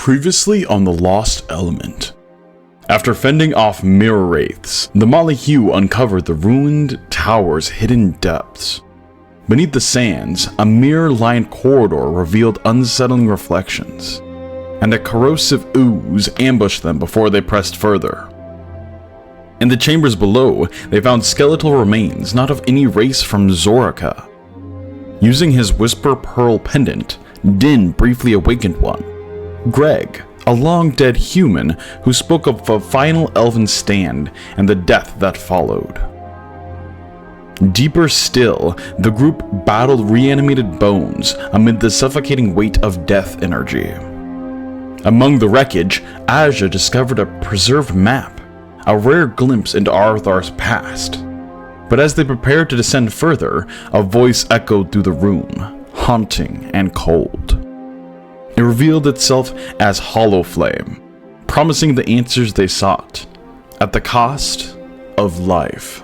Previously on the Lost Element. After fending off mirror wraiths, the Malihue uncovered the ruined tower's hidden depths. Beneath the sands, a mirror-lined corridor revealed unsettling reflections, and a corrosive ooze ambushed them before they pressed further. In the chambers below, they found skeletal remains not of any race from Zoraka. Using his Whisper Pearl pendant, Din briefly awakened one. Greg, a long-dead human who spoke of a final elven stand and the death that followed. Deeper still, the group battled reanimated bones amid the suffocating weight of death energy. Among the wreckage, Asja discovered a preserved map, a rare glimpse into Arthar's past. But as they prepared to descend further, a voice echoed through the room, haunting and cold. It revealed itself as Hollowflame, promising the answers they sought, at the cost of life.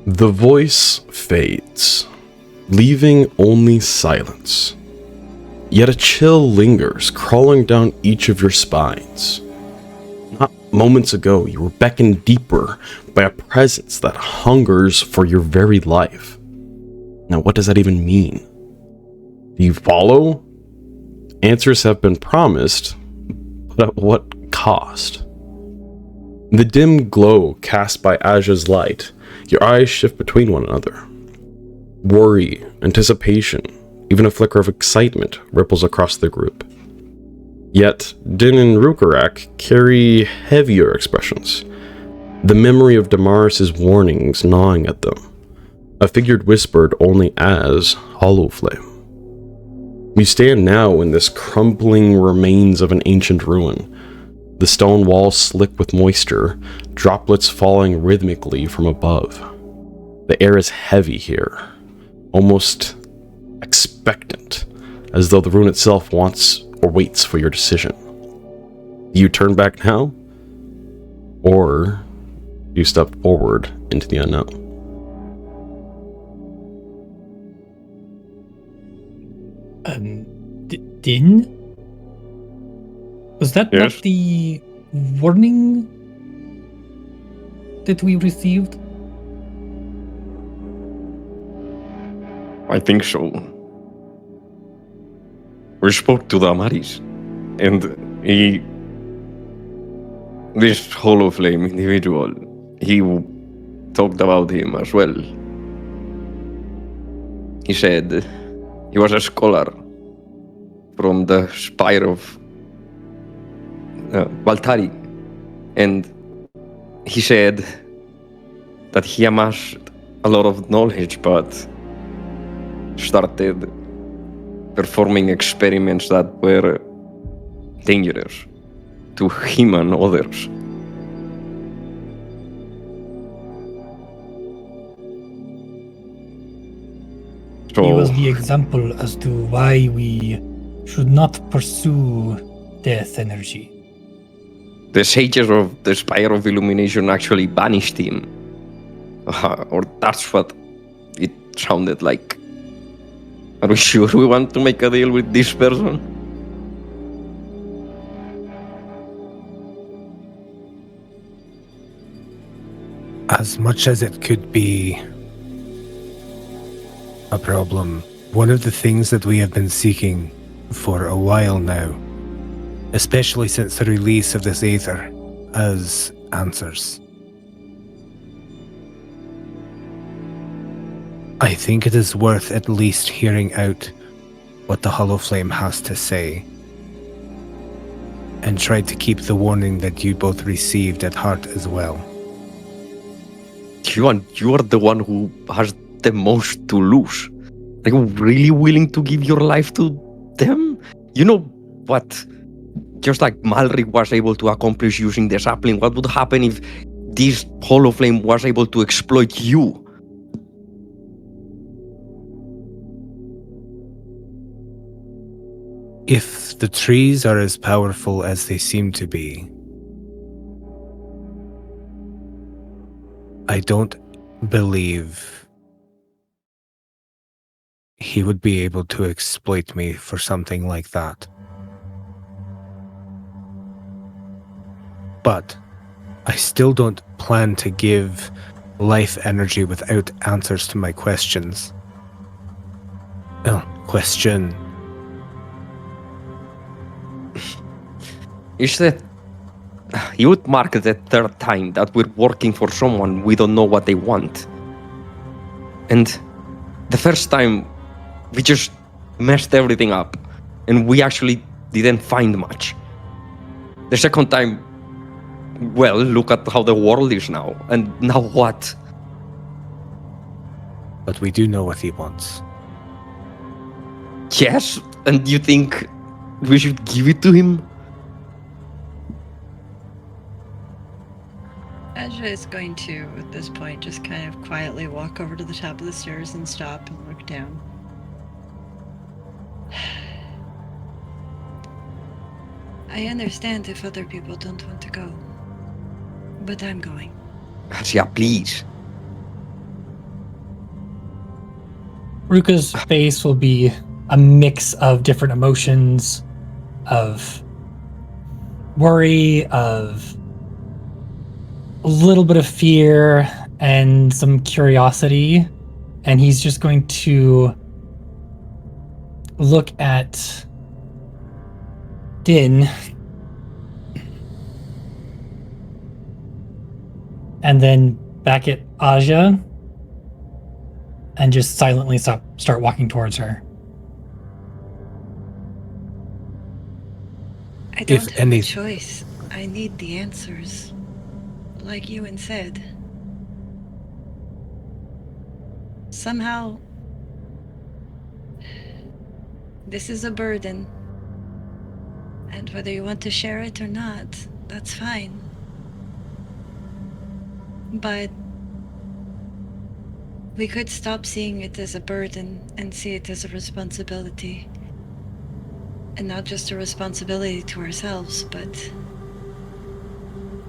The voice fades, leaving only silence. Yet a chill lingers, crawling down each of your spines. Not moments ago, you were beckoned deeper by a presence that hungers for your very life. Now, what does that even mean? Do you follow? Answers have been promised, but at what cost? In the dim glow cast by Asja's light, your eyes shift between one another. Worry, anticipation, even a flicker of excitement ripples across the group. Yet, Din and Rhukkarrak carry heavier expressions, the memory of Damaris's warnings gnawing at them, a figure whispered only as Hollowflame. You stand now in this crumbling remains of an ancient ruin, the stone walls slick with moisture, droplets falling rhythmically from above. The air is heavy here, almost expectant, as though the ruin itself wants or waits for your decision. Do you turn back now? Or do you step forward into the unknown? Din? Was that not the warning that we received? I think so. We spoke to Damaris, and this Hollowflame individual, he talked about him as well. He said he was a scholar from the Spire of Valtari, and he said that he amassed a lot of knowledge, but started performing experiments that were dangerous to him and others. So, he was the example as to why we should not pursue death energy. the sages of the Spire of Illumination actually banished him. Or that's what it sounded like. Are we sure we want to make a deal with this person? As much as it could be a problem, one of the things that we have been seeking for a while now, especially since the release of this Aether, as answers. I think it is worth at least hearing out what the Hollowflame has to say, and try to keep the warning that you both received at heart as well. Juan, you are the one who has the most to lose. Are you really willing to give your life to them? You know what? Just like Malric was able to accomplish using the sapling, what would happen if this Hollowflame was able to exploit you? If the trees are as powerful as they seem to be, I don't believe he would be able to exploit me for something like that. But I still don't plan to give life energy without answers to my questions. Question. Is that you would mark the third time that we're working for someone we don't know what they want. And the first time we just messed everything up and we actually didn't find much. The second time, well, look at how the world is now. And now what? But we do know what he wants. Yes, and you think we should give it to him? Asja is going to, at this point, just kind of quietly walk over to the top of the stairs and stop and look down. I understand if other people don't want to go, but I'm going. Asja, please. Ruka's face will be a mix of different emotions, of worry, of a little bit of fear, and some curiosity. And he's just going to look at Din and then back at Asja and just silently start walking towards her. I don't have a choice. I need the answers. Like Euan said. Somehow, this is a burden. And whether you want to share it or not, that's fine. But we could stop seeing it as a burden and see it as a responsibility. And not just a responsibility to ourselves, but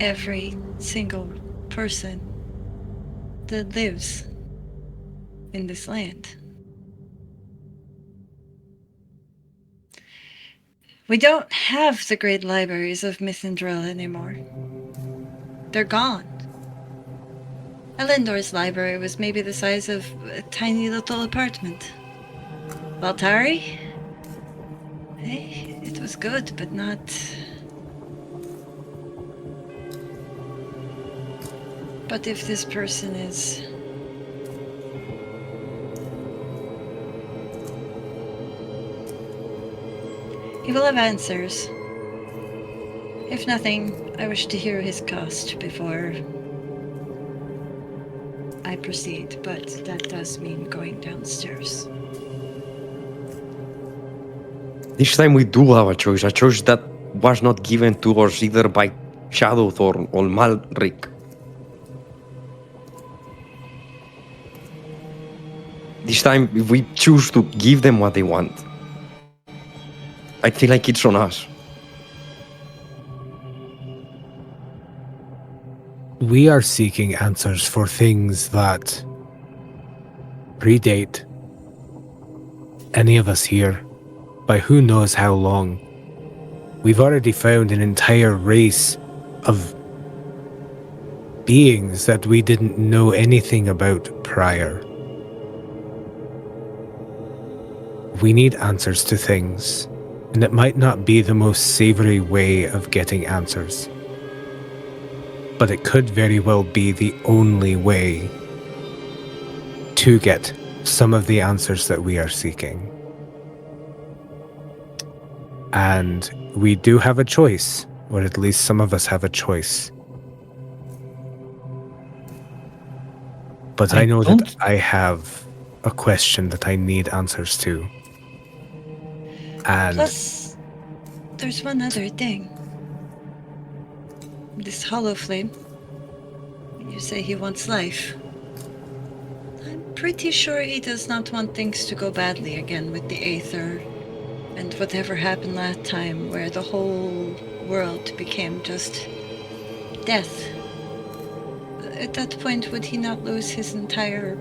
every single person that lives in this land. We don't have the great libraries of Mithril anymore. They're gone. Elendor's library was maybe the size of a tiny little apartment. Valtari? Hey, it was good, but not... But if this person is... He will have answers. If nothing, I wish to hear his cost before I proceed, but that does mean going downstairs. This time we do have a choice that was not given to us either by Shadowthorn or Malric. This time, if we choose to give them what they want, I feel like it's on us. We are seeking answers for things that predate any of us here by who knows how long. We've already found an entire race of beings that we didn't know anything about prior. We need answers to things, and it might not be the most savory way of getting answers, but it could very well be the only way to get some of the answers that we are seeking. And we do have a choice, or at least some of us have a choice. But I know that I have a question that I need answers to. And Plus, there's one other thing. This Hollowflame. You say he wants life. I'm pretty sure he does not want things to go badly again with the Aether and whatever happened last time, where the whole world became just death. At that point, would he not lose his entire...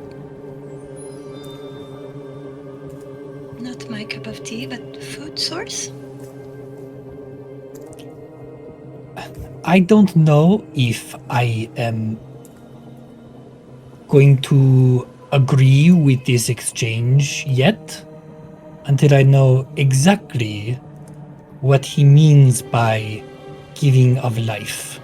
not my cup of tea, but food source? I don't know if I am going to agree with this exchange yet, until I know exactly what he means by giving of life.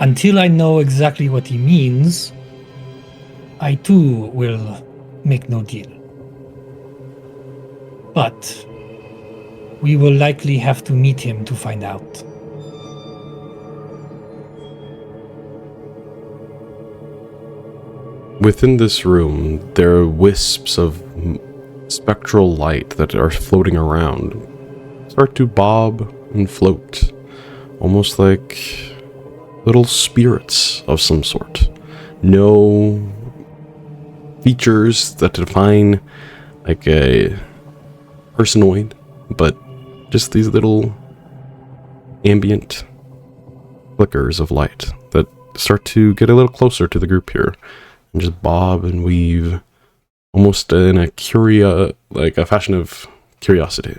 Until I know exactly what he means, I too will make no deal. But we will likely have to meet him to find out. Within this room, there are wisps of spectral light that are floating around. Start to bob and float, almost like little spirits of some sort. No features that define like a personoid, but just these little ambient flickers of light that start to get a little closer to the group here and just bob and weave, almost in a a fashion of curiosity.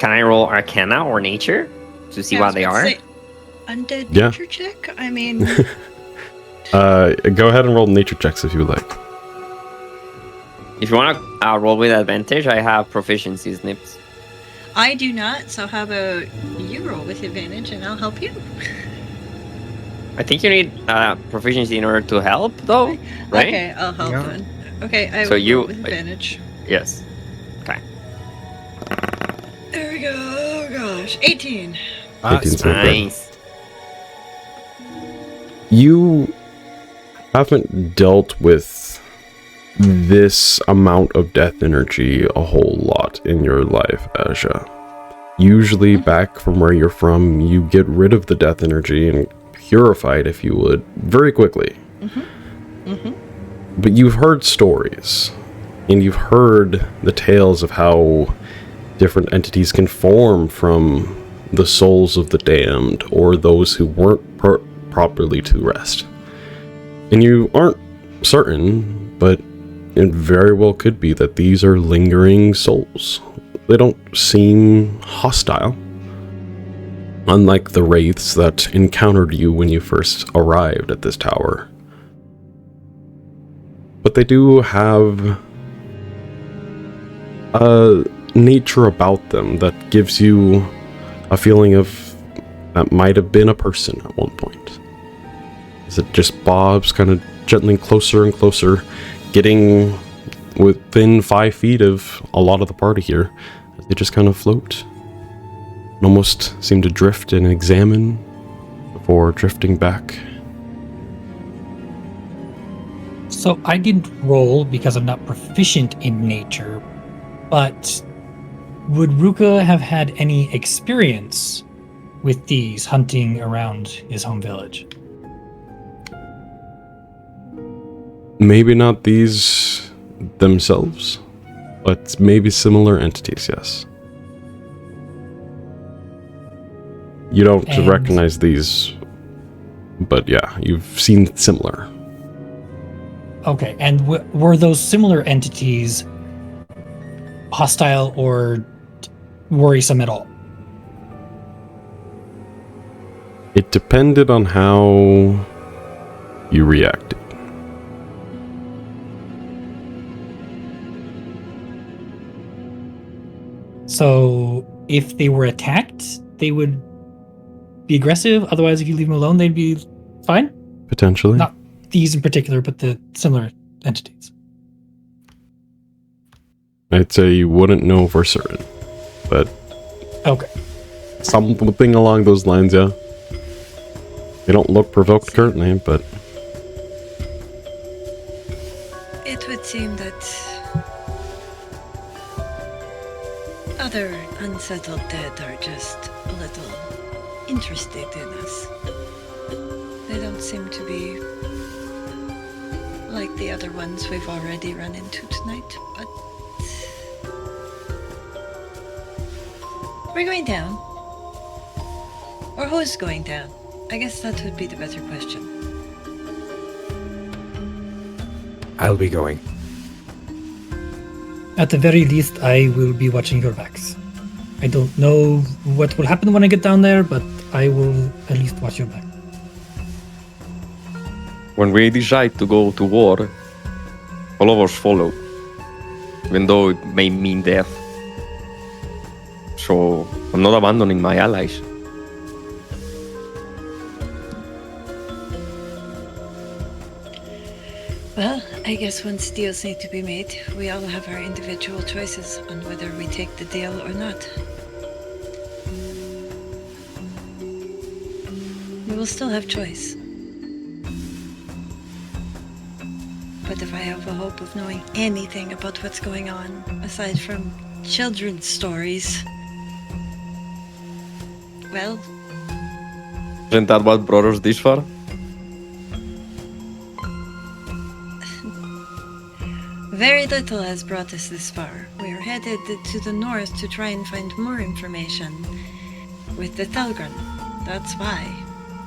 Can I roll Arcana or Nature to see what they are? Undead Yeah. nature check? I mean... Go ahead and roll nature checks if you would like. If you want to roll with advantage, I have proficiency snips. I do not, so how about you roll with advantage and I'll help you? I think you need proficiency in order to help, though, right? Okay, I'll help Yeah. then. Okay, I So will you- roll with advantage. Yes. Okay. There we go. Oh gosh. 18. that's 18's not bad. Nice. You haven't dealt with this amount of death energy a whole lot in your life, Asja. Usually back from where you're from, you get rid of the death energy and purify it, if you would, very quickly. But you've heard stories, and you've heard the tales of how different entities can form from the souls of the damned or those who weren't properly to rest. And you aren't certain, but it very well could be that these are lingering souls. They don't seem hostile, unlike the wraiths that encountered you when you first arrived at this tower. But they do have a nature about them that gives you a feeling of that might have been a person at one point. As it just bobs kind of gently closer and closer, getting within 5 feet of a lot of the party here, as they just kind of float and almost seem to drift and examine before drifting back. So I didn't roll because I'm not proficient in nature, but would Ruka have had any experience with these hunting around his home village? Maybe not these themselves, but maybe similar entities, yes. You don't And- recognize these But yeah, you've seen similar. Okay, and were those similar entities hostile or worrisome at all? It depended on how you reacted. So if they were attacked, they would be aggressive. Otherwise, if you leave them alone, they'd be fine. Potentially. Not these in particular, but the similar entities. I'd say you wouldn't know for certain. But Okay. something along those lines, yeah. They don't look provoked currently, but It would seem that other unsettled dead are just a little interested in us. They don't seem to be like the other ones we've already run into tonight, but we're going down. Or who's going down? I guess that would be the better question. I'll be going. At the very least, I will be watching your backs. I don't know what will happen when I get down there, but I will at least watch your back. When we decide to go to war, all of us follow, even though it may mean death. So I'm not abandoning my allies. Well, I guess once deals need to be made, we all have our individual choices on whether we take the deal or not. We will still have choice. But if I have a hope of knowing anything about what's going on, aside from children's stories, well, Isn't that what brought us this far? very little has brought us this far. We are headed to the north to try and find more information with the Thelgren. That's why.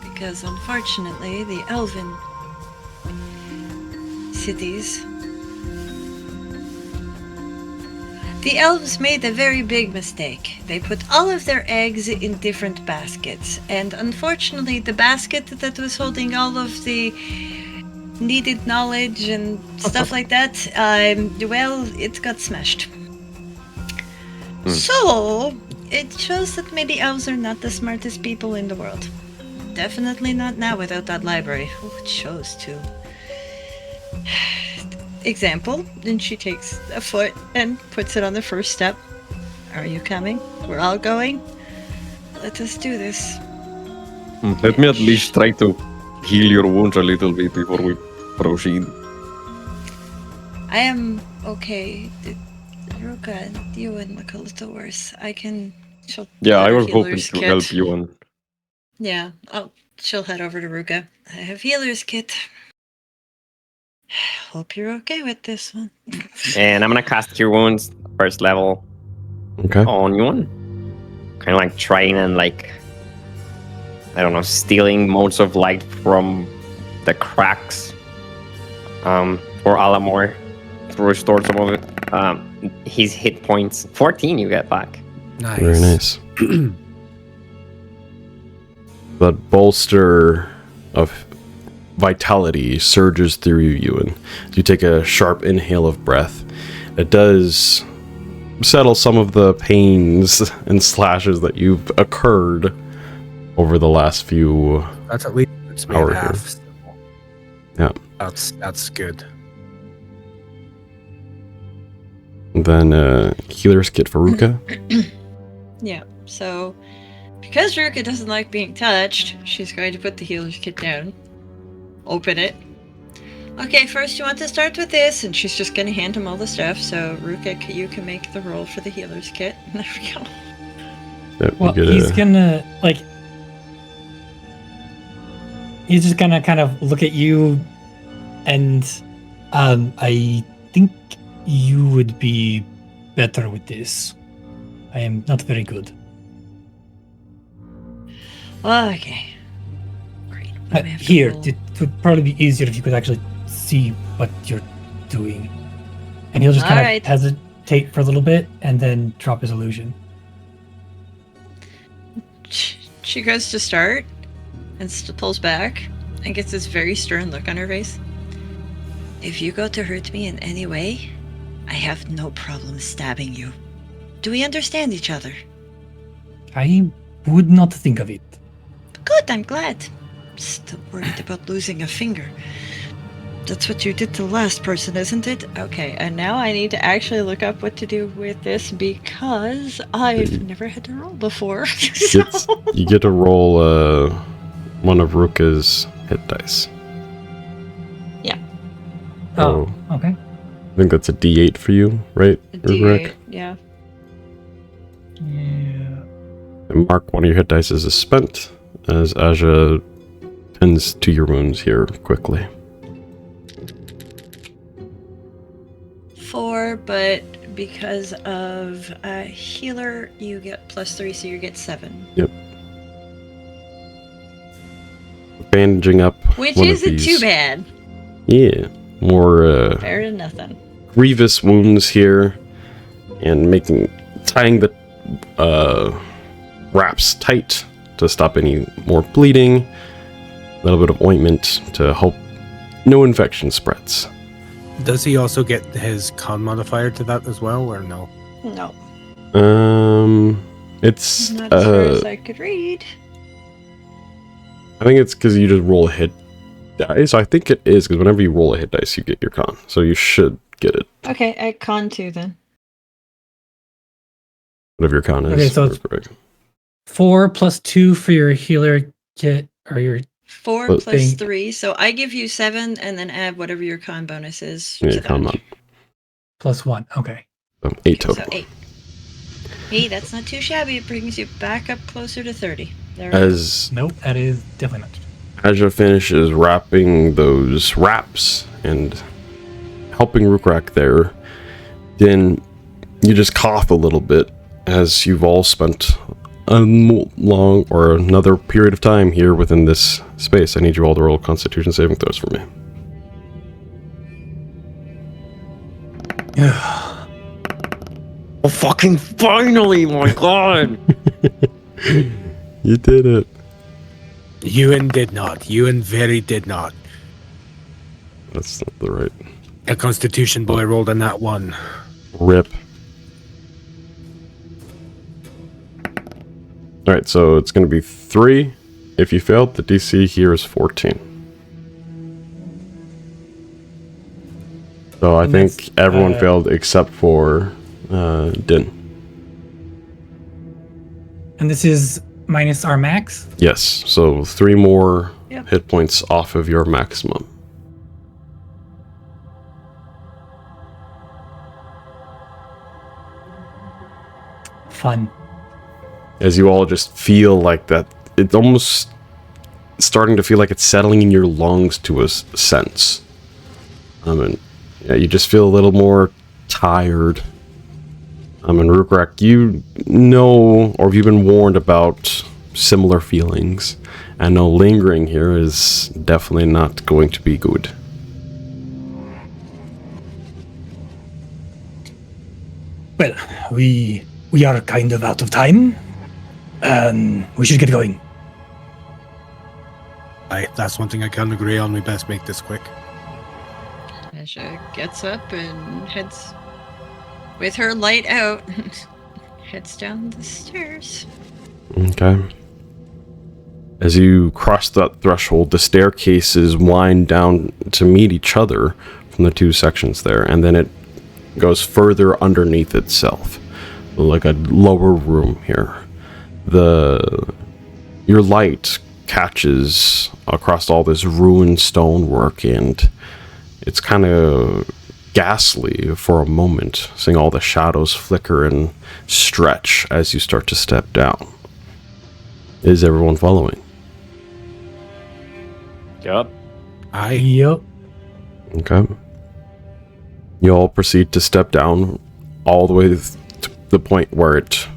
Because unfortunately, the elven cities, the elves made a very big mistake. They put all of their eggs in different baskets, and unfortunately the basket that was holding all of the needed knowledge and stuff like that, well, it got smashed. So it shows that maybe elves are not the smartest people in the world. Definitely not now without that library. Oh, it shows too. Example, then she takes a foot and puts it on the first step. Are you coming? We're all going? Let us do this. Let me at least try to heal your wounds a little bit before we proceed. I am okay. Rhukka, you would look a little worse. I can... Yeah, I was hoping to help you on. Yeah, she'll head over to Rhukka. I have healer's kit. Hope you're okay with this one. And I'm gonna cast Cure Wounds, first level, okay. on Yuan. Kind of like trying and like, I don't know, stealing motes of light from the cracks for Alamor to restore some of it. His hit points, 14 you get back. Nice. Very nice. That bolster of vitality surges through you, Euan. You take a sharp inhale of breath. It does settle some of the pains and slashes that you've occurred over the last few That's at least it's made hours half. here. Yeah. That's good. And then healer's kit for Rhukka. Yeah, so because Rhukka doesn't like being touched, she's going to put the healer's kit down. Open it. Okay, first you want to start with this, and she's just going to hand him all the stuff. So Rhukka, you can make the roll for the healer's kit. There we go. Yep, Well, he's gonna he's just gonna kind of look at you, and I think you would be better with this. I am not very good. Okay. Great. We have to Here, roll. it would probably be easier if you could actually see what you're doing. And he'll just kind Alright. of hesitate for a little bit and then drop his illusion. She goes to start and pulls back and gets this very stern look on her face. If you go to hurt me in any way, I have no problem stabbing you. Do we understand each other? I would not think of it. Good, I'm glad. Still worried about losing a finger. That's what you did to the last person, isn't it? Okay, and now I need to actually look up what to do with this because I've never had to roll before. So- You get to roll one of Rukka's hit dice. Oh, okay. I think that's a D8 for you, right, Rhukkarrak? yeah. Yeah. And mark one of your hit dice as spent, as Asja tends to your wounds here quickly. 4, but because of a healer, you get +3, so you get 7. Yep. Bandaging up Which one of isn't these. too bad. Yeah. More Better than nothing. grievous wounds here, and tying the wraps tight to stop any more bleeding. A little bit of ointment to help no infection spreads. Does he also get his con modifier to that as well, or no? No, It's not as far as I could read. I think it's because you just roll a hit dice. I think it is because whenever you roll a hit dice, you get your con, so you should get it. Okay, at con 2 then. Whatever your con is. Okay, so it's- correct. 4 plus 2 for your healer kit, or your 4 But- plus 3, so I give you 7 and then add whatever your con bonus is. Yeah, to your con that. mod. plus 1. Okay. 8 total. So 8. Hey, that's not too shabby. It brings you back up closer to 30. There we go. As Nope, that is definitely not. Asja finishes wrapping those wraps and helping Rhukkarrak there, then you just cough a little bit as you've all spent a long or another period of time here within this space. I need you all to roll Constitution saving throws for me. Oh, fucking finally, my god! You did it. Euan did not. Euan very did not. That's not the right A Constitution boy rolled on that one. rip. Alright, so it's going to be 3. If you failed, the DC here is 14. So I And think that's, everyone failed except for Din. And this is minus our max? Yes, so 3 more Yep. hit points off of your maximum. Fun. As you all just feel like that, it's almost starting to feel like it's settling in your lungs to a sense. And yeah, you just feel a little more tired. And Rhukkarrak, you know, or have you been warned about similar feelings? And no, lingering here is definitely not going to be good. Well, we are kind of out of time. We should get going. That's one thing I can agree on. We best make this quick. Asja gets up and heads with her light out. Heads down the stairs. Okay. As you cross that threshold, the staircases wind down to meet each other from the 2 sections there, and then it goes further underneath itself, like a lower room here. Your light catches across all this ruined stonework, and it's kind of ghastly for a moment, seeing all the shadows flicker and stretch as you start to step down. Is everyone following? Yup. Yep. Okay. You all proceed to step down all the way to the point where it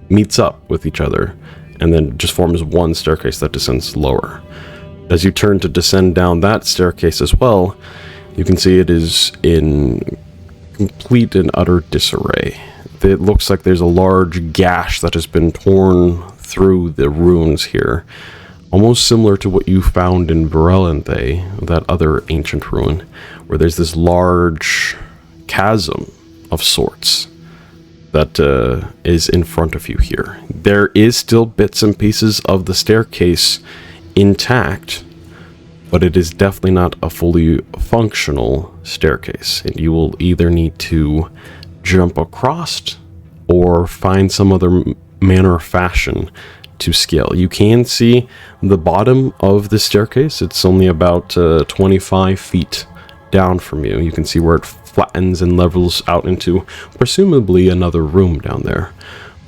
meets up with each other. and then just forms one staircase that descends lower. As you turn to descend down that staircase as well, you can see it is in complete and utter disarray. It looks like there's a large gash that has been torn through the runes here, almost similar to what you found in Virelanthe, that other ancient ruin, where there's this large chasm of sorts that is in front of you here. There is still bits and pieces of the staircase intact, but it is definitely not a fully functional staircase, and you will either need to jump across or find some other manner or fashion to scale. You can see the bottom of the staircase. It's only about 25 feet down from you. You can see where it flattens and levels out into presumably another room down there.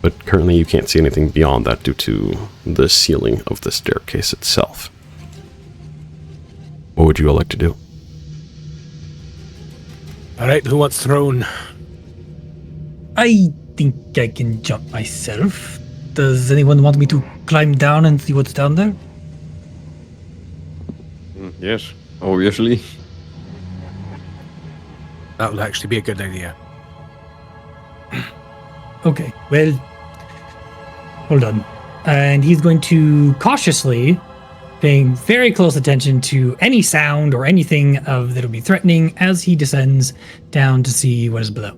But currently you can't see anything beyond that due to the ceiling of the staircase itself. What would you all like to do? Alright, who wants thrown? I think I can jump myself. Does anyone want me to climb down and see what's down there? Yes, obviously. That would actually be a good idea. Okay, well, hold on. And he's going to cautiously, paying very close attention to any sound or anything that'll be threatening as he descends down to see what is below.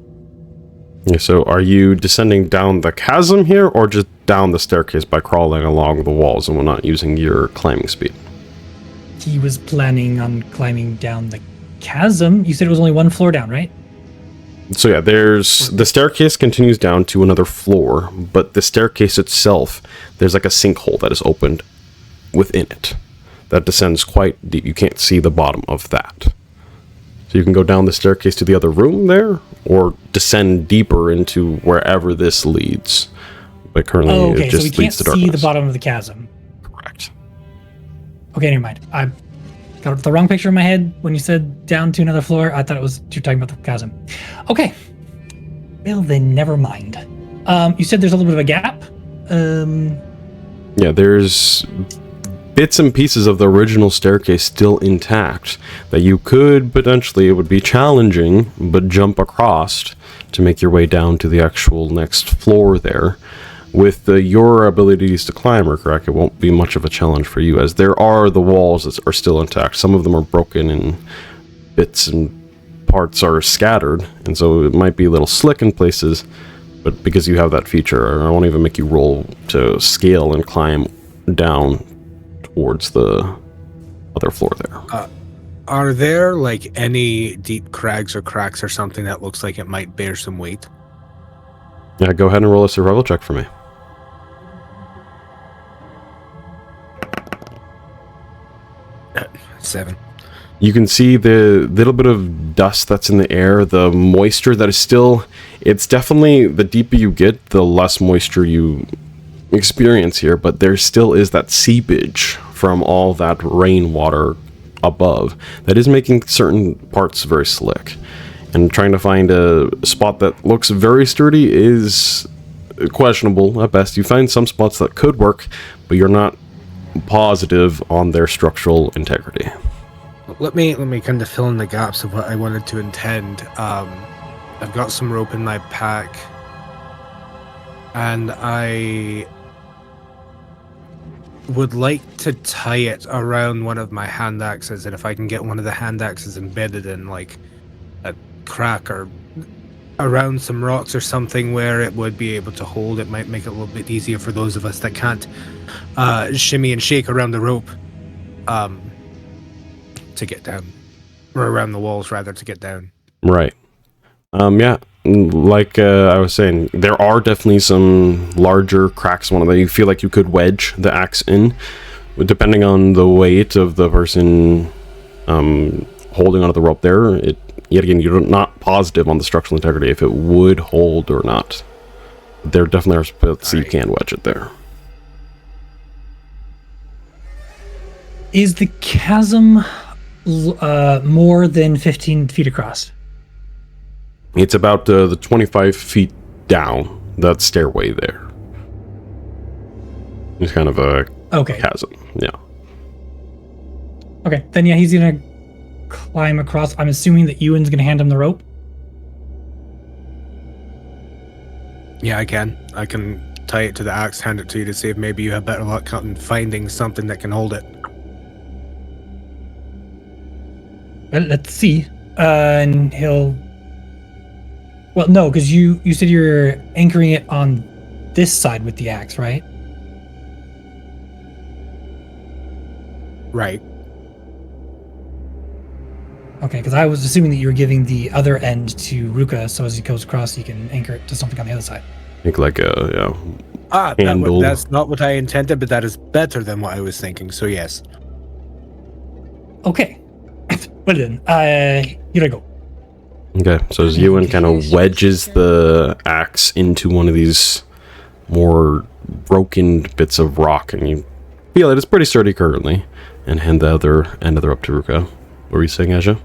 Yeah, so are you descending down the chasm here, or just down the staircase by crawling along the walls and not using your climbing speed? He was planning on climbing down the chasm. You said it was only one floor down, right? So yeah, there's the staircase continues down to another floor, but the staircase itself, there's like a sinkhole that is opened within it that descends quite deep. You can't see the bottom of that. So you can go down the staircase to the other room there, or descend deeper into wherever this leads. But currently it just so we can't leads to darkness. see the bottom of the chasm. Correct. Okay, never mind. I got the wrong picture in my head when you said down to another floor. I thought you're talking about the chasm. Okay. Well, then never mind. You said there's a little bit of a gap. Yeah, there's bits and pieces of the original staircase still intact that you could potentially, it would be challenging, but jump across to make your way down to the actual next floor there. With your abilities to climb, Rhukkarrak, it won't be much of a challenge for you, as there are the walls that are still intact. Some of them are broken and bits and parts are scattered, and so it might be a little slick in places, but because you have that feature, I won't even make you roll to scale and climb down towards the other floor there. Are there like any deep crags or cracks or something that looks like it might bear some weight? Yeah, go ahead and roll a survival check for me. Seven. You can see the little bit of dust that's in the air, the moisture that is still, it's definitely, the deeper you get, the less moisture you experience here, but there still is that seepage from all that rainwater above that is making certain parts very slick. And trying to find a spot that looks very sturdy is questionable at best. You find some spots that could work, but you're not positive on their structural integrity. Let me kind of fill in the gaps of what I wanted to intend. I've got some rope in my pack, and I would like to tie it around one of my hand axes, and if I can get one of the hand axes embedded in like a crack or around some rocks or something where it would be able to hold, it might make it a little bit easier for those of us that can't shimmy and shake around the rope to get down, or around the walls rather, to get down. Right. Yeah, like I was saying, there are definitely some larger cracks. One of them you feel like you could wedge the axe in, depending on the weight of the person holding onto the rope there. Yet again, you're not positive on the structural integrity if it would hold or not. There definitely are spots you can wedge it there. Is the chasm more than 15 feet across? It's about the 25 feet down that stairway there. It's kind of a Okay. chasm. Yeah. Okay. Then yeah, he's gonna climb across. I'm assuming that Euan's gonna hand him the rope. Yeah, I can. I can tie it to the axe, hand it to you to see if maybe you have better luck finding something that can hold it. Well, let's see. And he'll. Well, no, because you said you're anchoring it on this side with the axe, right? Right. Okay, because I was assuming that you were giving the other end to Ruka, so as he goes across, he can anchor it to something on the other side. Think like a handle. That's not what I intended, but that is better than what I was thinking. So yes. Okay. Well then, here I go. Okay, so as Euan kind of wedges the axe into one of these more broken bits of rock, and you feel that it's pretty sturdy currently, and hand the other end of the rope to Rhukkarrak. What were you saying, Asja?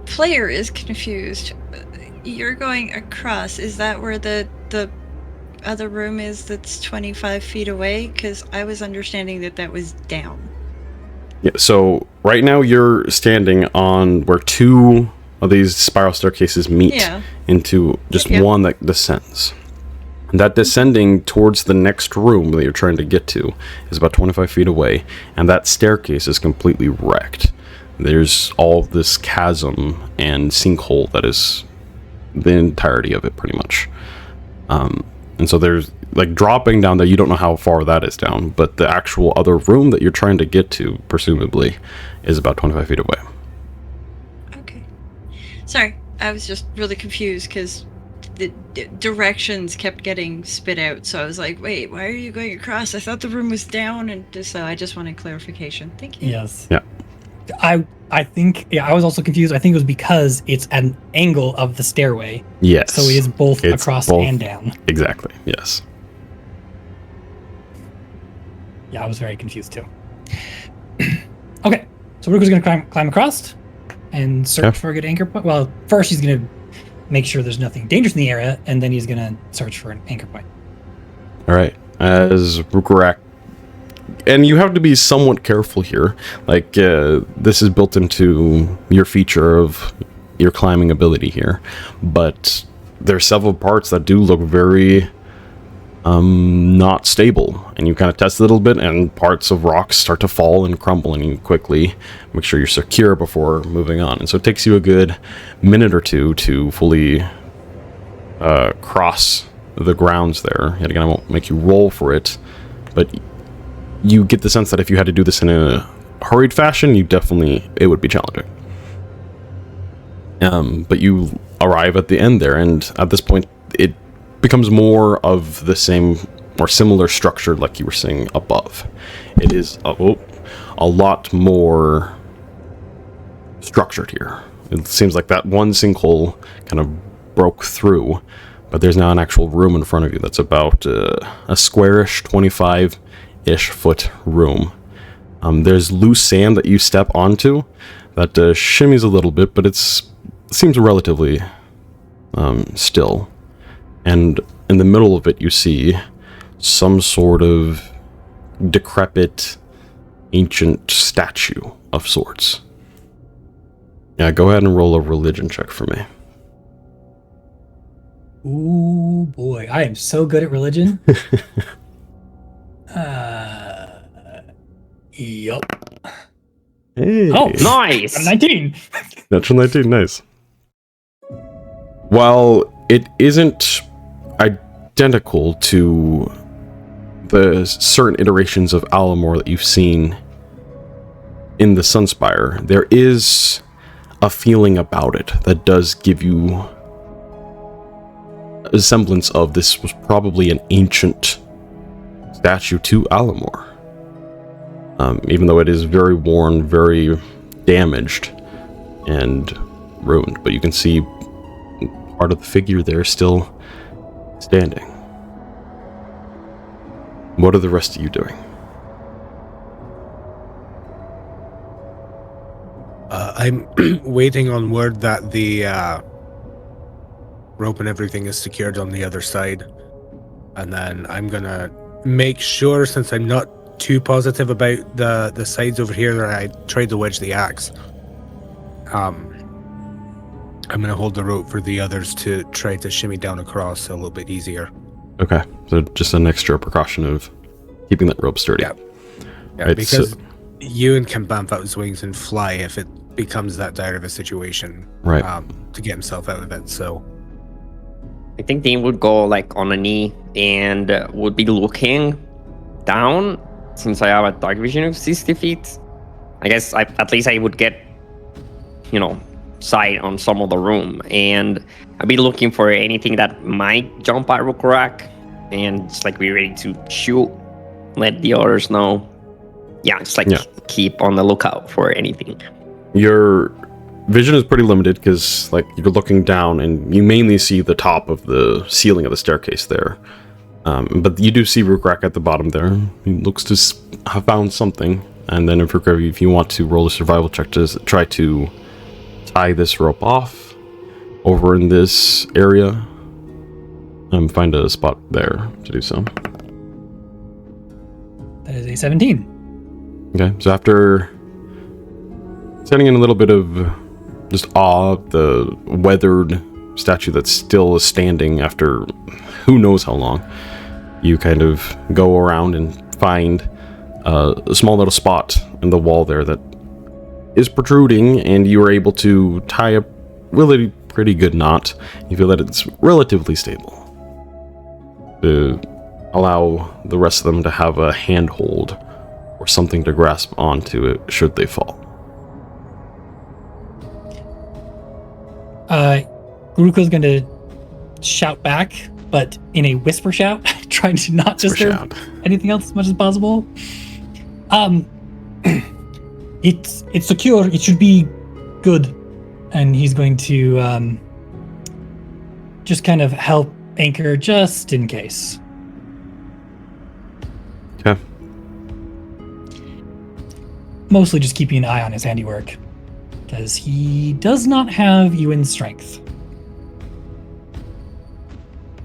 Player is confused. You're going across. Is that where the other room is that's 25 feet away? Because I was understanding that was down. Yeah, so right now you're standing on where two of these spiral staircases meet into just one that descends. And that descending towards the next room that you're trying to get to is about 25 feet away, and that staircase is completely wrecked. There's all this chasm and sinkhole that is the entirety of it, pretty much. And so there's like dropping down there, you don't know how far that is down, but the actual other room that you're trying to get to, presumably, is about 25 feet away. Okay. Sorry, I was just really confused because the directions kept getting spit out, so I was like, wait, why are you going across? I thought the room was down, and so I just wanted clarification. Thank you. Yes. Yeah. I think, I was also confused. I think it was because it's at an angle of the stairway. Yes. So it is both It's across both. and down. Exactly, yes. Yeah, I was very confused too. Okay, so Ruka's gonna climb across and search for a good anchor point. Well, first he's gonna make sure there's nothing dangerous in the area, and then he's gonna search for an anchor point. All right. As Rhukkarrak, and you have to be somewhat careful here. Like, this is built into your feature of your climbing ability here, but there's several parts that do look very not stable, and you kind of test a little bit, and parts of rocks start to fall and crumble, and you quickly make sure you're secure before moving on. And so it takes you a good minute or two to fully cross the grounds there. Yet again, I won't make you roll for it, but you get the sense that if you had to do this in a hurried fashion, it would be challenging. But you arrive at the end there, and at this point, it becomes more of the same or similar structure like you were saying above. It is a lot more structured here. It seems like that one sinkhole kind of broke through, but there's now an actual room in front of you that's about a squarish 25-ish foot room. There's loose sand that you step onto that shimmies a little bit, but it seems relatively still. And in the middle of it, you see some sort of decrepit, ancient statue of sorts. Yeah, go ahead and roll a religion check for me. Ooh, boy. I am so good at religion. Yup. Hey. Oh, Nice! I'm 19. Natural 19, nice. While it isn't identical to the certain iterations of Alamor that you've seen in the Sunspire, there is a feeling about it that does give you a semblance of this was probably an ancient statue to Alamor. Even though it is very worn, very damaged, and ruined, but you can see part of the figure there still standing. What are the rest of you doing? I'm waiting on word that the rope and everything is secured on the other side. And then I'm gonna make sure, since I'm not too positive about the sides over here, that I tried to wedge the axe. I'm gonna hold the rope for the others to try to shimmy down across a little bit easier. Okay, so just an extra precaution of keeping that rope sturdy. Yeah, Right, because Euan can bump out his wings and fly if it becomes that dire of a situation. Right. To get himself out of it. So I think Dean would go like on a knee and would be looking down. Since I have a dark vision of 60 feet, I guess at least I would get, sight on some of the room, and I'd be looking for anything that might jump at Rhukkarrak, and just like be ready to shoot. Let the others know. Keep on the lookout for anything. Your vision is pretty limited because you're looking down and you mainly see the top of the ceiling of the staircase there. But you do see Rhukkarrak at the bottom there. He looks to have found something. And then if you want to roll a survival check to try to tie this rope off over in this area, and find a spot there to do so. That is a 17. Okay, so after setting in a little bit of just awe of the weathered statue that still is standing after who knows how long, you kind of go around and find a small little spot in the wall there that is protruding, and you are able to tie a really pretty good knot. You feel that it's relatively stable to allow the rest of them to have a handhold or something to grasp onto it should they fall. Guruko's going to shout back, but in a whisper shout, trying to not disturb anything else as much as possible. It's secure. It should be good. And he's going to just kind of help anchor just in case. Okay. Mostly just keeping an eye on his handiwork, because he does not have Euan's strength.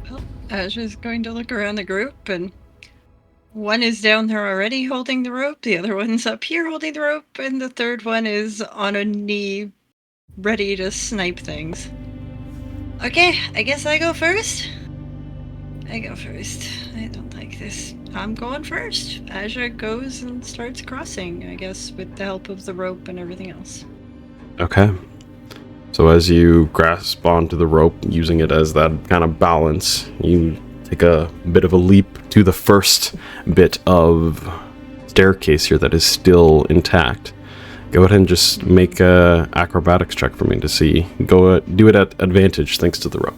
Well, Asja's going to look around the group, and one is down there already holding the rope, the other one's up here holding the rope, and the third one is on a knee, ready to snipe things. Okay, I guess I go first. I don't like this. I'm going first. Asja goes and starts crossing, I guess, with the help of the rope and everything else. Okay. So as you grasp onto the rope, using it as that kind of balance, you take a bit of a leap to the first bit of staircase here that is still intact. Go ahead and just make a acrobatics check for me to see. Do it at advantage thanks to the rope.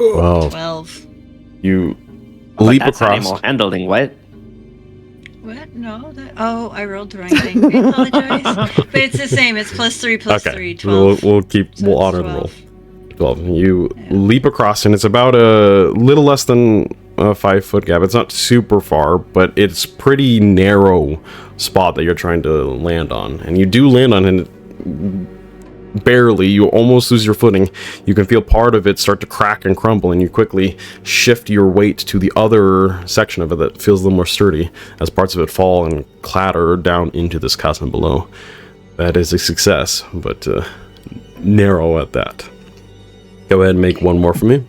Ooh, 12. 12. You leap that's across. animal handling, what? What? No, I rolled the wrong thing. I apologize. But it's the same. It's +3 + 3, 12. We'll honor the roll. 12. You leap across, and it's about a little less than a 5-foot gap. It's not super far, but it's pretty narrow spot that you're trying to land on. And you do land on it barely. You almost lose your footing. You can feel part of it start to crack and crumble, and you quickly shift your weight to the other section of it that feels a little more sturdy as parts of it fall and clatter down into this chasm below. That is a success, but narrow at that. Go ahead and make one more for me.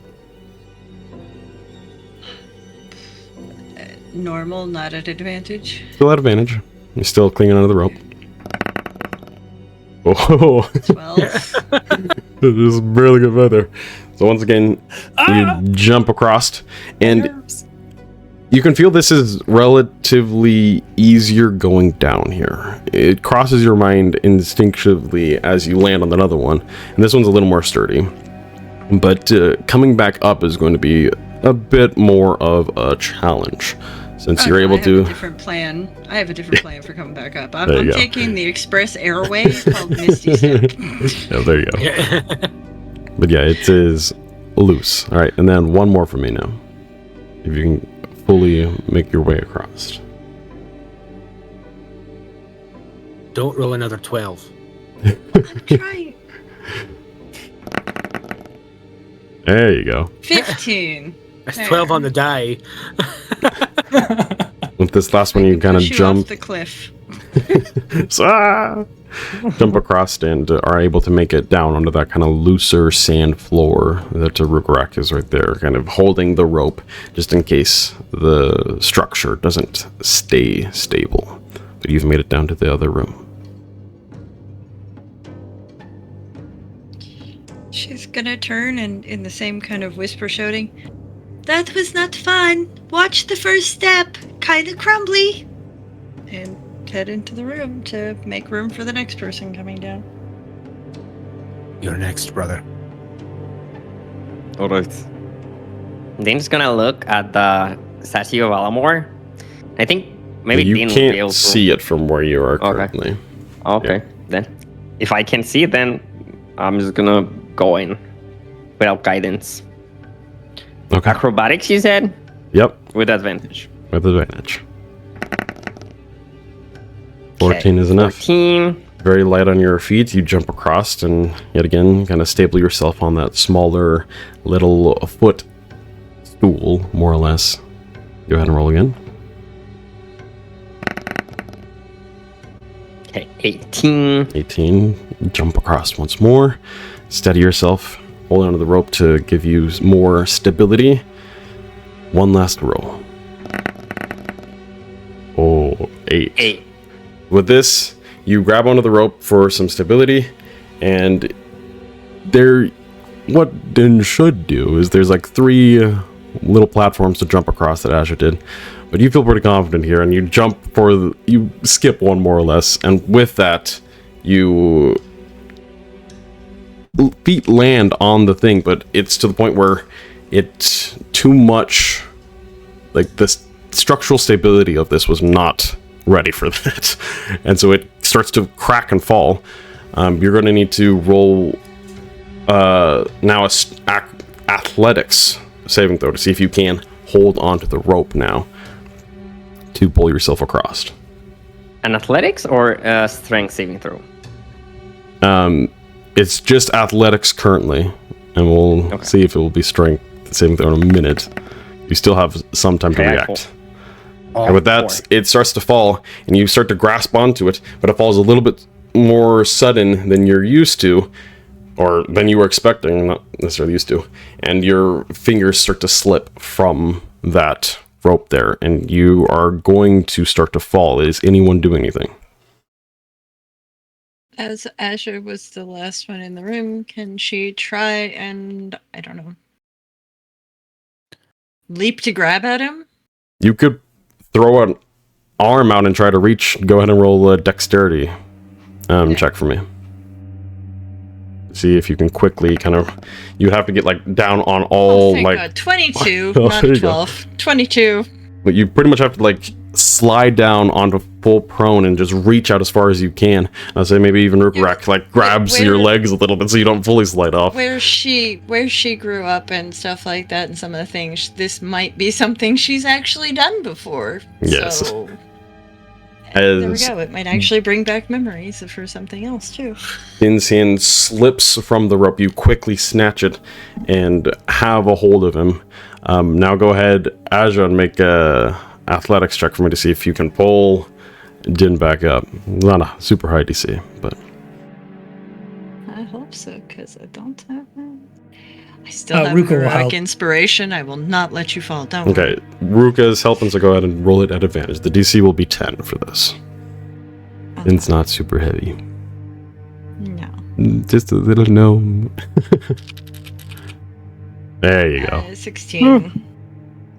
Normal, not at advantage. Still at advantage. You're still clinging onto the rope. Oh, 12. this is barely good weather. So once again, you jump across, and you can feel this is relatively easier going down here. It crosses your mind instinctively as you land on another one, and this one's a little more sturdy. But coming back up is going to be a bit more of a challenge, since you're able to... I have a different plan. I have a different plan for coming back up. I'm go. taking the express airway called Misty Step. Yeah, there you go. But yeah, it is loose. All right, and then one more for me now. If you can fully make your way across. Don't roll another 12. I'm trying. There you go. 15. That's There. 12 on the die. With this last one, you kind of Push you jump. off the cliff. Jump across and are able to make it down onto that kind of looser sand floor that Rhukkarrak is right there, kind of holding the rope just in case the structure doesn't stay stable. But you've made it down to the other room. She's gonna turn and in the same kind of whisper shouting, "That was not fun. Watch the first step. Kinda crumbly." And head into the room to make room for the next person coming down. You're next, brother. Alright. Dean's gonna look at the statue of Alamor. I think maybe you Dean will be able can't to see it from where you are Okay. currently. Okay, then. If I can see it, then I'm just gonna go in without guidance. Okay. Acrobatics, you said? Yep, With advantage. with advantage. 14 is enough. 14. Very light on your feet, you jump across and yet again kind of stable yourself on that smaller little foot stool, more or less. Go ahead and roll again. Okay, 18. 18. Jump across once more. Steady yourself. Hold onto the rope to give you more stability. One last roll. Oh, 8. 8. With this, you grab onto the rope for some stability, and what Din should do is there's like 3 little platforms to jump across that Asja did, but you feel pretty confident here, and you you skip one more or less, and with that, you feet land on the thing, but it's to the point where it's too much, like the structural stability of this was not ready for that, and so it starts to crack and fall. You're going to need to roll now athletics saving throw to see if you can hold onto the rope now to pull yourself across. An athletics or a strength saving throw? It's just athletics currently, and we'll see if it will be strength saving throw in a minute. You still have some time to react. And with that, it starts to fall, and you start to grasp onto it, but it falls a little bit more sudden than you're used to, or than you were expecting, not necessarily used to, and your fingers start to slip from that rope there, and you are going to start to fall. Is anyone doing anything? As Asja was the last one in the room, can she try and, I don't know, leap to grab at him? You could throw an arm out and try to reach. Go ahead and roll a dexterity check for me. See if you can quickly kind of... You'd have to get like down on all thank like... God. 22, Oh, not there you 12. 22. But you pretty much have to like slide down onto full prone and just reach out as far as you can. I'll say maybe even Rhukkarrak like grabs your legs a little bit so you don't fully slide off. Where she grew up and stuff like that, and some of the things, this might be something she's actually done before. Yes. So, there we As go. It might actually bring back memories of her something else too. Din's hand slips from the rope, you quickly snatch it and have a hold of him. Now go ahead, Asja, and make a athletics check for me to see if you can pull Din back up. Not a super high DC, but... I hope so, because I don't have that. I still have Rhukka will heroic help. inspiration. I will not let you fall. Don't worry. Okay, Rhukka's helping, so go ahead and roll it at advantage. The DC will be 10 for this. Din's not super heavy. No. Just a little gnome. There you go. 16.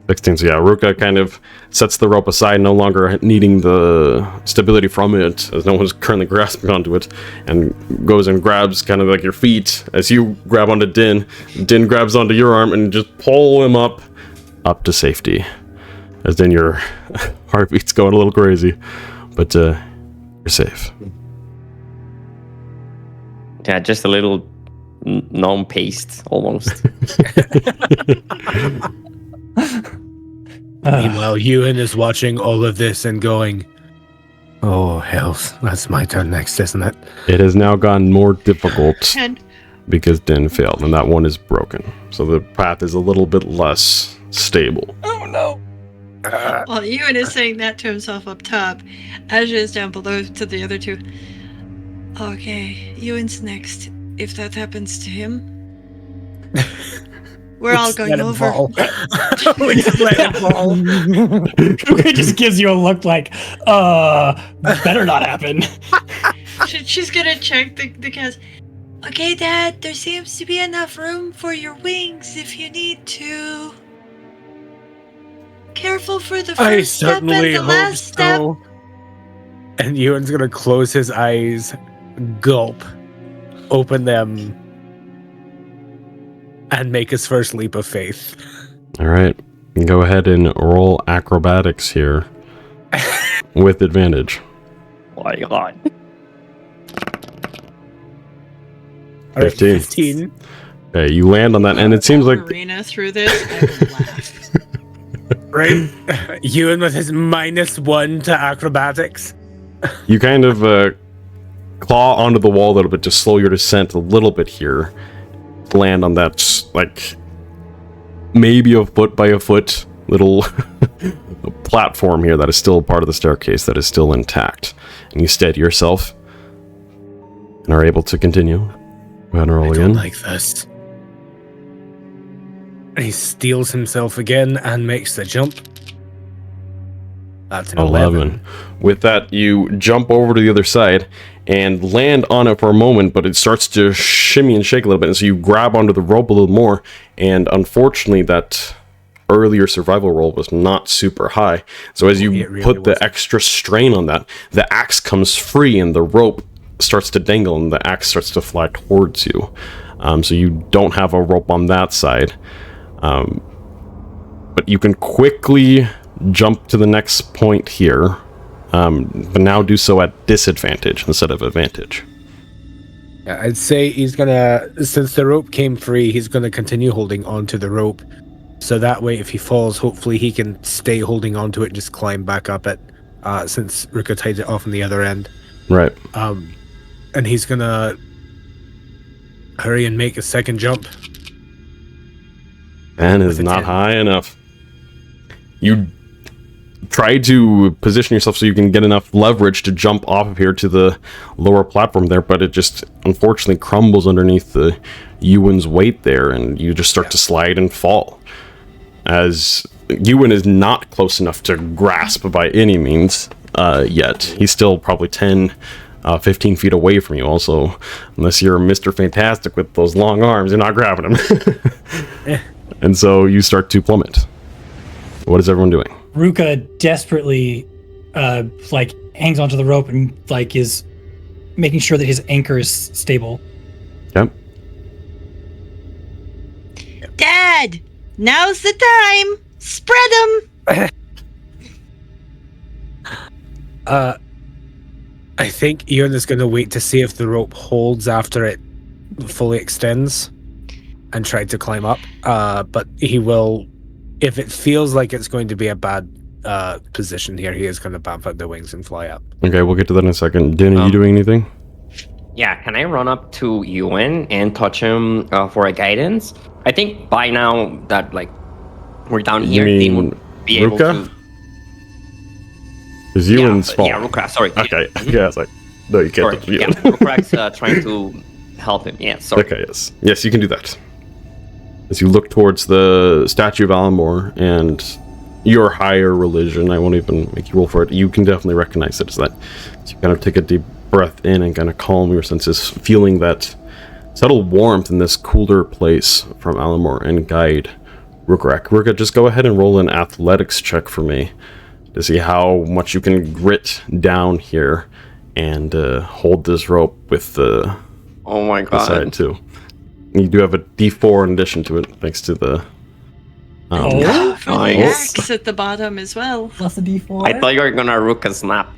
16. So yeah, Rhukka kind of sets the rope aside, no longer needing the stability from it, as no one's currently grasping onto it, and goes and grabs kind of like your feet as you grab onto Din. Din grabs onto your arm and just pull him up to safety. As then your heartbeat's going a little crazy, but you're safe. Yeah, just a little non-paced almost. Meanwhile, Euan is watching all of this and going, Oh, hell. That's my turn next, isn't it? It has now gotten more difficult And because Din failed, and that one is broken. So the path is a little bit less stable. oh no. Well, Euan is saying that to himself up top. Asja is down below to the other two. Okay, Euan's next. If that happens to him, we're all going over. We just let it fall. Rhukkarrak just gives you a look like, better not happen. She's gonna check the cast. Okay, Dad, there seems to be enough room for your wings if you need to. Careful for the I first step and certainly the hope last step. so. And Euan's gonna close his eyes, gulp, open them, and make his first leap of faith. All right. Go ahead and roll acrobatics here with advantage. Oh my god. 15. Okay, you land on that, and it seems like Arena through this. I would laugh. Right? Euan with his -1 to acrobatics. you kind of claw onto the wall a little bit to slow your descent a little bit here. Land on that, like, maybe a foot by a foot little platform here that is still part of the staircase that is still intact. And you steady yourself and are able to continue. Go ahead and roll I again. don't like this. He steals himself again and makes the jump. That's an 11. With that, you jump over to the other side and land on it for a moment, but it starts to shimmy and shake a little bit, and so you grab onto the rope a little more, and unfortunately that earlier survival roll was not super high. So as you It really put the wasn't. extra strain on that, the axe comes free and the rope starts to dangle and the axe starts to fly towards you. So you don't have a rope on that side. But you can quickly jump to the next point here, but now do so at disadvantage instead of advantage. Yeah, I'd say he's gonna, since the rope came free, he's gonna continue holding onto the rope. So that way, if he falls, hopefully he can stay holding onto it and just climb back up it, since Rhukkarrak tied it off on the other end. Right. And he's gonna hurry and make a second jump. And is With a not 10. high enough. You try to position yourself so you can get enough leverage to jump off of here to the lower platform there, but it just unfortunately crumbles underneath the Euan's weight there, and you just start to slide and fall. As Euan is not close enough to grasp by any means yet. He's still probably 10, 15 feet away from you also. Unless you're Mr. Fantastic with those long arms, you're not grabbing him. And so you start to plummet. What is everyone doing? Rhukkarrak desperately, hangs onto the rope and, is making sure that his anchor is stable. Yep. Dad, now's the time. Spread them. I think Euan is gonna wait to see if the rope holds after it fully extends and try to climb up. But he will, if it feels like it's going to be a bad position here, he is going to bump out the wings and fly up. Okay, we'll get to that in a second. Din, are you doing anything? Yeah, can I run up to Euan and touch him for a guidance? I think by now that we're down You here, mean Dean would be able Rhukkarrak? to. Is Euan's fault? Yeah, Rhukkarrak, sorry. Okay, yeah, I was like, no, you can't Sorry, touch yeah, Euan. Rhukkarrak's trying to help him. Yeah, sorry. Okay, yes. Yes, you can do that. As you look towards the statue of Alamor and your higher religion, I won't even make you roll for it, you can definitely recognize it as that. So you kind of take a deep breath in and kind of calm your senses, feeling that subtle warmth in this cooler place from Alamor, and guide Rhukkarrak. Rhukkarrak, just go ahead and roll an athletics check for me to see how much you can grit down here and hold this rope with the Oh my side god. too. You do have a D4 in addition to it, thanks to the. For the Nice. axe at the bottom as well. Plus a D4. I thought you were gonna Rhukkarrak snap.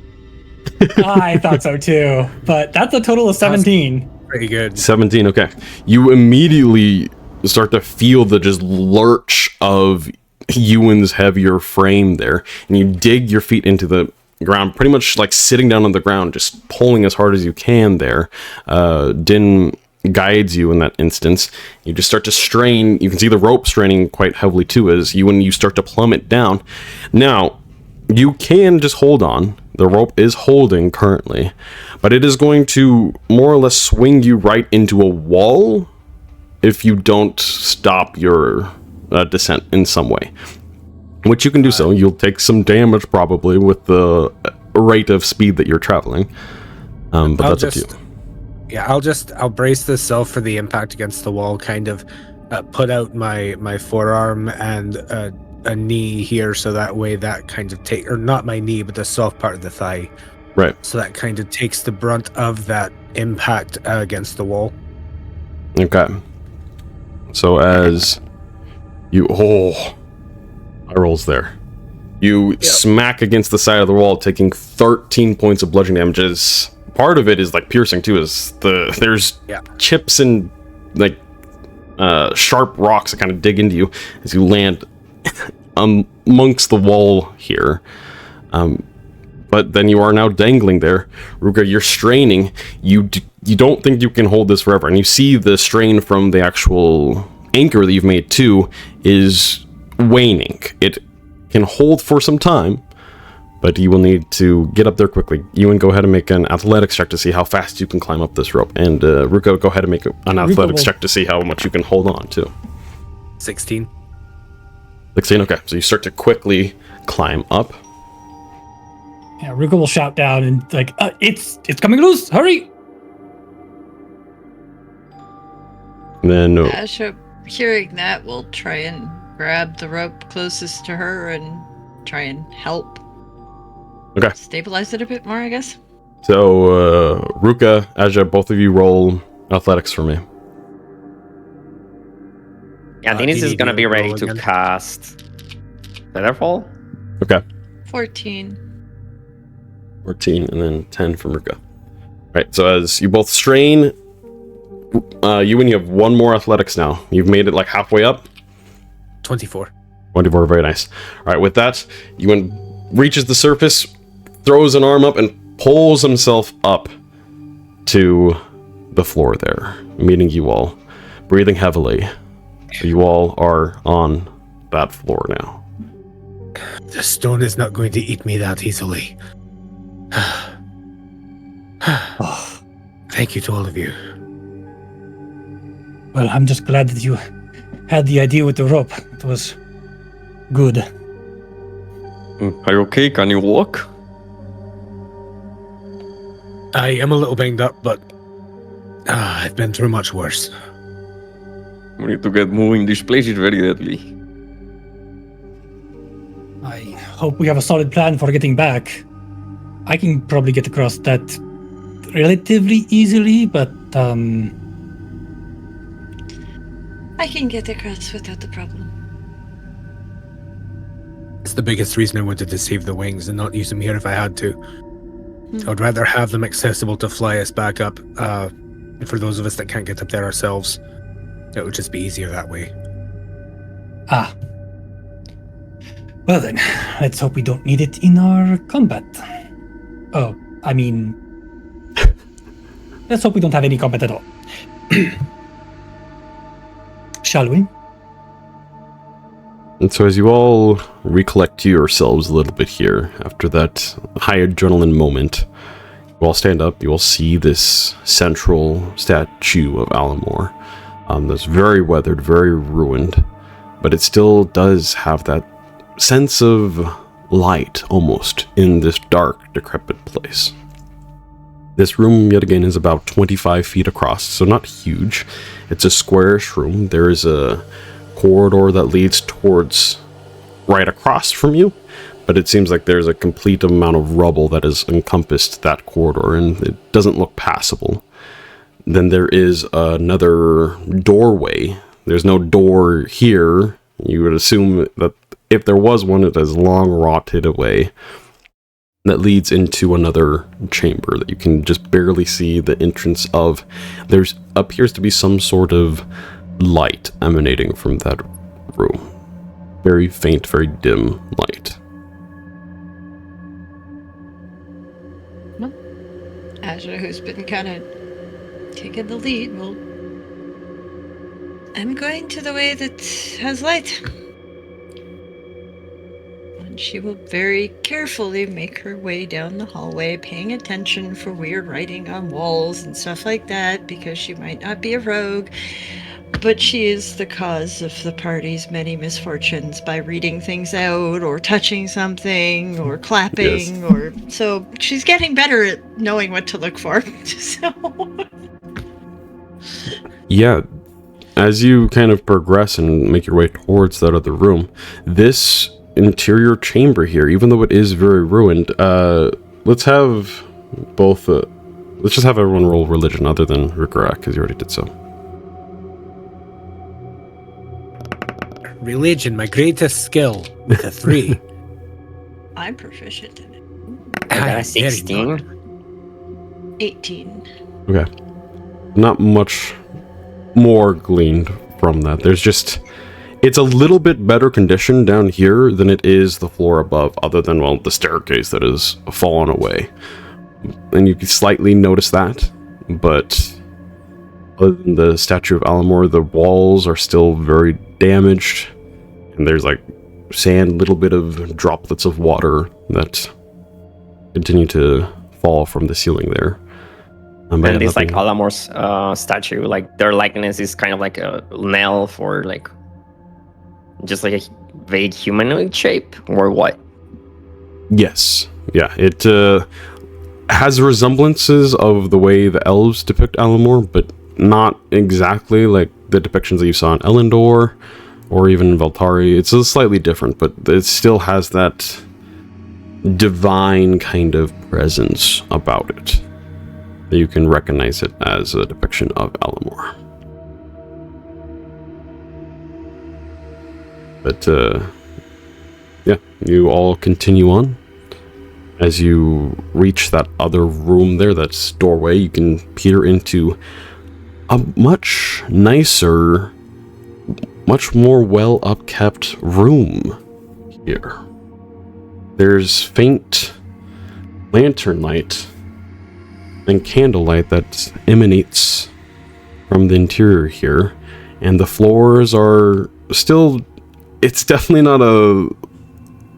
I thought so too. But that's a total of 17. Pretty good. 17. Okay, you immediately start to feel the just lurch of Euan's heavier frame there, and you dig your feet into the ground, pretty much like sitting down on the ground, just pulling as hard as you can there. Din guides you in that instance. You just start to strain. You can see the rope straining quite heavily too as you start to plummet down. Now, you can just hold on. The rope is holding currently, but it is going to more or less swing you right into a wall if you don't stop your descent in some way. Which you can do so. You'll take some damage probably with the rate of speed that you're traveling. But that's up to you. Yeah, I'll brace the self for the impact against the wall, kind of put out my forearm and a knee here, so that way that kind of or not my knee, but the soft part of the thigh. Right. So that kind of takes the brunt of that impact against the wall. Okay. So as you... eye rolls there. You smack against the side of the wall, taking 13 points of bludgeoning damage. As part of it is like piercing too, is there's chips and like sharp rocks that kind of dig into you as you land amongst the wall here. But then you are now dangling there. Rhukkarrak, you're straining. You don't think you can hold this forever, and you see the strain from the actual anchor that you've made too is waning. It can hold for some time, but you will need to get up there quickly. Euan, go ahead and make an athletics check to see how fast you can climb up this rope. And Rhukkarrak, go ahead and make an athletics check to see how much you can hold on to. 16. 16, okay. So you start to quickly climb up. Yeah, Rhukkarrak will shout down and like, it's coming loose, hurry! And then Asja, hearing that, will try and grab the rope closest to her and try and help. Okay. Stabilize it a bit more, I guess. So, Rhukkarrak, Asja, both of you roll athletics for me. Yeah, Dennis is gonna be ready to cast Featherfall. Okay. 14. 14, and then 10 from Rhukkarrak. Right, so as you both strain, you have one more athletics now. You've made it like halfway up. 24. 24, very nice. Alright, with that, Euan reaches the surface, throws an arm up, and pulls himself up to the floor there, meeting you all, breathing heavily. You all are on that floor now. The stone is not going to eat me that easily. Thank you to all of you. Well, I'm just glad that you had the idea with the rope. It was good. Are you okay? Can you walk? I am a little banged up, but I've been through much worse. We need to get moving. This place is very deadly. I hope we have a solid plan for getting back. I can probably get across that relatively easily, but I can get across without the problem. It's the biggest reason I wanted to save the wings and not use them here if I had to. I would rather have them accessible to fly us back up. For those of us that can't get up there ourselves, it would just be easier that way. Ah. Well then, let's hope we don't need it in our combat. Oh, I mean... let's hope we don't have any combat at all. Shall we? And so as you all recollect to yourselves a little bit here, after that high adrenaline moment, you all stand up, you all see this central statue of Alamor. That's very weathered, very ruined, but it still does have that sense of light, almost, in this dark, decrepit place. This room, yet again, is about 25 feet across, so not huge. It's a squarish room. There is a corridor that leads towards right across from you, but it seems like there's a complete amount of rubble that has encompassed that corridor, and it doesn't look passable. Then there is another doorway. There's no door here. You would assume that if there was one, it has long rotted away. That leads into another chamber that you can just barely see the entrance of. There appears to be some sort of light emanating from that room. Very faint, very dim light. Asja, who's been kind of taking the lead, will... I'm going to the way that has light. And she will very carefully make her way down the hallway, paying attention for weird writing on walls and stuff like that, because she might not be a rogue, but she is the cause of the party's many misfortunes by reading things out, or touching something, or clapping, or... So she's getting better at knowing what to look for. So... Yeah, as you kind of progress and make your way towards that other room, this interior chamber here, even though it is very ruined, let's have both, let's just have everyone roll religion other than Rhukkarrak, because you already did so. Religion, my greatest skill, with a 3. I'm proficient in it. I got Aye, a 16. very good. 18. Okay. Not much more gleaned from that. There's just... It's a little bit better condition down here than it is the floor above, other than, well, the staircase that has fallen away. And you can slightly notice that, but other than the statue of Alamor, the walls are still very damaged, and there's like sand, little bit of droplets of water that continue to fall from the ceiling there. And this like Alamor's statue, like their likeness is kind of like a nail for like just like a vague humanoid shape, or what? Yes. Yeah, it has resemblances of the way the elves depict Alamor, but not exactly like the depictions that you saw in Elendor or even in Valtari. It's a slightly different, but it still has that divine kind of presence about it. You can recognize it as a depiction of Alamor. But, yeah, you all continue on. As you reach that other room there, that's doorway, you can peer into a much nicer, much more well-upkept room here. There's faint lantern light and candlelight that emanates from the interior here, and the floors are still... It's definitely not a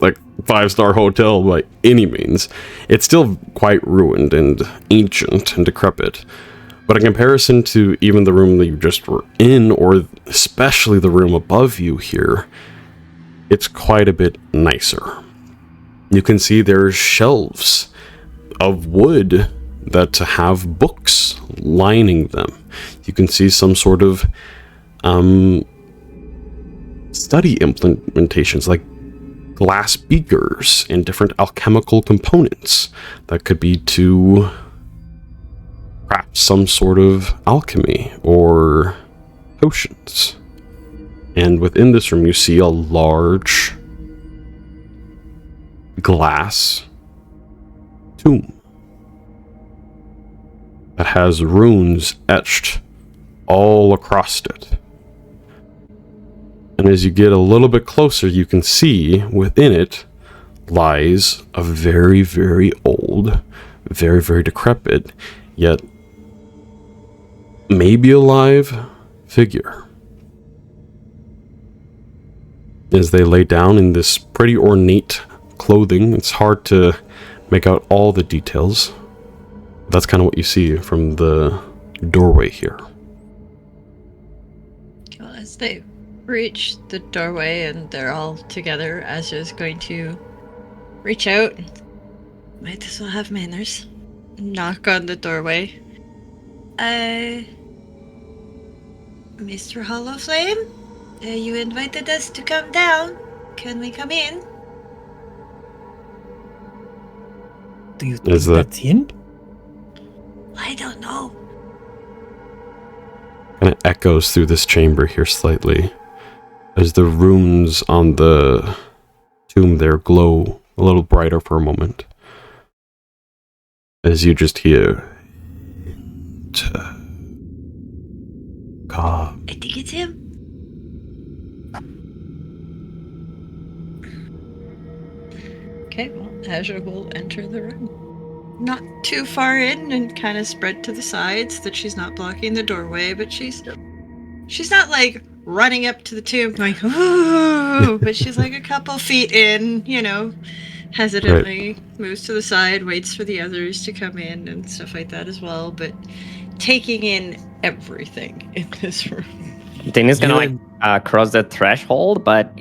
like 5-star hotel by any means. It's still quite ruined and ancient and decrepit. But in comparison to even the room that you just were in, or especially the room above you here, it's quite a bit nicer. You can see there's shelves of wood that have books lining them. You can see some sort of study implementations like glass beakers and different alchemical components that could be to craft some sort of alchemy or potions. And within this room you see a large glass tomb that has runes etched all across it. And as you get a little bit closer, you can see within it lies a very, very old, very, very decrepit, yet maybe alive figure. As they lay down in this pretty ornate clothing, it's hard to make out all the details. That's kind of what you see from the doorway here. Well, as they reach the doorway and they're all together, Asja's going to reach out. Might as well have manners. Knock on the doorway. Mr. Hollowflame? You invited us to come down. Can we come in? Do you think that's him? I don't know. Kind of echoes through this chamber here slightly, as the runes on the tomb there glow a little brighter for a moment. As you just hear... I think it's him. Okay, well, Asja will enter the room. not too far in and kind of spread to the sides that she's not blocking the doorway, but she's not like running up to the tomb going, ooh, but she's like a couple feet in, hesitantly moves to the side, waits for the others to come in and stuff like that as well, but taking in everything in this room. Din is gonna cross the threshold, but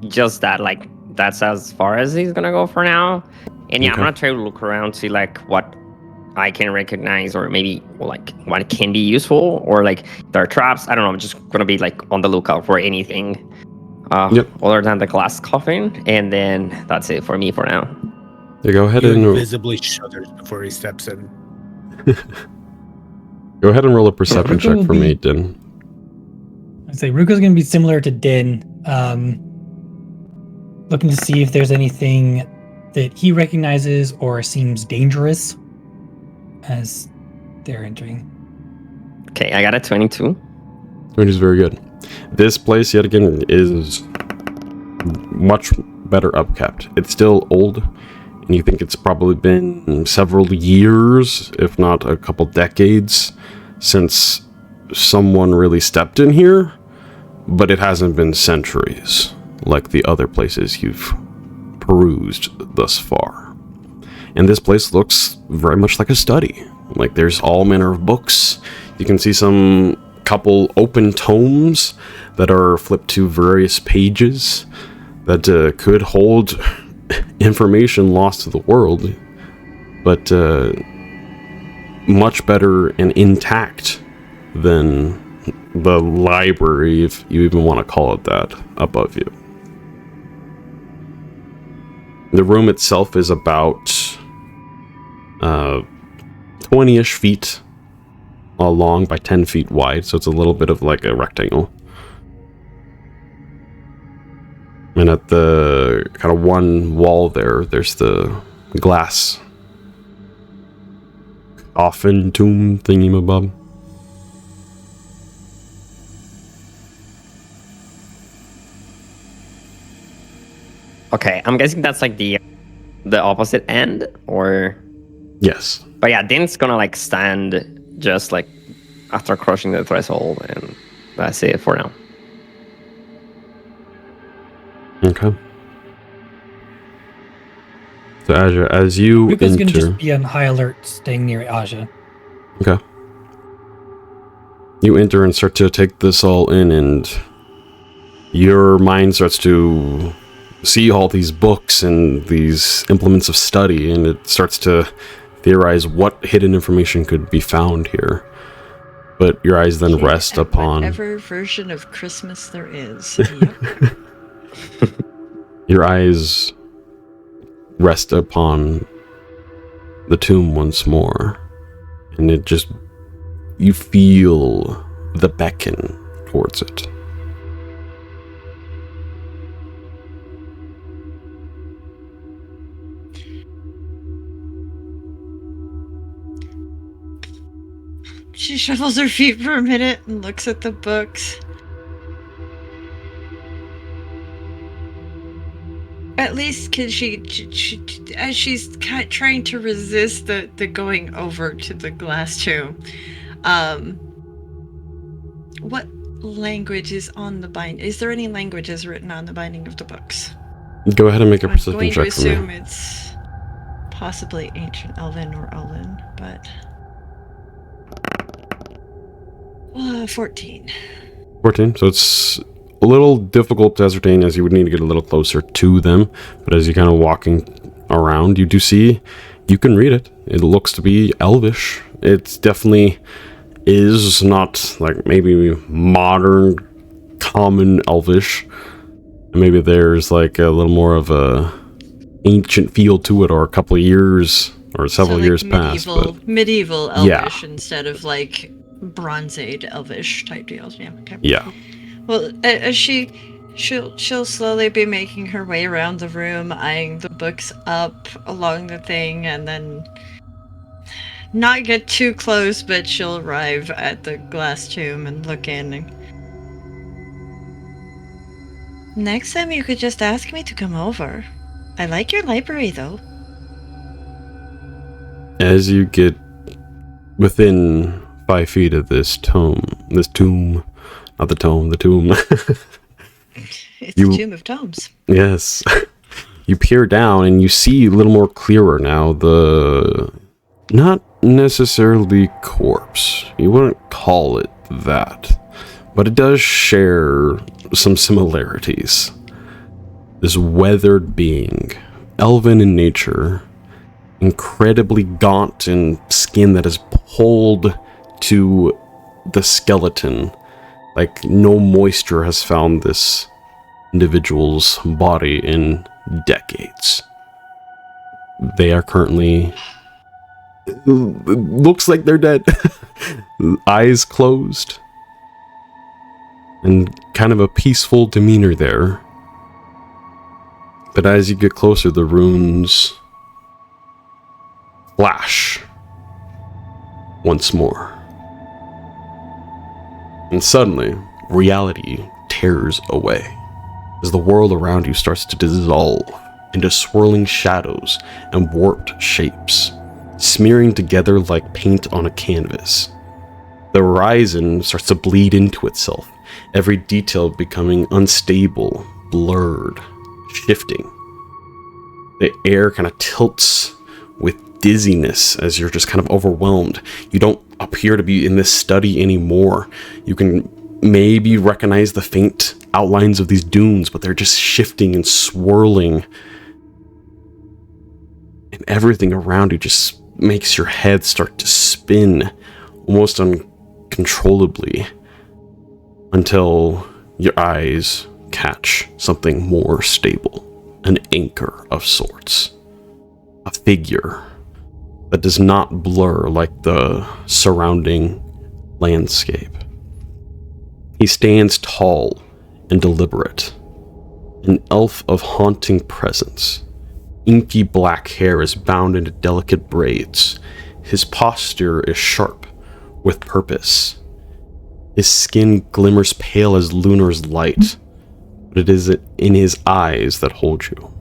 just that, like, that's as far as he's gonna go for now. And yeah, I'm gonna try to look around, see like what I can recognize, or maybe like what can be useful, or like there are traps. I don't know. I'm just gonna be like on the lookout for anything other than the glass coffin, and then that's it for me for now. Yeah, go ahead Euan and visibly shudders before he steps in. go ahead and roll a perception check for me, Din. I'd say Rukka's going to be similar to Din, looking to see if there's anything that he recognizes or seems dangerous as they're entering. Okay, I got a 22. Which is very good. This place, yet again, is much better upkept. It's still old, and you think it's probably been several years, if not a couple decades, since someone really stepped in here, but it hasn't been centuries like the other places you've perused thus far. And this place looks very much like a study. Like, there's all manner of books. You can see some couple open tomes that are flipped to various pages that could hold information lost to the world, but much better and intact than the library, if you even want to call it that, above you. The room itself is about 20-ish feet long by 10 feet wide, so it's a little bit of like a rectangle. And at the kind of one wall there's the glass coffin tomb thingy-mabob. Okay, I'm guessing that's like the opposite end, or... Yes. But yeah, Din's gonna like stand just like after crossing the threshold, and that's it for now. Okay. So Asja, as you Rukka's enter... going to just be on high alert, staying near Asja. Okay. You enter and start to take this all in, and your mind starts to see all these books and these implements of study, and it starts to theorize what hidden information could be found here. But your eyes then rest upon... whatever version of Christmas there is. Yep. Your eyes rest upon the tomb once more, and it just... You feel the beckon towards it. She shuffles her feet for a minute and looks at the books. At least can she as she's trying to resist the going over to the glass tomb, what language is on the bind? Is there any languages written on the binding of the books? Go ahead and make a perception I'm going check to for me. assume it's possibly ancient Elven or Elven, but 14. 14, so it's a little difficult to ascertain, as you would need to get a little closer to them, but as you're kind of walking around, you do see, you can read it. It looks to be Elvish. It definitely is not like maybe modern, common Elvish. Maybe there's like a little more of a ancient feel to it, or a couple of years, or several years past. But medieval Elvish instead of like Bronze Age Elvish type deals. Yeah. Okay. Yeah. Well, as she'll slowly be making her way around the room, eyeing the books up along the thing, and then not get too close, but she'll arrive at the glass tomb and look in. Next time you could just ask me to come over. I like your library, though. As you get within 5 feet of this tomb, not the tomb, the tomb. It's a tomb of tomes. Yes. You peer down and you see a little more clearer now the not necessarily corpse. You wouldn't call it that. But it does share some similarities. This weathered being, elven in nature, incredibly gaunt and skin that is pulled to the skeleton. Like no moisture has found this individual's body in decades. They are currently... looks like they're dead. Eyes closed. And kind of a peaceful demeanor there. But as you get closer, the runes flash once more. And suddenly, reality tears away as the world around you starts to dissolve into swirling shadows and warped shapes, smearing together like paint on a canvas. The horizon starts to bleed into itself, every detail becoming unstable, blurred, shifting. The air kind of tilts with dizziness as you're just kind of overwhelmed. You don't appear to be in this study anymore. You can maybe recognize the faint outlines of these dunes, but they're just shifting and swirling. And everything around you just makes your head start to spin almost uncontrollably until your eyes catch something more stable, an anchor of sorts, a figure that does not blur like the surrounding landscape. He stands tall and deliberate, an elf of haunting presence. Inky black hair is bound into delicate braids. His posture is sharp with purpose. His skin glimmers pale as Lunar's light, but it is in his eyes that hold you.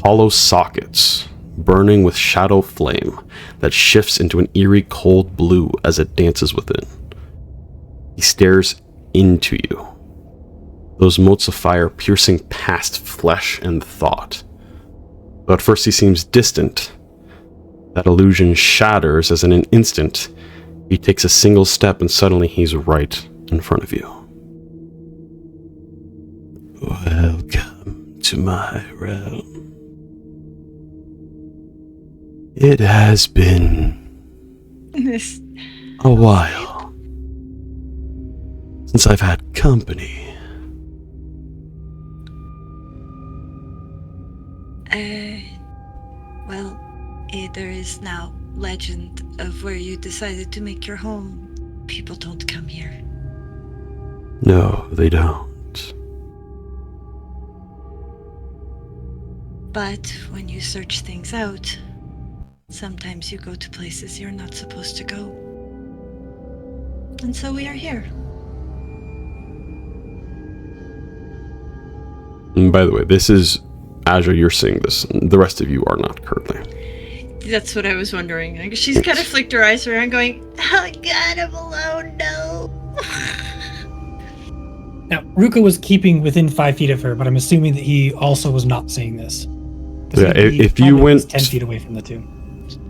Hollow sockets, burning with shadow flame that shifts into an eerie cold blue as it dances within. He stares into you, those motes of fire piercing past flesh and thought. Though at first he seems distant, that illusion shatters as in an instant he takes a single step and suddenly he's right in front of you. Welcome to my realm. It has been a while since I've had company. Well, there is now legend of where you decided to make your home. People don't come here. No, they don't. But when you search things out, sometimes you go to places you're not supposed to go. And so we are here. And by the way, this is Asja, you're seeing this. The rest of you are not currently. That's what I was wondering. Like, she's kind of flicked her eyes around going, oh God, I'm alone, no. Now, Ruka was keeping within 5 feet of her, but I'm assuming that he also was not seeing this. Yeah, if you went 10 feet away from the two.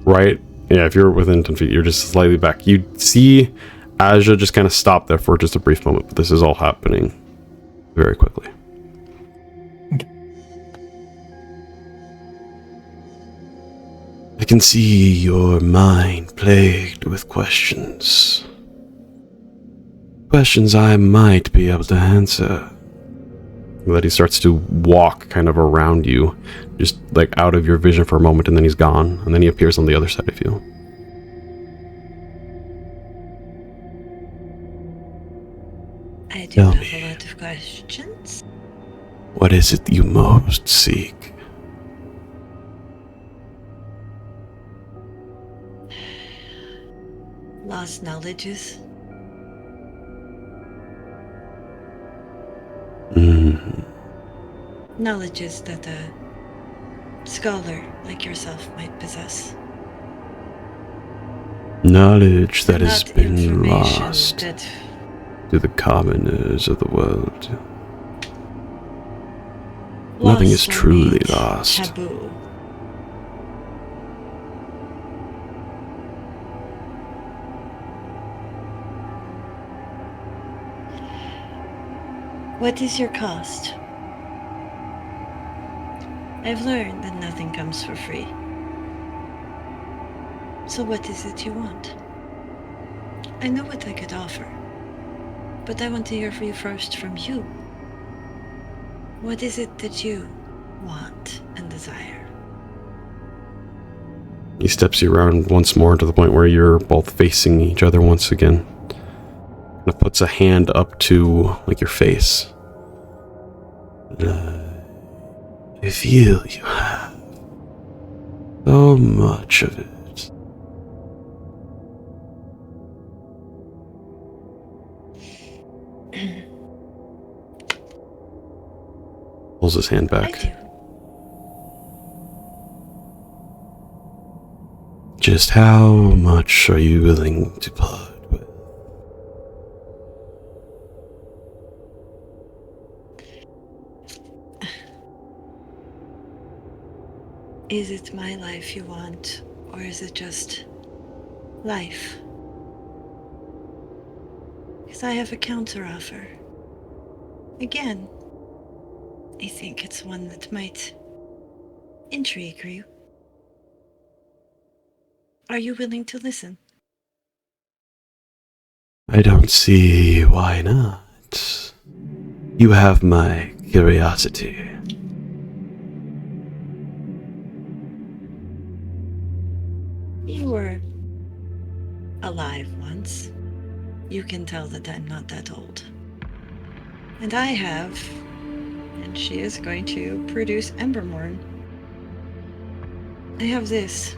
Right? Yeah, if you're within 10 feet, you're just slightly back. You see Asja just kind of stop there for just a brief moment, but this is all happening very quickly. I can see your mind plagued with questions. Questions I might be able to answer. That he starts to walk kind of around you, just like out of your vision for a moment, and then he's gone, and then he appears on the other side of you. I do Tell have me. a lot of questions. What is it you most seek? Lost knowledges. Knowledges that a scholar like yourself might possess. Knowledge that has Not been information lost that to the commoners of the world. Nothing is lost or truly made lost. taboo. What is your cost? I've learned that nothing comes for free. So what is it you want? I know what I could offer, but I want to hear from you first from you. What is it that you want and desire? He steps you around once more to the point where you're both facing each other once again. And puts a hand up to, like, your face. I feel you have so much of it. Pulls his hand I back. do. Just how much are you willing to part with? Is it my life you want, or is it just life? Because I have a counteroffer. Again, I think it's one that might intrigue you. Are you willing to listen? I don't see why not. You have my curiosity. You were alive once. You can tell that I'm not that old. And I have, and she is going to produce Embermorn. I have this.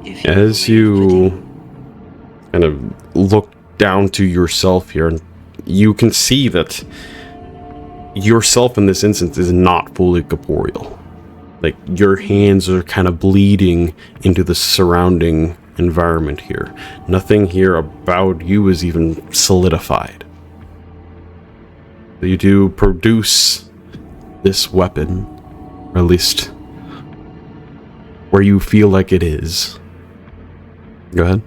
If you As you kind of look down to yourself here, and you can see that yourself in this instance is not fully corporeal. Like, your hands are kind of bleeding into the surrounding environment here. Nothing here about you is even solidified. So you do produce this weapon, or at least where you feel like it is. Go ahead.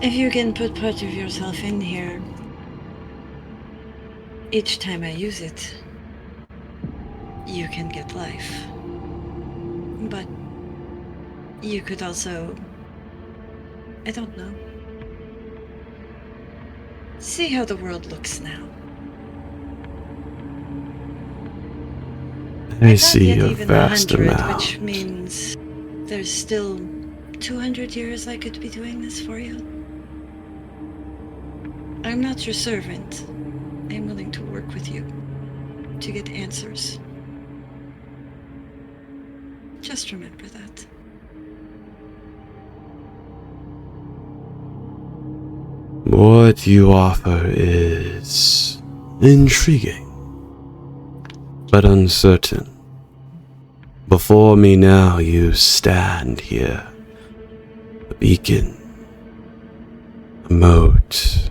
If you can put part of yourself in here, each time I use it, you can get life. But you could also, I don't know, see how the world looks now. I It's not see yet a even vast 100, amount. which means there's still 200 years I could be doing this for you. I'm not your servant. I'm willing to work with you to get answers. Just remember that. What you offer is intriguing, but uncertain. Before me now you stand here, a beacon, a moat,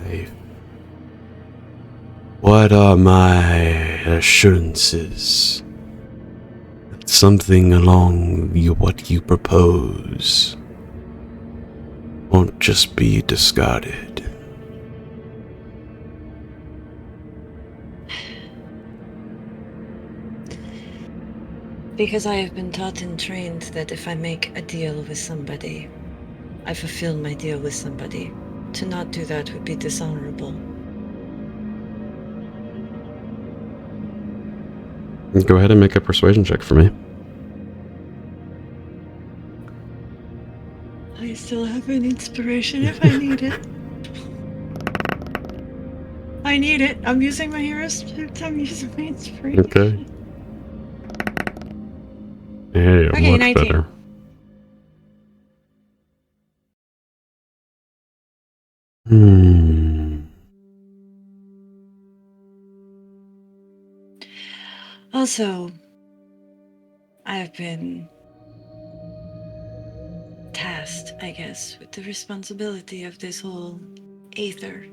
life. What are my assurances that something along what you propose won't just be discarded? Because I have been taught and trained that if I make a deal with somebody, I fulfill my deal with somebody. To not do that would be dishonorable. Go ahead and make a persuasion check for me. I still have an inspiration if I need it. I need it. I'm using my hero script. I'm using my inspiration. Okay. Hey, Okay, much 19. better. Also, I've been tasked, I guess, with the responsibility of this whole aether.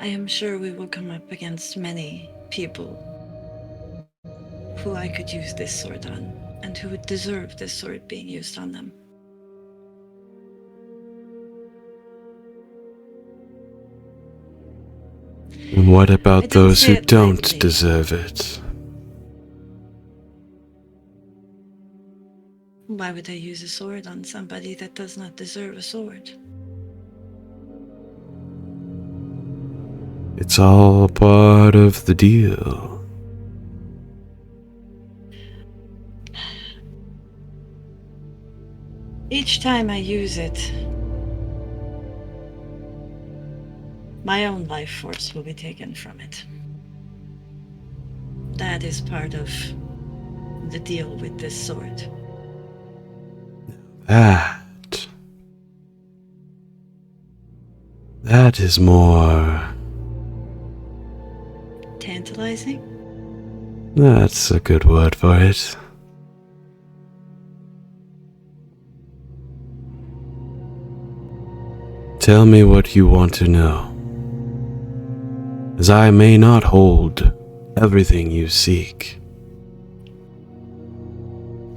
I am sure we will come up against many people who I could use this sword on, and who would deserve this sword being used on them. And what about I don't those say who it don't lightly. deserve it? Why would I use a sword on somebody that does not deserve a sword? It's all part of the deal. Each time I use it, my own life force will be taken from it. That is part of the deal with this sword. That is more... Tantalizing? That's a good word for it. Tell me what you want to know, as I may not hold everything you seek.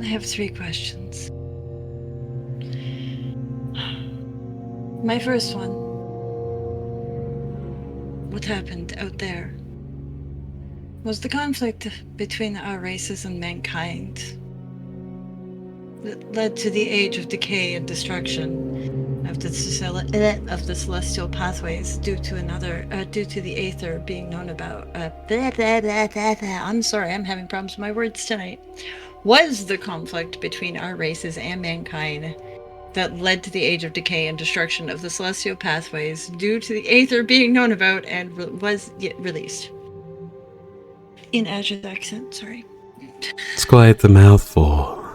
I have 3 questions. My first one. What happened out there? Was the conflict between our races and mankind that led to the age of decay and destruction of the celestial pathways due to the aether being known about? I'm sorry, I'm having problems with my words tonight. Was the conflict between our races and mankind that led to the age of decay and destruction of the celestial pathways due to the aether being known about and was yet released? In Asja's accent, sorry. It's quite the mouthful,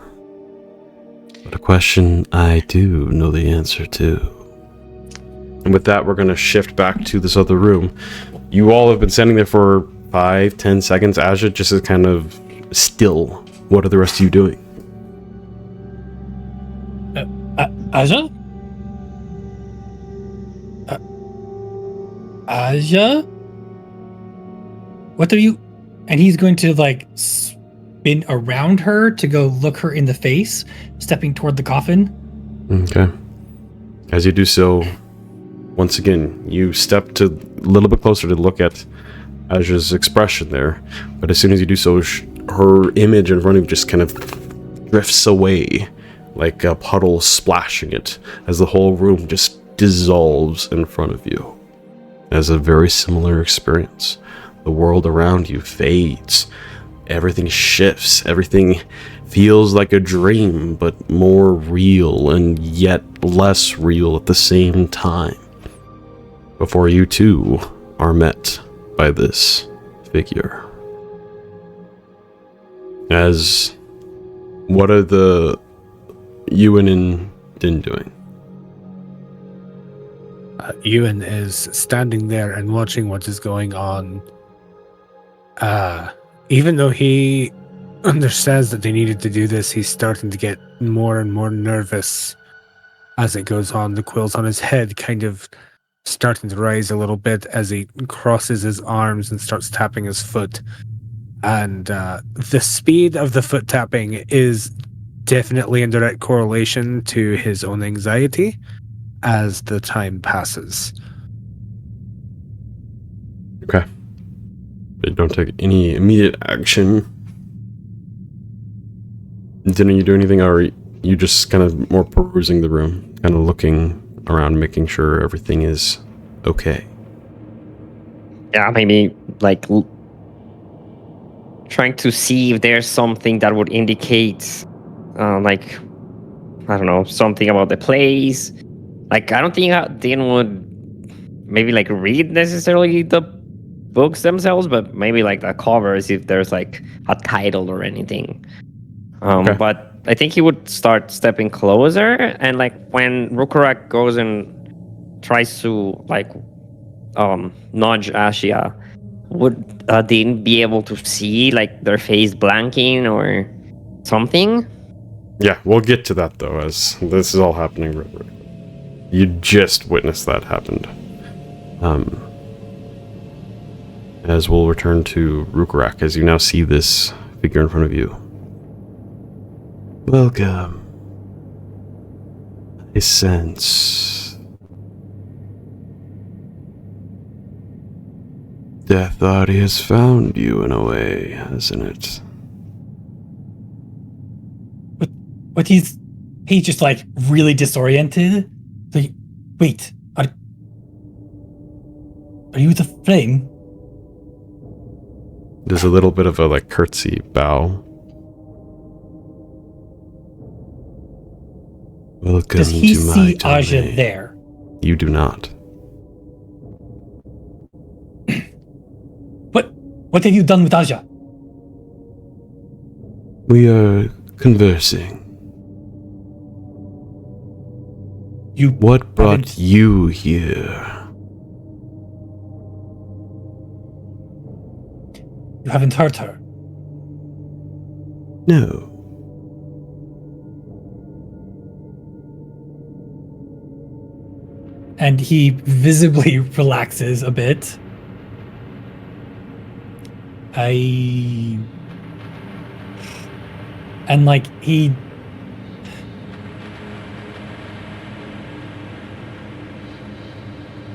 but a question I do know the answer to. And with that, we're going to shift back to this other room. You all have been standing there for 5-10 seconds. Asja just is kind of still. What are the rest of you doing? Asja? Asja? What are you... And he's going to, like, spin around her to go look her in the face, stepping toward the coffin. Okay. As you do so, once again, you step to a little bit closer to look at Asja's expression there. But as soon as you do so, her image in front of you just kind of drifts away, like a puddle splashing it, as the whole room just dissolves in front of you. As a very similar experience. The world around you fades. Everything shifts. Everything feels like a dream, but more real and yet less real at the same time. Before you two are met by this figure. As what are the Euan and Din doing? Euan is standing there and watching what is going on. Even though he understands that they needed to do this, he's starting to get more and more nervous as it goes on. The quills on his head kind of starting to rise a little bit as he crosses his arms and starts tapping his foot. And the speed of the foot tapping is definitely in direct correlation to his own anxiety as the time passes. Okay. But don't take any immediate action. Didn't you do anything, or are you just kind of more perusing the room, kind of looking around, making sure everything is okay? Yeah, maybe like trying to see if there's something that would indicate, like, I don't know, something about the place. Like, I don't think Dean would maybe like read necessarily the books themselves, but maybe like the covers if there's like a title or anything. Okay. But I think he would start stepping closer, and like when Rhukkarrak goes and tries to like nudge Asja, would Dean be able to see like their face blanking or something? Yeah, we'll get to that though, as this is all happening real quick. You just witnessed that happened. As we'll return to Rhukkarrak, as you now see this figure in front of you. Welcome. I sense death already has found you in a way, hasn't it? But he's just like really disoriented. Like, wait, are you the flame? There's a little bit of a like curtsy bow. Welcome Does he to my see domain. Asja there? You do not. What have you done with Asja? We are conversing. What brought you here? You haven't hurt her. No. And he visibly relaxes a bit. And like he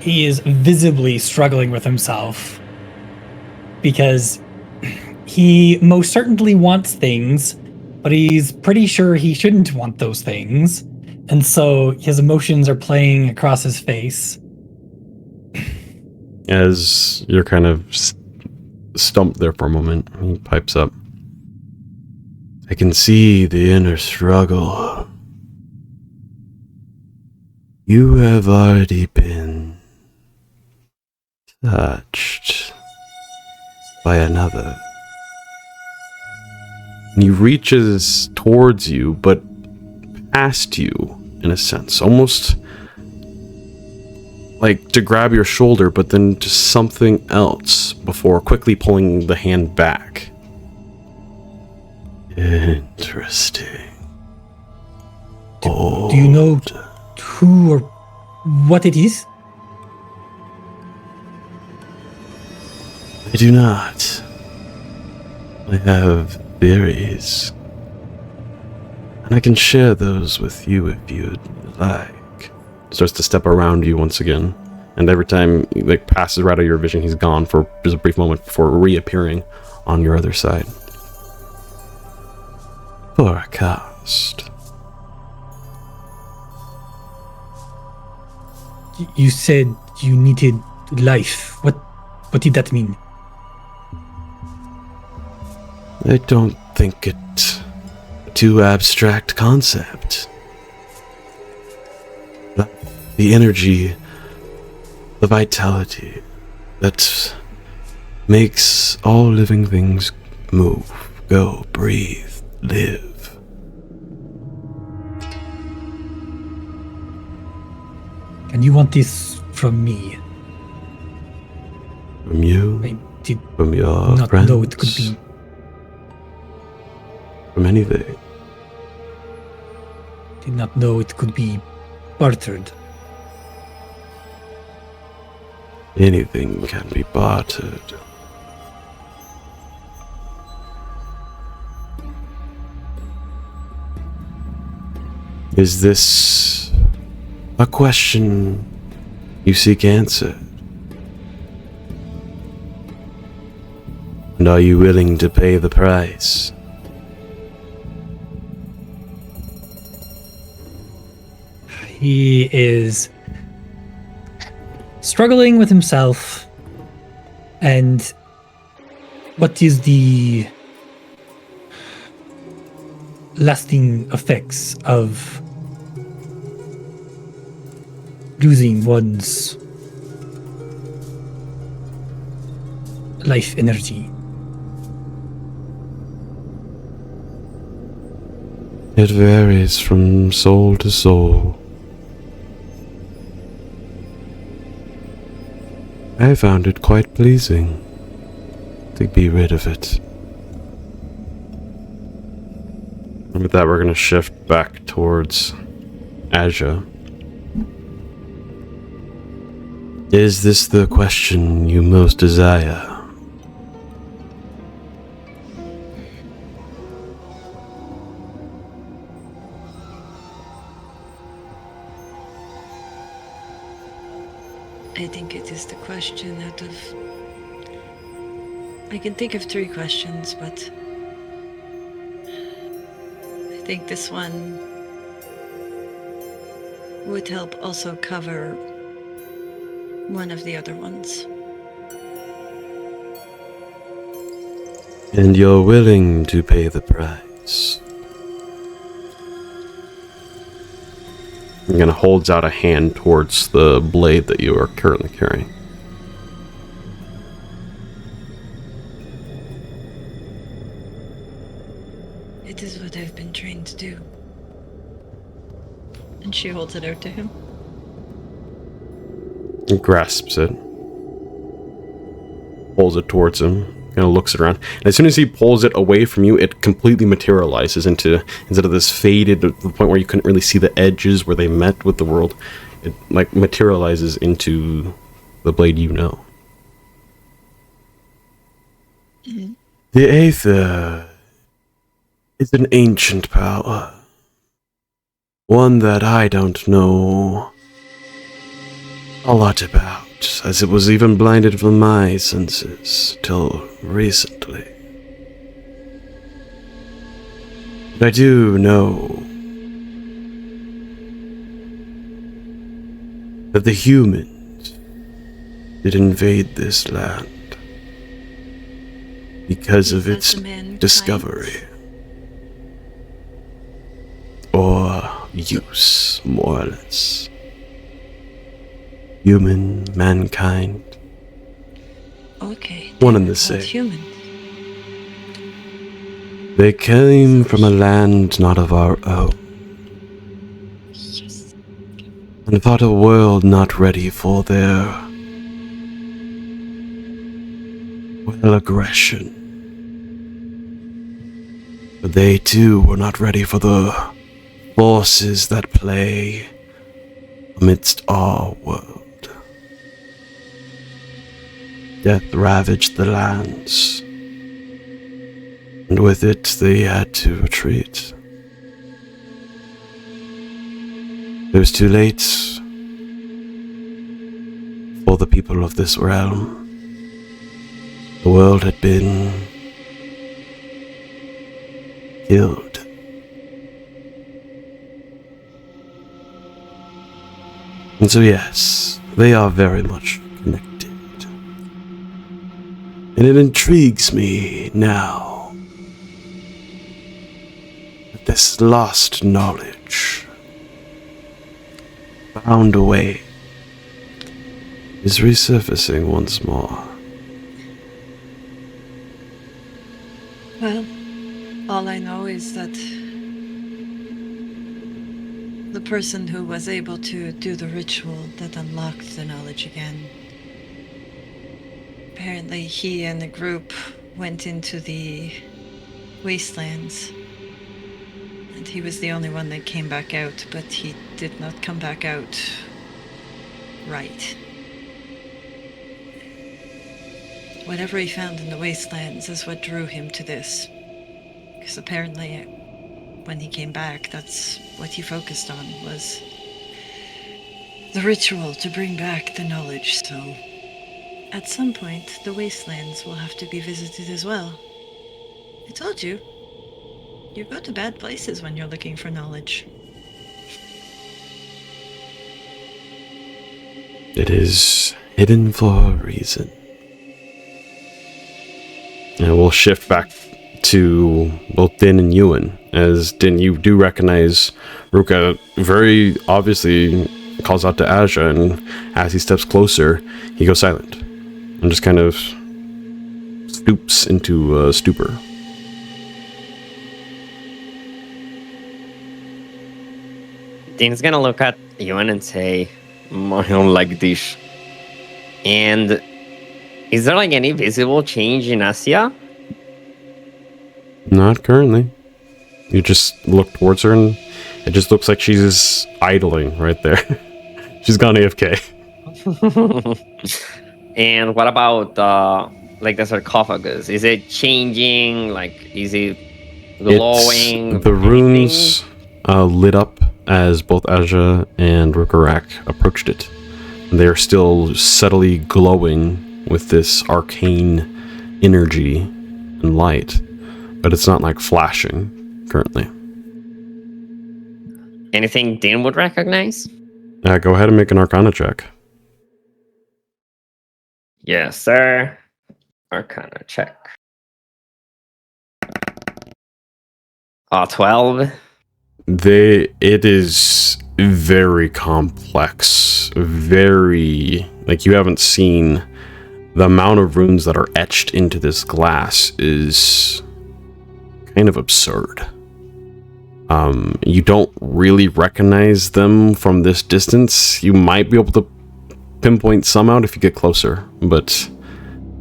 is visibly struggling with himself because he most certainly wants things, but he's pretty sure he shouldn't want those things. And so his emotions are playing across his face. As you're kind of stumped there for a moment, he pipes up. I can see the inner struggle. You have already been touched by another. And he reaches towards you, but past you, in a sense. Almost like to grab your shoulder, but then to something else before quickly pulling the hand back. Interesting. Do you know who or what it is? I do not. I have theories. And I can share those with you if you'd like. Starts to step around you once again. And every time he like passes right out of your vision, he's gone for just a brief moment before reappearing on your other side. For a cost. You said you needed life. What did that mean? I don't think it's a too abstract concept. The energy, the vitality that makes all living things move, go, breathe, live. And you want this from me? From you? I did From your not friends? know it could be. From anything? Did not know it could be bartered. Anything can be bartered. Is this a question you seek answered? And are you willing to pay the price? He is struggling with himself, and what is the lasting effects of losing one's life energy? It varies from soul to soul. I found it quite pleasing. to be rid of it. And with that, we're going to shift back towards Asja. Is this the question you most desire? I think it is the question out of... I can think of 3 questions, but I think this one would help also cover one of the other ones. And you're willing to pay the price. I'm gonna holds out a hand towards the blade that you are currently carrying. It is what I've been trained to do. And she holds it out to him. He grasps it. Pulls it towards him. Kind of looks it around. And as soon as he pulls it away from you, it completely materializes into, instead of this faded to the point where you couldn't really see the edges where they met with the world, it like materializes into the blade you know. Mm-hmm. The Aether is an ancient power. One that I don't know a lot about, as it was even blinded from my senses till recently. But I do know that the humans did invade this land because of its discovery. Or use, more or less. Human, mankind. Okay. One and the same. Humans. They came from a land not of our own. Yes. And thought a world not ready for their, well, aggression. But they too were not ready for the forces that play amidst our world. Death ravaged the lands, and with it they had to retreat. It was too late for the people of this realm. The world had been killed. And so yes, they are very much connected. And it intrigues me now that this lost knowledge, bound away, is resurfacing once more. Well, all I know is that the person who was able to do the ritual that unlocked the knowledge again, apparently he and the group went into the wastelands, and he was the only one that came back out, but he did not come back out right. Whatever he found in the wastelands is what drew him to this, because apparently when he came back, that's what he focused on, was the ritual to bring back the knowledge. So at some point, the wastelands will have to be visited as well. I told you, you go to bad places when you're looking for knowledge. It is hidden for a reason. And we'll shift back to both Din and Euan. As Din, you do recognize Rhukkarrak very obviously calls out to Asja, and as he steps closer, he goes silent and just kind of stoops into a stupor. Din's gonna look at Euan and say, I don't like this. And Is there like any visible change in Asja? Not currently. You just look towards her and it just looks like she's idling right there. She's gone AFK. And what about like the sarcophagus? Is it changing? Like, is it glowing? The runes lit up as both Asja and Rhukkarrak approached it. They are still subtly glowing with this arcane energy and light, but it's not like flashing currently. Anything Dean would recognize? Go ahead and make an Arcana check. Yes, sir. Arcana check. 12. It is very complex, very, like, you haven't seen the amount of runes that are etched into this glass is kind of absurd. You don't really recognize them from this distance. You might be able to pinpoint some out if you get closer, but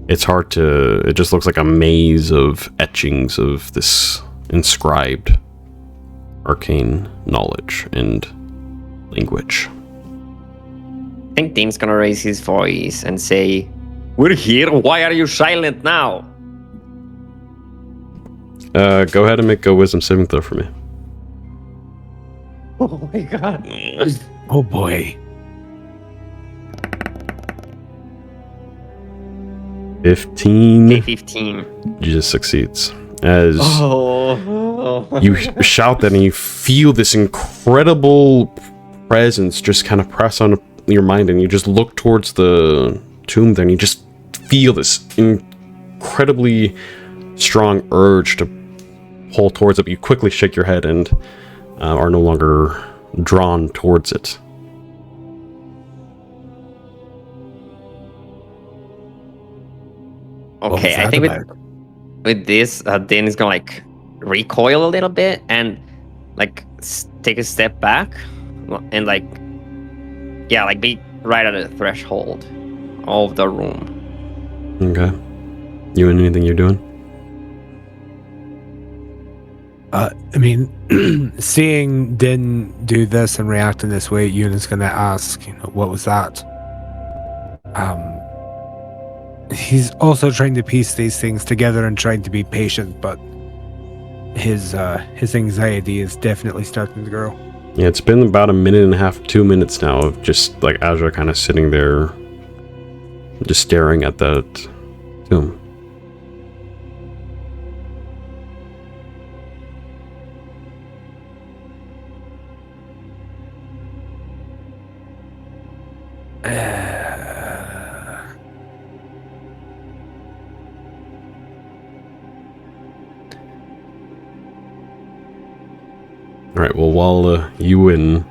it's hard to, it just looks like a maze of etchings of this inscribed arcane knowledge and language. I think Dean's gonna raise his voice and say, "We're here, why are you silent now?" Go ahead and make a wisdom saving throw for me. Oh my god. Oh boy. 15 15. just succeeds. As Oh. you shout that and you feel this incredible presence just kind of press on your mind, and you just look towards the tomb there and you just feel this incredibly strong urge to pull towards it, but you quickly shake your head and are no longer drawn towards it. Okay, I think with this, Dan is gonna like recoil a little bit and like take a step back and like, yeah, like be right at the threshold of the room. Okay. You and anything you're doing? I mean, seeing Din do this and react in this way, Euan is going to ask, what was that? He's also trying to piece these things together and trying to be patient, but his anxiety is definitely starting to grow. Yeah, it's been about a minute and a half, 2 minutes now of just like Asja kind of sitting there, just staring at that tomb. Alright, well, while Euan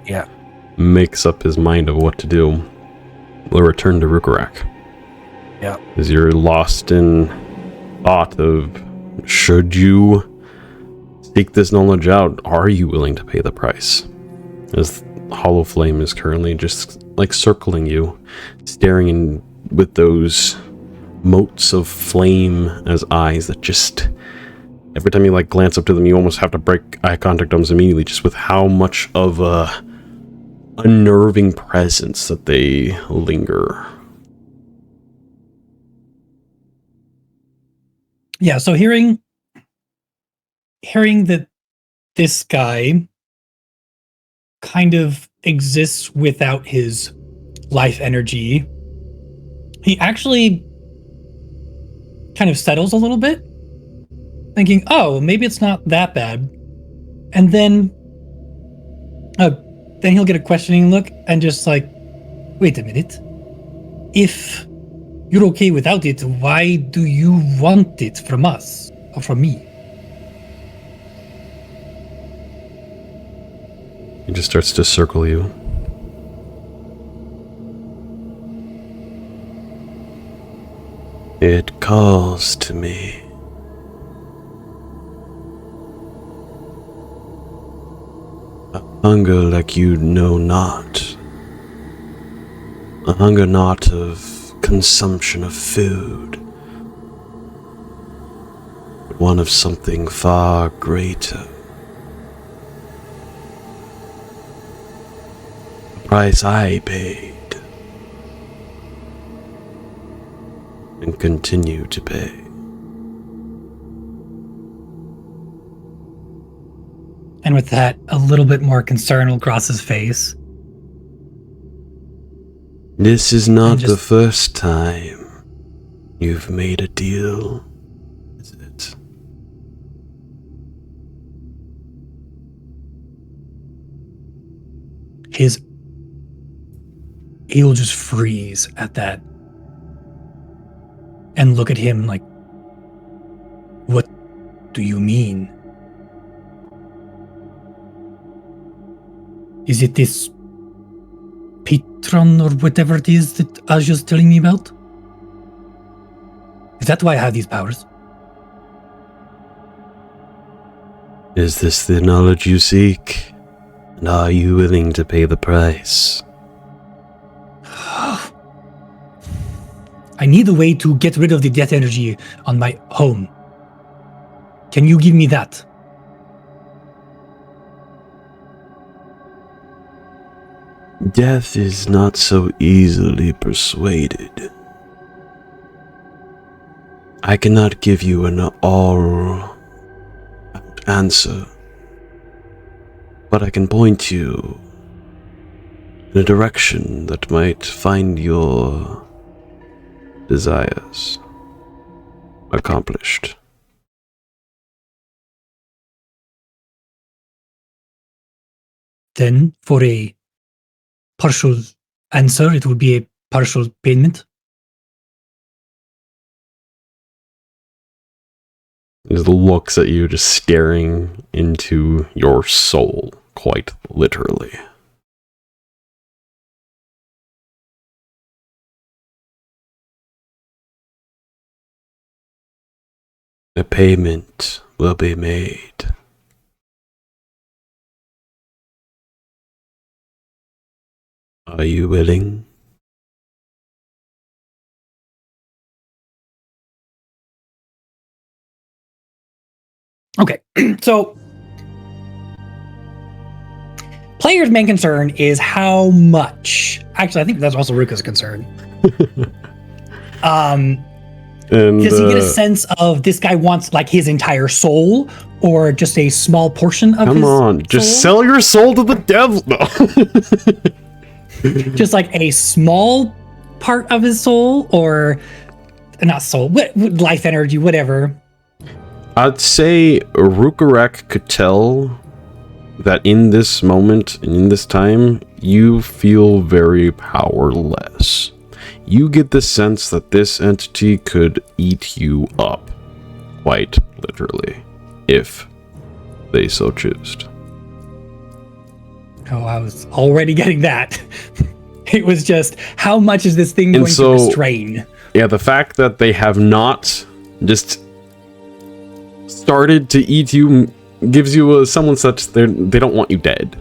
makes up his mind of what to do, we'll return to Rhukkarrak. Yeah. As you're lost in thought of, should you seek this knowledge out? Are you willing to pay the price? As Hollowflame is currently just like circling you, staring in with those motes of flame as eyes that just, every time you like glance up to them, you almost have to break eye contact almost immediately, just with how much of a unnerving presence that they linger. Yeah, so hearing that this guy kind of exists without his life energy, he actually kind of settles a little bit, thinking, oh, maybe it's not that bad. And then he'll get a questioning look and just like, wait a minute. If you're okay without it, why do you want it from us or from me? He just starts to circle you. It calls to me. A hunger like you know not. A hunger not of consumption of food, but one of something far greater. The price I paid, and continue to pay. And with that, a little bit more concern will cross his face. This is not the first time you've made a deal, is it? He'll just freeze at that and look at him like, what do you mean? Is it this patron or whatever it is that Asja's telling me about? Is that why I have these powers? Is this the knowledge you seek? And are you willing to pay the price? I need a way to get rid of the death energy on my home. Can you give me that? Death is not so easily persuaded. I cannot give you an all-out answer, but I can point you in a direction that might find your desires accomplished. Then, for a partial answer, it would be a partial payment. He looks at you, just staring into your soul, quite literally. A payment will be made. Are you willing? Okay, so player's main concern is how much. Actually, I think that's also Rukka's concern. And, does he get a sense of this guy wants like his entire soul, or just a small portion of his come on, just sell your soul to the devil. No. Just like a small part of his soul, or not soul, life energy, whatever. I'd say Rhukkarrak could tell that in this moment and in this time, you feel very powerless. You get the sense that this entity could eat you up, quite literally, if they so choose. Oh, I was already getting that. It was just, how much is this thing going to restrain? Yeah, the fact that they have not just started to eat you gives you a semblance that they don't want you dead.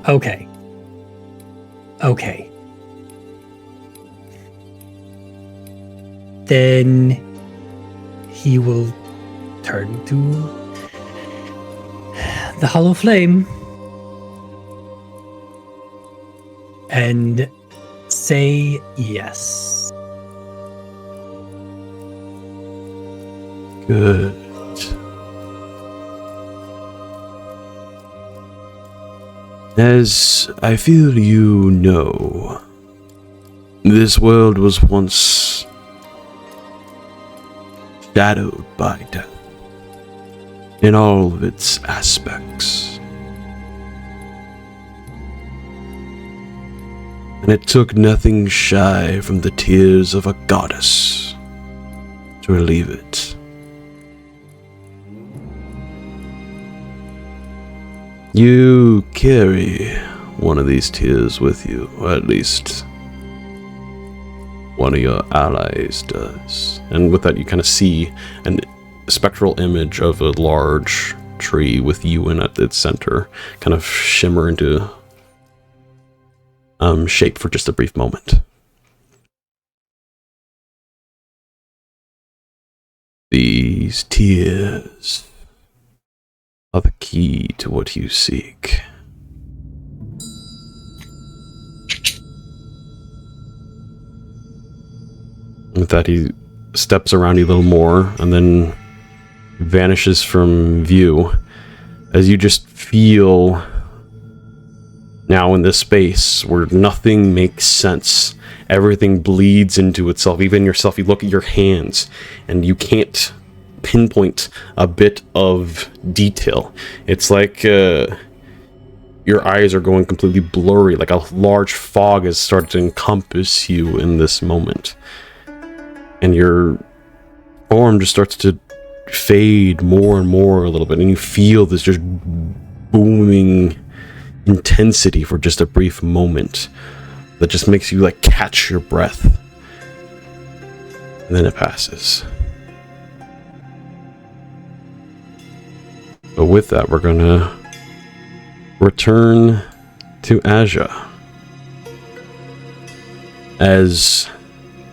Okay. Then he will turn to the Hollowflame and say yes. Good. As I feel you know, this world was once shadowed by death in all of its aspects. And it took nothing shy from the tears of a goddess to relieve it. You carry one of these tears with you, or at least one of your allies does. And with that, you kind of see a spectral image of a large tree with Euan at its center kind of shimmer into shape for just a brief moment. These tears are the key to what you seek. With that, he steps around you a little more and then vanishes from view as you just feel now in this space where nothing makes sense. Everything bleeds into itself, even yourself. You look at your hands and you can't pinpoint a bit of detail. It's like your eyes are going completely blurry, like a large fog has started to encompass you in this moment. And your form just starts to fade more and more a little bit, and you feel this just booming intensity for just a brief moment that just makes you like catch your breath, and then it passes. But with that, we're gonna return to Asja as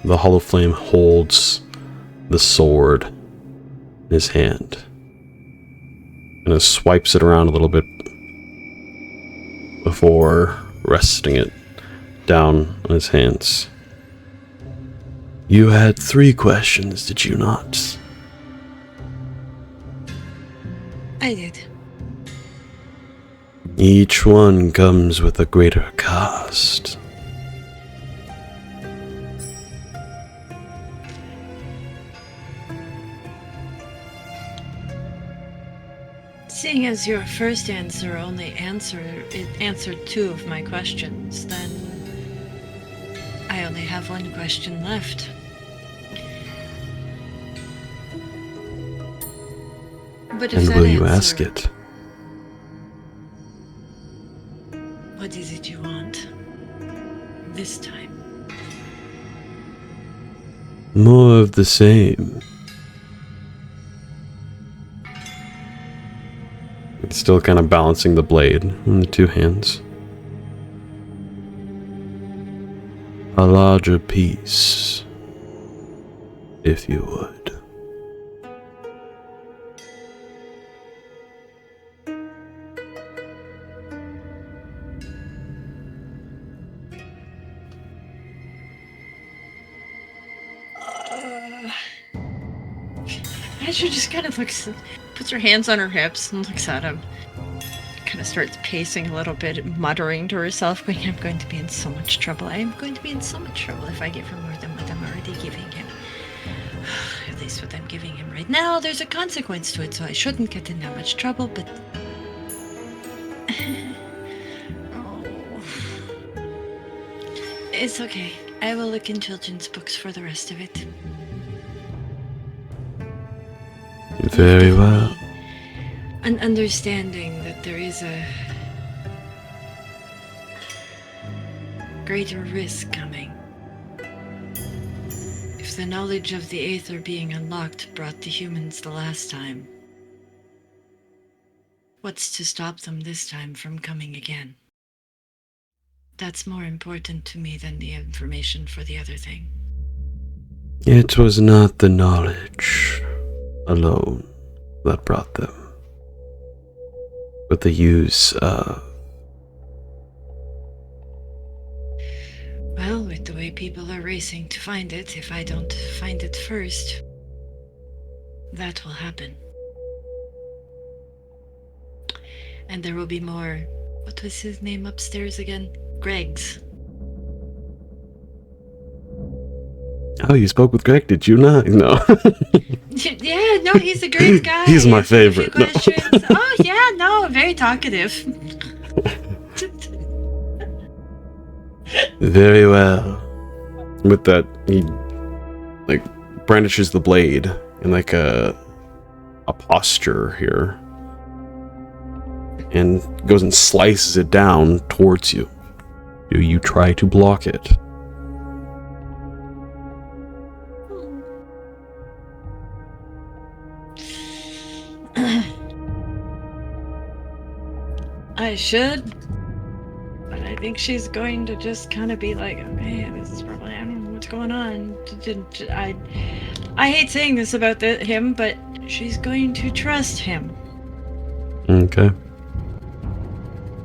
the Hollowflame holds the sword in his hand and swipes it around a little bit before resting it down on his hands. You had 3 questions, did you not? I did. Each one comes with a greater cost. Seeing as your first answer only answered 2 of my questions, then I only have 1 question left. But if And that will you answer, ask it? What is it you want this time? More of the same. It's still kind of balancing the blade in the 2 hands. A larger piece, if you would. Asja just kind of puts her hands on her hips and looks at him. Kind of starts pacing a little bit, muttering to herself, going, I'm going to be in so much trouble. I am going to be in so much trouble if I give her more than what I'm already giving him. At least what I'm giving him right now, there's a consequence to it, so I shouldn't get in that much trouble, but... Oh. It's okay. I will look in children's books for the rest of it. Very well. An understanding that there is a greater risk coming. If the knowledge of the Aether being unlocked brought the humans the last time, what's to stop them this time from coming again? That's more important to me than the information for the other thing. It was not the knowledge alone that brought them, but the use of... Well, with the way people are racing to find it, if I don't find it first, that will happen. And there will be more... What was his name upstairs again? Greg's. Oh, you spoke with Greg, did you not? No. Yeah, no, he's a great guy. He's my A few favorite. No. questions. Oh, yeah, no, very talkative. Very well. With that, he like brandishes the blade in like a posture here, and goes and slices it down towards you. Do you try to block it? I should, but I think she's going to just kind of be like, okay, this is probably, I don't know what's going on. I hate saying this about him, but she's going to trust him. Okay.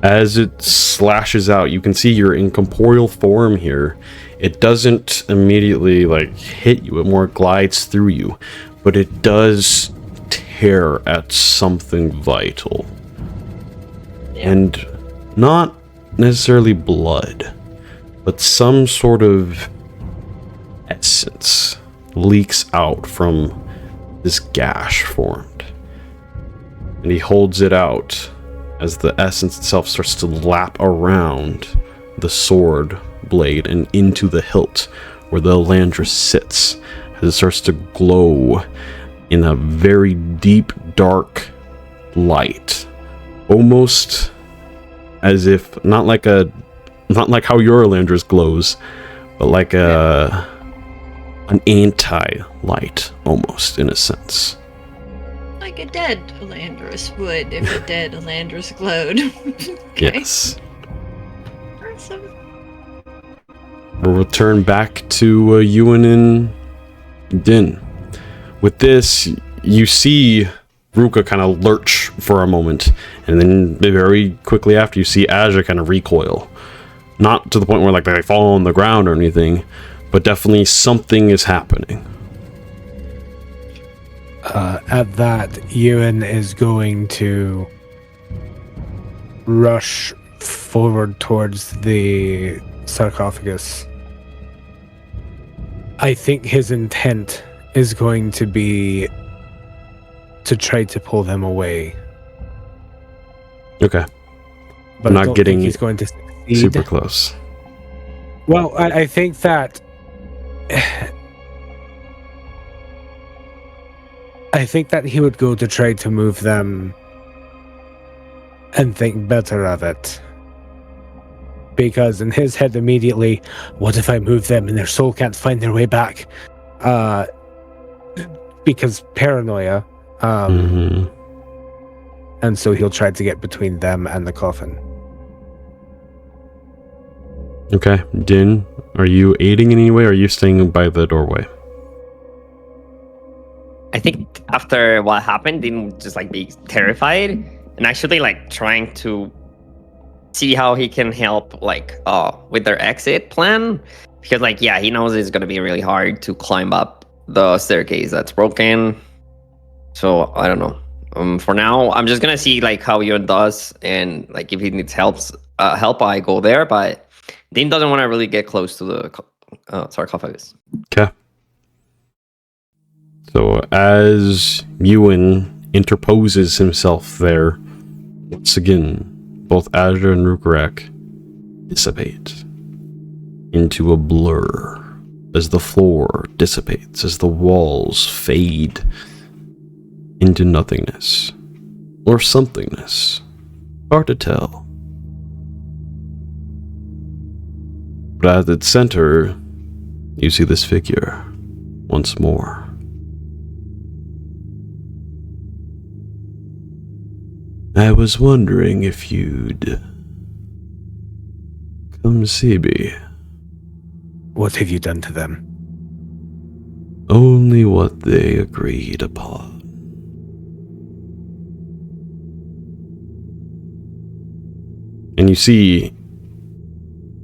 As it slashes out, you can see your incorporeal form here. It doesn't immediately hit you, it more glides through you, but it does tear at something vital. And not necessarily blood, but some sort of essence leaks out from this gash formed. And he holds it out as the essence itself starts to lap around the sword blade and into the hilt where the Elandris sits, as it starts to glow in a very deep, dark light. Almost as if, not like how your Elandris glows, but like an anti-light, almost, in a sense. Like a dead Elandris would if a dead Elandris glowed. Okay. Yes. Awesome. We'll return back to Euan and Din. With this, you see Rhukkarrak kind of lurch for a moment, and then very quickly after, you see Asja kind of recoil. Not to the point where they fall on the ground or anything, but definitely something is happening. At that, Euan is going to rush forward towards the sarcophagus. I think his intent is going to be to try to pull them away. Okay. But not I don't getting think he's going to succeed. Super close. Well, I think that he would go to try to move them and think better of it. Because in his head immediately, what if I move them and their soul can't find their way back? Because paranoia. And so he'll try to get between them and the coffin. Okay. Din, are you aiding in any way, or are you staying by the doorway? I think after what happened, Din just be terrified and actually trying to see how he can help with their exit plan, because he knows it's gonna be really hard to climb up the staircase that's broken. So I don't know. For now, I'm just gonna see how Euan does, and if he needs help, I go there. But Din doesn't want to really get close to the sarcophagus. Okay. So as Euan interposes himself there, once again, both Asja and Rhukkarrak dissipate into a blur as the floor dissipates, as the walls fade into nothingness or somethingness. Hard to tell. But at its center, you see this figure once more. I was wondering if you'd come see me. What have you done to them? Only what they agreed upon. And you see,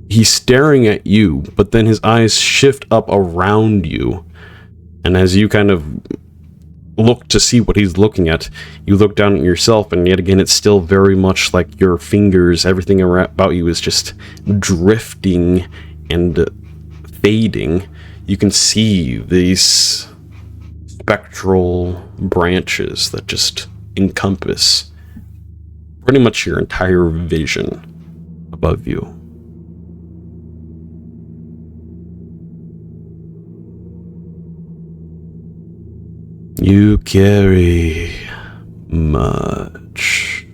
he's staring at you, but then his eyes shift up around you. And as you kind of look to see what he's looking at, you look down at yourself, and yet again, it's still very much like your fingers, everything about you is just drifting and fading. You can see these spectral branches that just encompass pretty much your entire vision above you. You carry much.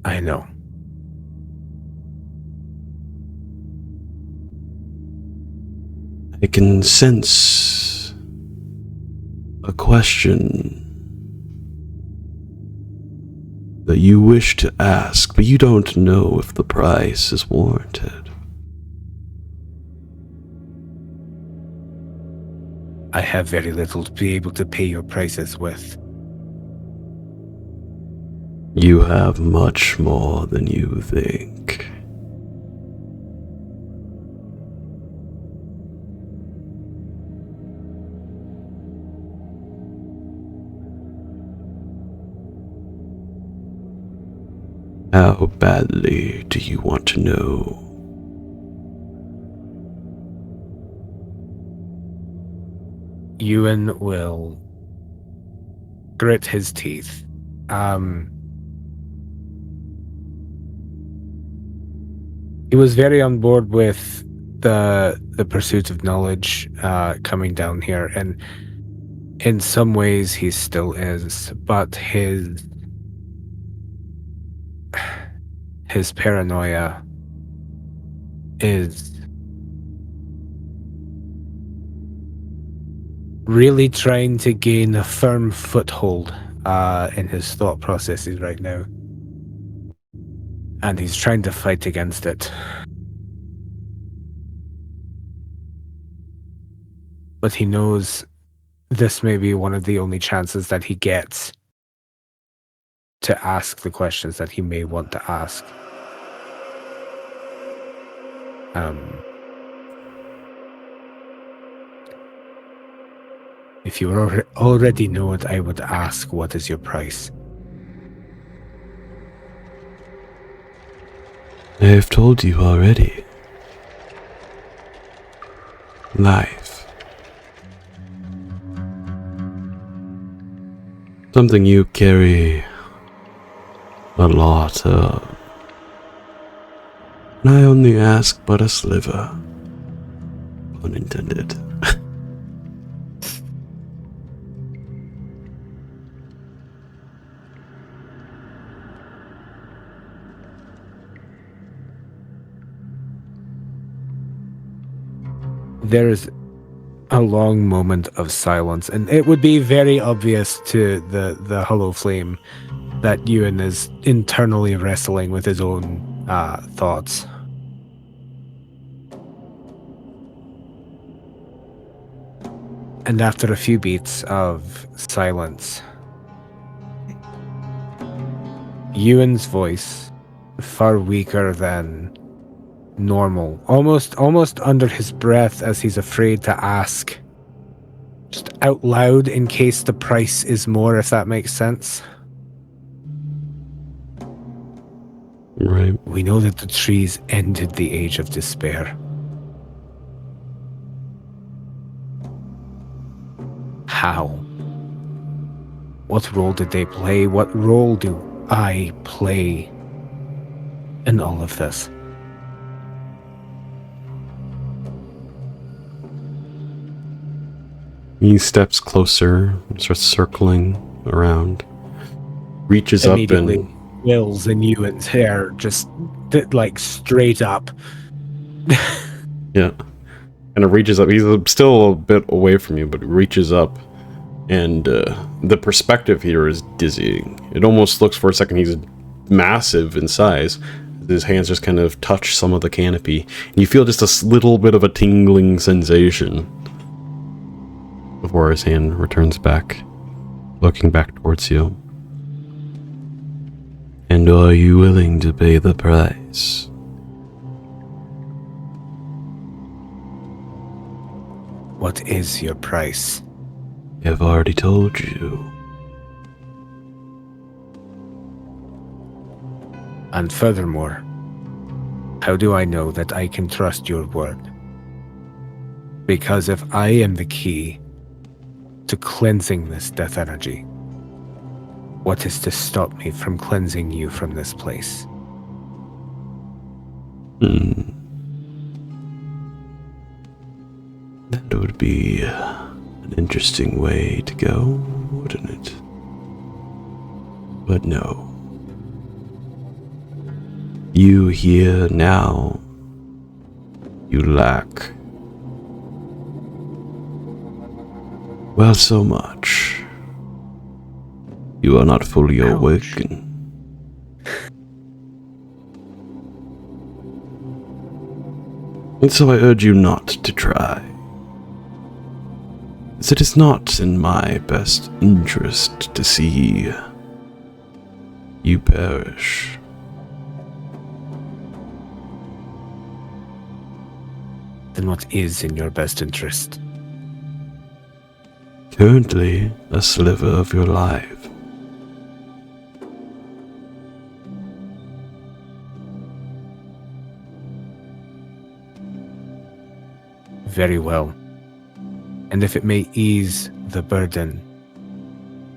I know. I can sense a question that you wish to ask, but you don't know if the price is warranted. I have very little to be able to pay your prices with. You have much more than you think. How badly do you want to know? Euan will grit his teeth. He was very on board with the pursuit of knowledge coming down here, and in some ways he still is, but his paranoia is really trying to gain a firm foothold in his thought processes right now. And he's trying to fight against it. But he knows this may be one of the only chances that he gets to ask the questions that he may want to ask. If you already know it, I would ask, what is your price? I have told you already. Life. Something you carry a lot of. And I only ask but a sliver. Pun intended. There's a long moment of silence, and it would be very obvious to the Hollowflame that Euan is internally wrestling with his own thoughts. And after a few beats of silence, Euan's voice, far weaker than normal, almost under his breath, as he's afraid to ask, just out loud in case the price is more, if that makes sense. Right. We know that the trees ended the age of despair. How? What role did they play? What role do I play in all of this? He steps closer, starts circling around, reaches up and Will's in Euan's hair, just like straight up. yeah, and it reaches up. He's still a bit away from you, but reaches up, and the perspective here is dizzying. It almost looks for a second he's massive in size. His hands just kind of touch some of the canopy, and you feel just a little bit of a tingling sensation before his hand returns back, looking back towards you. And are you willing to pay the price? What is your price? I've already told you. And furthermore, how do I know that I can trust your word? Because if I am the key to cleansing this death energy, what is to stop me from cleansing you from this place? That would be an interesting way to go, wouldn't it? But no. You here now, you lack, well, so much. You are not fully awakened. And so I urge you not to try. as it is not in my best interest to see you perish. Then what is in your best interest? Currently, a sliver of your life. Very well. And if it may ease the burden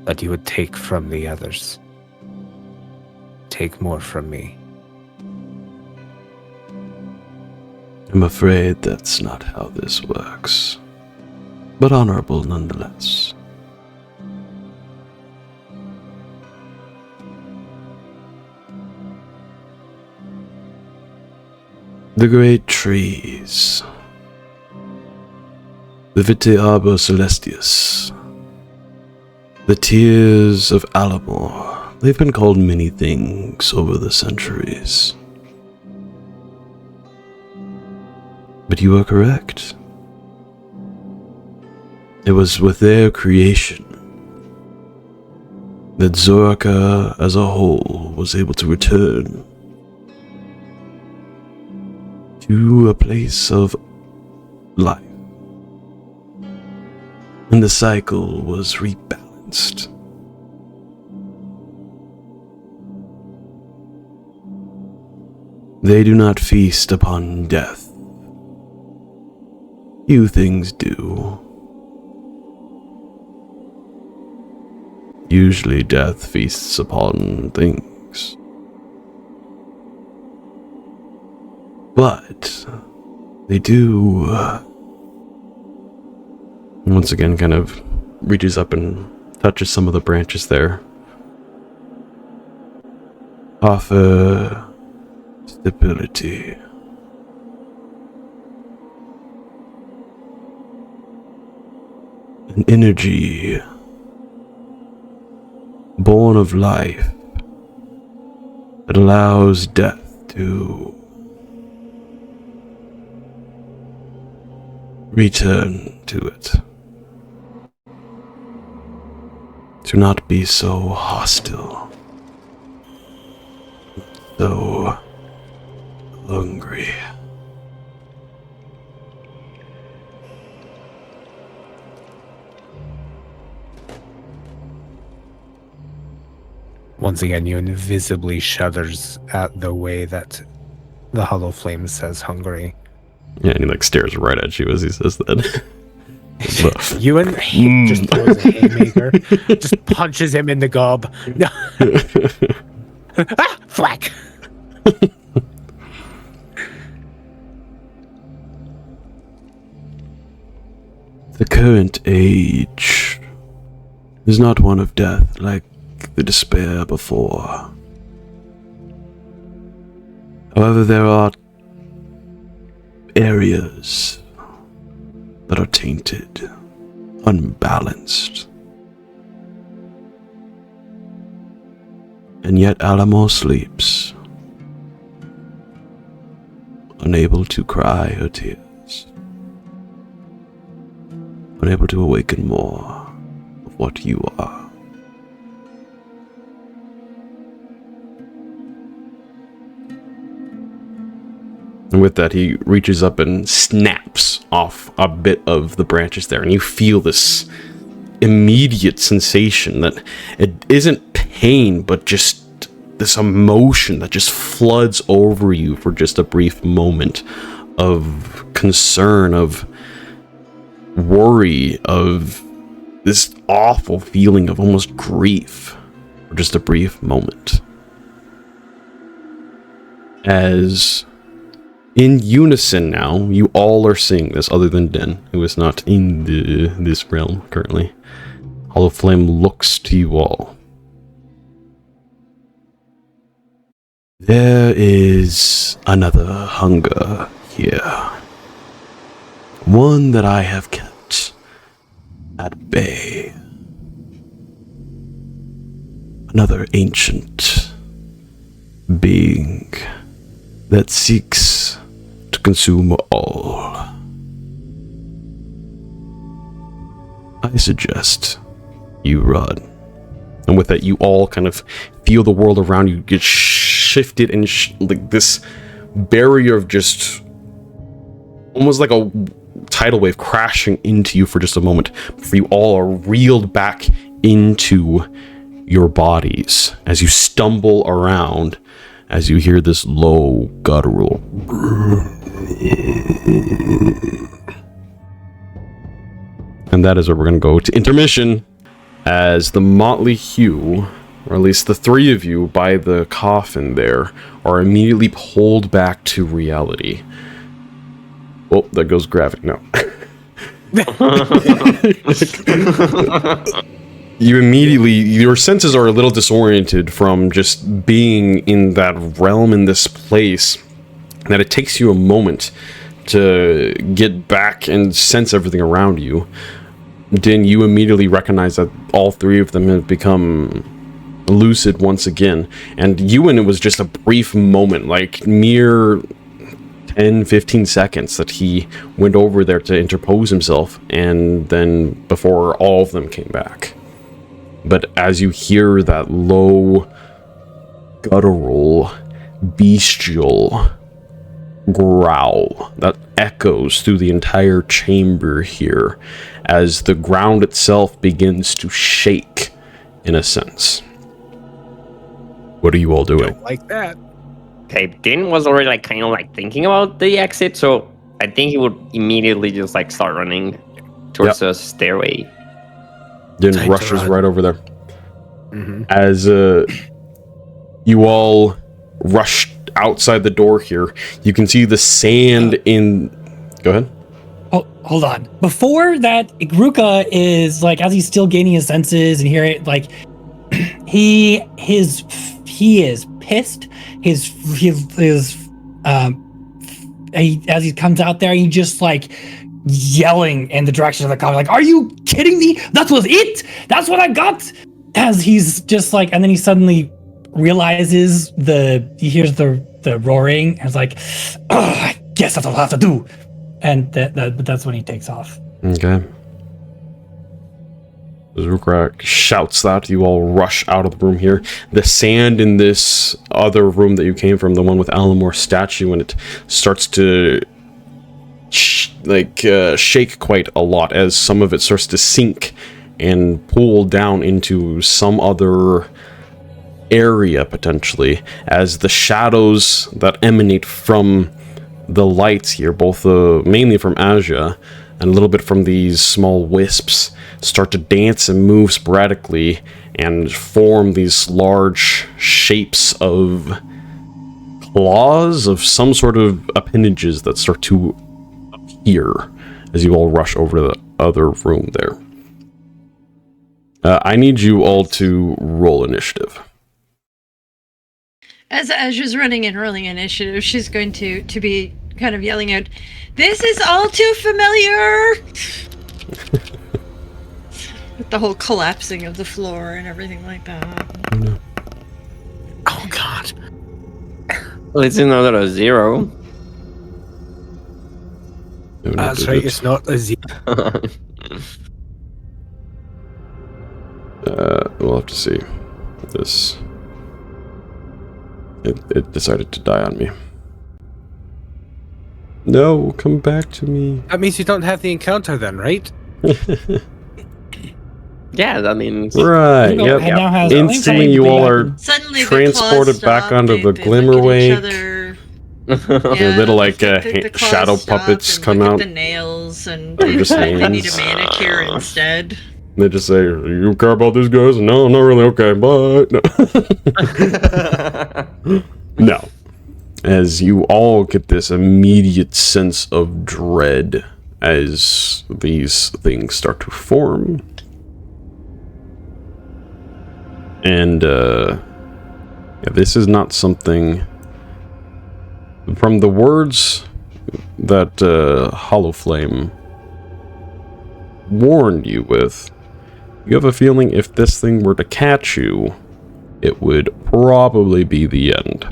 that you would take from the others, take more from me. I'm afraid that's not how this works, but honorable nonetheless. The great trees, the Vitae Arbor Celestius, the tears of Alamor, they've been called many things over the centuries. But you are correct. It was with their creation that Zorka as a whole was able to return to a place of life. And the cycle was rebalanced. They do not feast upon death. Few things do. Usually death feasts upon things. But they do once again kind of reaches up and touches some of the branches there. Offer stability. An energy born of life that allows death to return to it. To not be so hostile, so hungry. Once again, you invisibly shudders at the way that the Hollowflame says hungry. Yeah, and he like stares right at you as he says that. Euan just throws a haymaker, just punches him in the gob. Ah, thwack! The current age is not one of death like the despair before. However, there are areas that are tainted, unbalanced. And yet Alamor sleeps, unable to cry her tears, unable to awaken more of what you are. And with that, he reaches up and snaps off a bit of the branches there, and you feel this immediate sensation that it isn't pain, but just this emotion that just floods over you for just a brief moment of concern, of worry, of this awful feeling of almost grief for just a brief moment. As in unison now, you all are seeing this, other than Den, who is not in this realm currently. Hollowflame looks to you all. There is another hunger here. One that I have kept at bay. Another ancient being that seeks to consume all. I suggest you run. And with that, you all kind of feel the world around you get shifted and like this barrier of just almost like a tidal wave crashing into you for just a moment before you all are reeled back into your bodies as you stumble around, as you hear this low guttural. And that is where we're going to go to intermission, as the motley hue, or at least the three of you by the coffin there, are immediately pulled back to reality. Oh, there goes gravity. No. You immediately, your senses are a little disoriented from just being in that realm, in this place, that it takes you a moment to get back and sense everything around you. Then you immediately recognize that all three of them have become lucid once again. And Euan, it was just a brief moment, like mere 10-15 seconds that he went over there to interpose himself, and then before all of them came back. But as you hear that low, guttural, bestial growl that echoes through the entire chamber here, as the ground itself begins to shake, in a sense. What are you all doing? Don't like that. Okay, Din was already like kind of like thinking about the exit, so I think he would immediately just like start running towards the stairway. Din Time to rushes run. right over there. Mm-hmm. As you all rush outside the door here, you can see the sand in... Go ahead. Oh, hold on. Before that, Rhukka is like, as he's still gaining his senses and hearing, like, he is pissed. As he comes out there, he just like yelling in the direction of the coffin, like, "Are you kidding me? That was it? That's what I got!" As he's just like, and then he suddenly realizes he hears the roaring, and is like, "Oh, I guess that's what I'll have to do." And that's when he takes off. Okay. As Rhukkarrak shouts that, you all rush out of the room here. The sand in this other room that you came from, the one with Alamor's statue, and it starts to shake quite a lot as some of it starts to sink and pull down into some other area, potentially, as the shadows that emanate from the lights here, both mainly from Asja and a little bit from these small wisps, start to dance and move sporadically and form these large shapes of claws of some sort of appendages that start to appear as you all rush over to the other room there. I need you all to roll initiative. As Asja's running and rolling initiative, she's going to be kind of yelling out, "This is all too familiar!" With the whole collapsing of the floor and everything like that. Oh God. Well, it's another 0. That's right, it's not a 0. We'll have to see. This... It decided to die on me. No, come back to me. That means you don't have the encounter then, right? Yeah, that means... Right, It yep. now has Instantly you all are Suddenly transported the claws back stop, onto the they glimmer look at each wake. other. The little like the claws shadow stop puppets and come look out. at the nails and They're just they need a hands. manicure instead. They just say, "You care about these guys?" No, not really. Okay, but no. No. As you all get this immediate sense of dread as these things start to form. And this is not something... From the words that Hollowflame warned you with, you have a feeling if this thing were to catch you, it would probably be the end.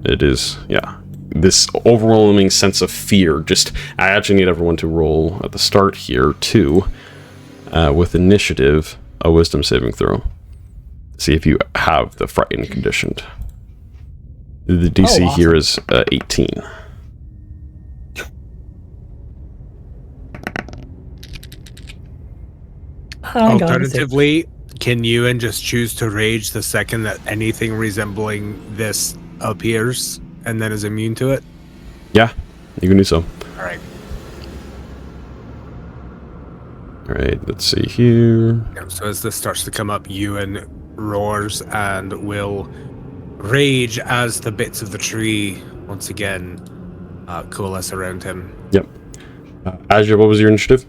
It is, yeah. this overwhelming sense of fear. I actually need everyone to roll at the start here, too, with initiative, a wisdom saving throw. See if you have the frightened conditioned. The DC awesome. here is 18. Alternatively, can Euan just choose to rage the second that anything resembling this appears and then is immune to it? Yeah, you can do so. Alright. Alright, let's see here. So as this starts to come up, Euan roars and will rage as the bits of the tree once again coalesce around him. Yep. Asja, what was your initiative?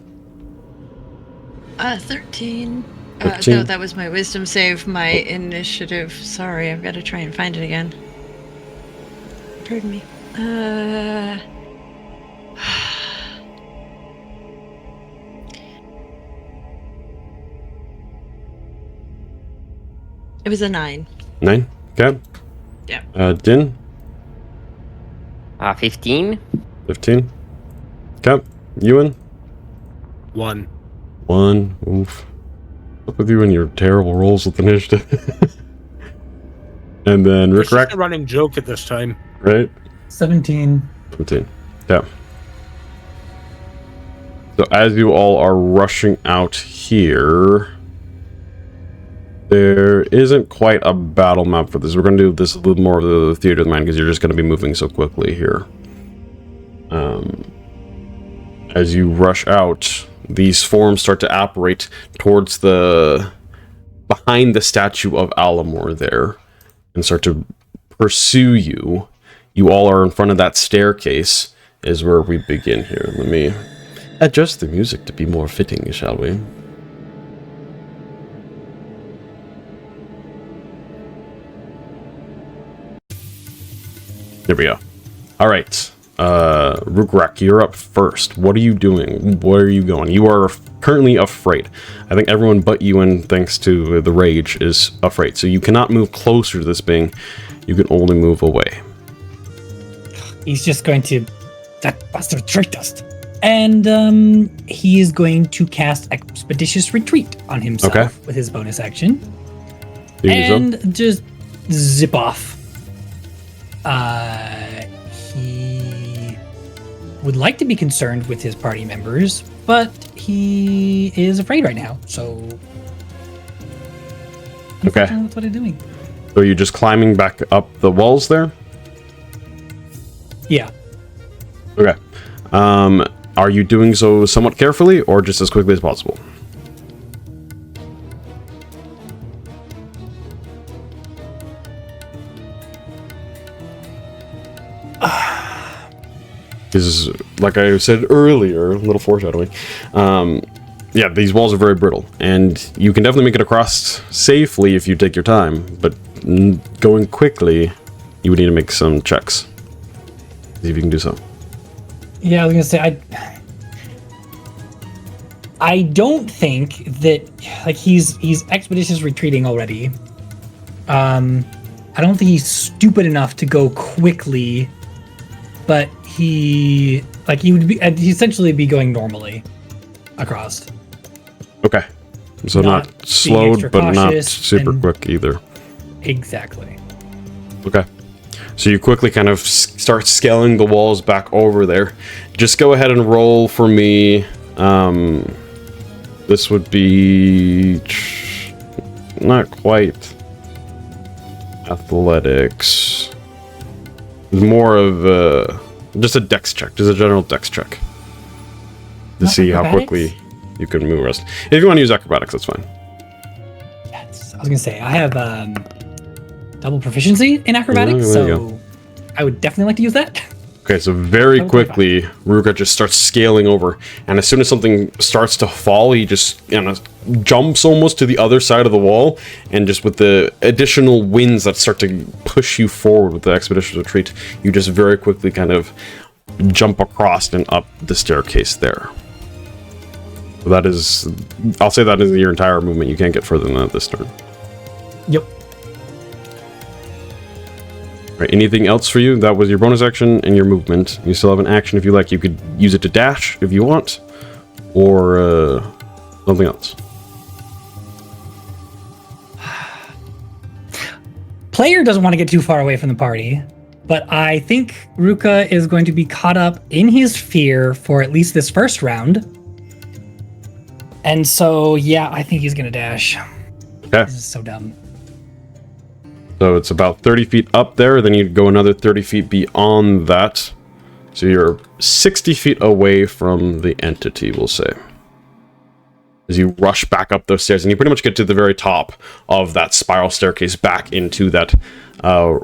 13. 13. No, that was my wisdom save. My initiative. Sorry, I've got to try and find it again. Pardon me. It was a 9. 9? Okay. Yeah. Din? 15. 15. Okay. Euan? 1. 1. Oof. Up with you and your terrible rolls with initiative. And then It's just Rhukkarrak, a running joke at this time. right? 17. 17. Yeah. So as you all are rushing out here, there isn't quite a battle map for this. We're going to do this a little more of the theater of the mind because you're just going to be moving so quickly here. As you rush out, these forms start to apparate towards behind the statue of Alamor there and start to pursue you. You all are in front of that staircase is where we begin here. Let me adjust the music to be more fitting, shall we? There we go. All right. Rhukkarrak, you're up first. What are you doing? Where are you going? You are currently afraid. I think everyone but Euan, thanks to the rage, is afraid. So you cannot move closer to this being. You can only move away. He's just going to... That bastard tricked us. And he is going to cast Expeditious Retreat on himself with his bonus action. And just zip off. He would like to be concerned with his party members, but he is afraid right now, so... Okay. That's what he's doing. So you're just climbing back up the walls there? Yeah. Okay. Are you doing so somewhat carefully, or just as quickly as possible? Because, like I said earlier, a little foreshadowing, yeah, these walls are very brittle, and you can definitely make it across safely if you take your time, but going quickly, you would need to make some checks. See if you can do so. Yeah, I was gonna say, I don't think that, like, he's expeditious retreating already. I don't think he's stupid enough to go quickly, but he'd essentially be going normally across. Okay. So not slowed, but not super quick either. Exactly. Okay. So you quickly kind of start scaling the walls back over there. Just go ahead and roll for me. This would be not quite athletics. It's more of just a dex check, just a general dex check to see how quickly you can move rest. If you want to use acrobatics, that's fine. Yes, I was gonna say I have double proficiency in acrobatics, so I would definitely like to use that. Okay, so very quickly, Rhukkarrak just starts scaling over, and as soon as something starts to fall, he just jumps almost to the other side of the wall, and just with the additional winds that start to push you forward with the expeditious retreat, you just very quickly kind of jump across and up the staircase there. So that is, I'll say that is your entire movement. You can't get further than that this turn. Yep. Right, anything else for you? That was your bonus action and your movement. You still have an action if you like. You could use it to dash if you want, or something else. Player doesn't want to get too far away from the party, but I think Ruka is going to be caught up in his fear for at least this first round. And so, yeah, I think he's going to dash. Okay. This is so dumb. So it's about 30 feet up there, then you'd go another 30 feet beyond that. So you're 60 feet away from the entity, we'll say. As you rush back up those stairs, and you pretty much get to the very top of that spiral staircase back into that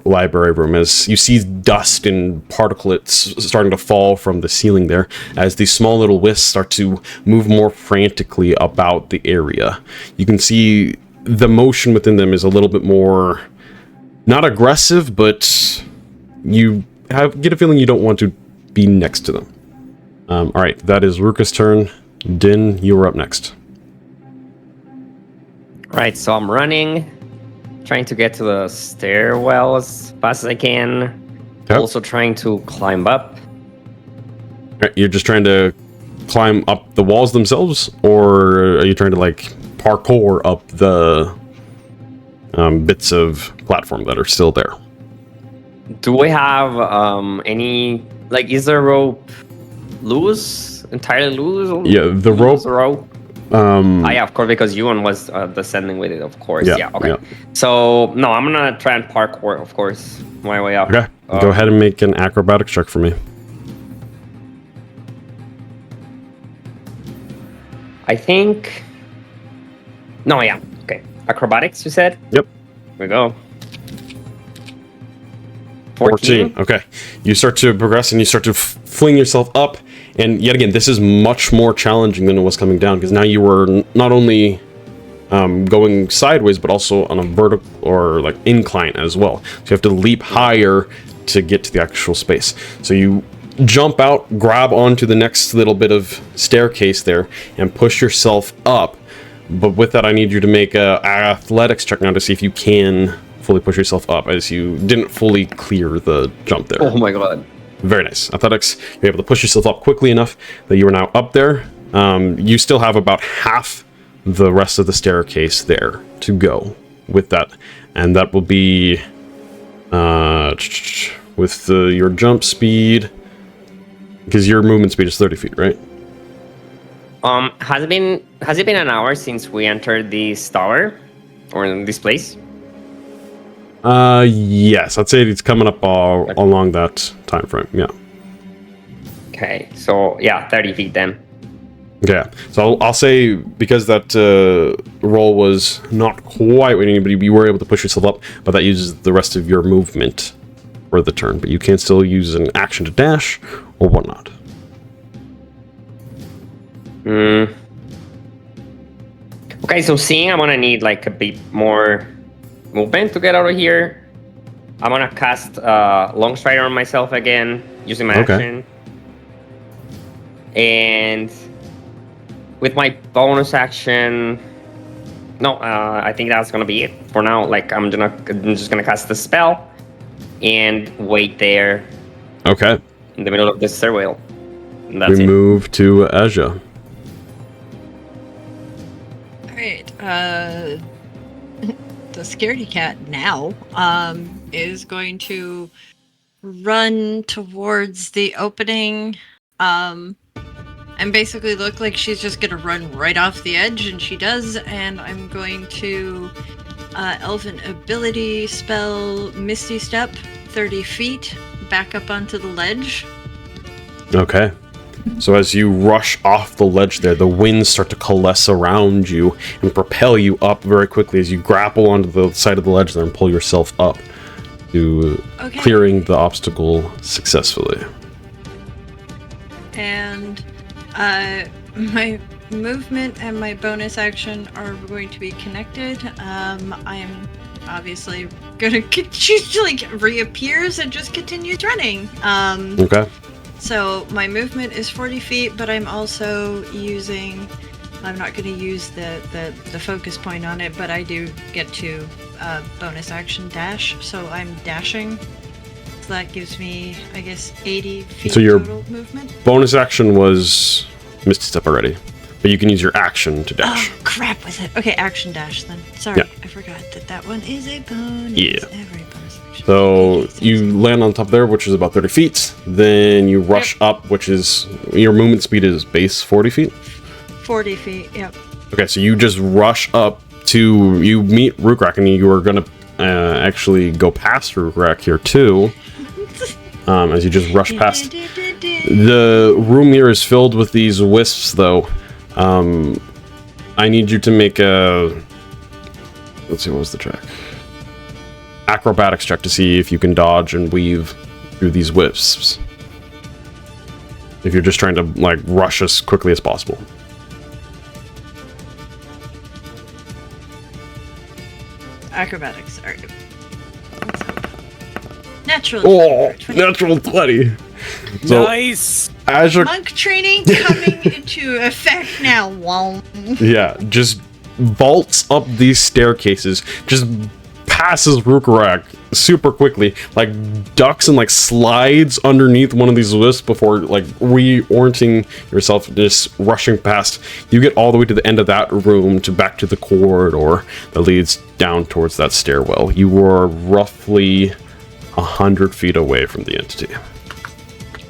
library room, as you see dust and particulates starting to fall from the ceiling there, as these small little wisps start to move more frantically about the area. You can see the motion within them is a little bit more, not aggressive, but you get a feeling you don't want to be next to them. All right, that is Ruka's turn. Din, you are up next. Right, so I'm running, trying to get to the stairwell as fast as I can. Yep. Also trying to climb up. All right, you're just trying to climb up the walls themselves, or are you trying to like parkour up the bits of platform that are still there? Do we have any, like, is the rope loose? Entirely loose? Yeah, the rope. Yeah, of course, because Euan was descending with it, of course. Yeah, okay. Yeah. So, no, I'm gonna try and parkour, of course, my way up. Okay, go ahead and make an acrobatics check for me. I think... No, yeah, okay. Acrobatics, you said? Yep. Here we go. 14. Okay. You start to progress and you start to fling yourself up. And yet again, this is much more challenging than it was coming down, because now you were not only going sideways, but also on a vertical or like incline as well. So you have to leap higher to get to the actual space. So you jump out, grab onto the next little bit of staircase there, and push yourself up. But with that, I need you to make an athletics check now to see if you can fully push yourself up, as you didn't fully clear the jump there. Oh my god. Very nice. Athletics, you're able to push yourself up quickly enough that you are now up there. You still have about half the rest of the staircase there to go with that. And that will be with your jump speed, because your movement speed is 30 feet, right? Has it been an hour since we entered this tower or in this place? Yes, I'd say it's coming up along that time frame. Yeah. Okay, so yeah, 30 feet then. Okay, so I'll say, because that roll was not quite with anybody, you were able to push yourself up, but that uses the rest of your movement for the turn. But you can still use an action to dash or whatnot. Okay, so seeing I'm gonna need like a bit more movement to get out of here, I'm gonna cast Long Strider on myself again, using my action. And with my bonus action, no, I think that's gonna be it for now. Like, I'm just gonna cast the spell and wait there. Okay. In the middle of the stairwell. And that's we it. move to Asja. Alright, the scaredy cat now is going to run towards the opening and basically look like she's just gonna run right off the edge, and she does. And I'm going to elven ability spell Misty Step 30 feet back up onto the ledge. Okay. So as you rush off the ledge there, the winds start to coalesce around you and propel you up very quickly as you grapple onto the side of the ledge there and pull yourself up to clearing the obstacle successfully. And my movement and my bonus action are going to be connected. I am obviously gonna she like reappears and just continues running. Okay. So my movement is 40 feet, but I'm also using, I'm not going to use the focus point on it, but I do get to bonus action dash. So I'm dashing that gives me, I guess, 80 feet So your total movement. bonus action was Misty Step already, but you can use your action to dash. Oh, crap with it. Okay, action dash then. Sorry, Yeah. I forgot that one is a bonus. Yeah. Every bonus action. So Okay, you land on top there, which is about 30 feet. Then you rush up, which is your movement speed is base 40 feet. 40 feet, yep. Okay, so you just rush up to you meet Rhukkarrak, and you are gonna actually go past Rhukkarrak here too. As you just rush past. The room here is filled with these wisps, though. I need you to make a. Let's see, what was the check? Acrobatics check to see if you can dodge and weave through these wisps. If you're just trying to like rush as quickly as possible. Acrobatics. All right. Natural. Oh, 20. natural 20. So, Nice. as you're Monk training coming into effect now. Wow. yeah, just vaults up these staircases, just passes Rhukkarrak super quickly, like ducks and like slides underneath one of these wisps before like reorienting yourself, just rushing past. You get all the way to the end of that room to back to the corridor that leads down towards that stairwell. You were roughly 100 feet away from the entity.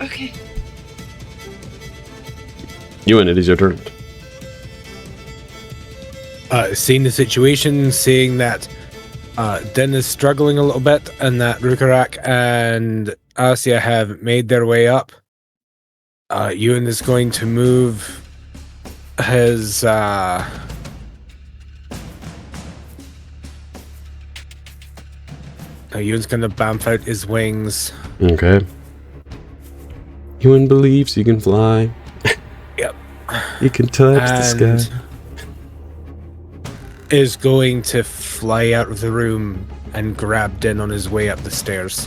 Okay. Euan, it is your turn. Seeing the situation, seeing that Din is struggling a little bit, and that Rhukkarrak and Asja have made their way up, Euan is going to move his Euan's going to bamf out his wings. Okay. Euan believes you can fly. Yep. You can touch the And sky. is going to fly out of the room and grab Din on his way up the stairs.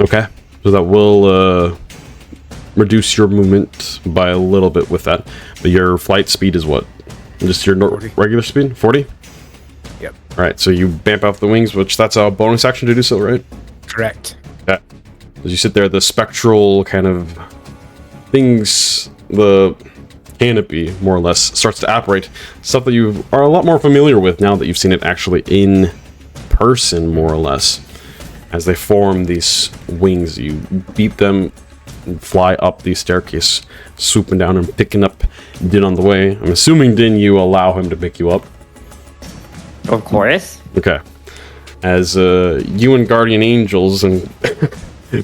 Okay. So that will reduce your movement by a little bit with that. But your flight speed is what? Just your 40. regular speed? 40? Yep. Alright, so you bamp off the wings, which that's a bonus action to do so, right? Correct. Okay. As you sit there, the spectral kind of things, the canopy, more or less, starts to apparate. Stuff that you are a lot more familiar with now that you've seen it actually in person, more or less. As they form these wings, you beat them and fly up the staircase, swooping down and picking up Din on the way. I'm assuming, Din, you allow him to pick you up. Of course. Okay. As you and Guardian Angels and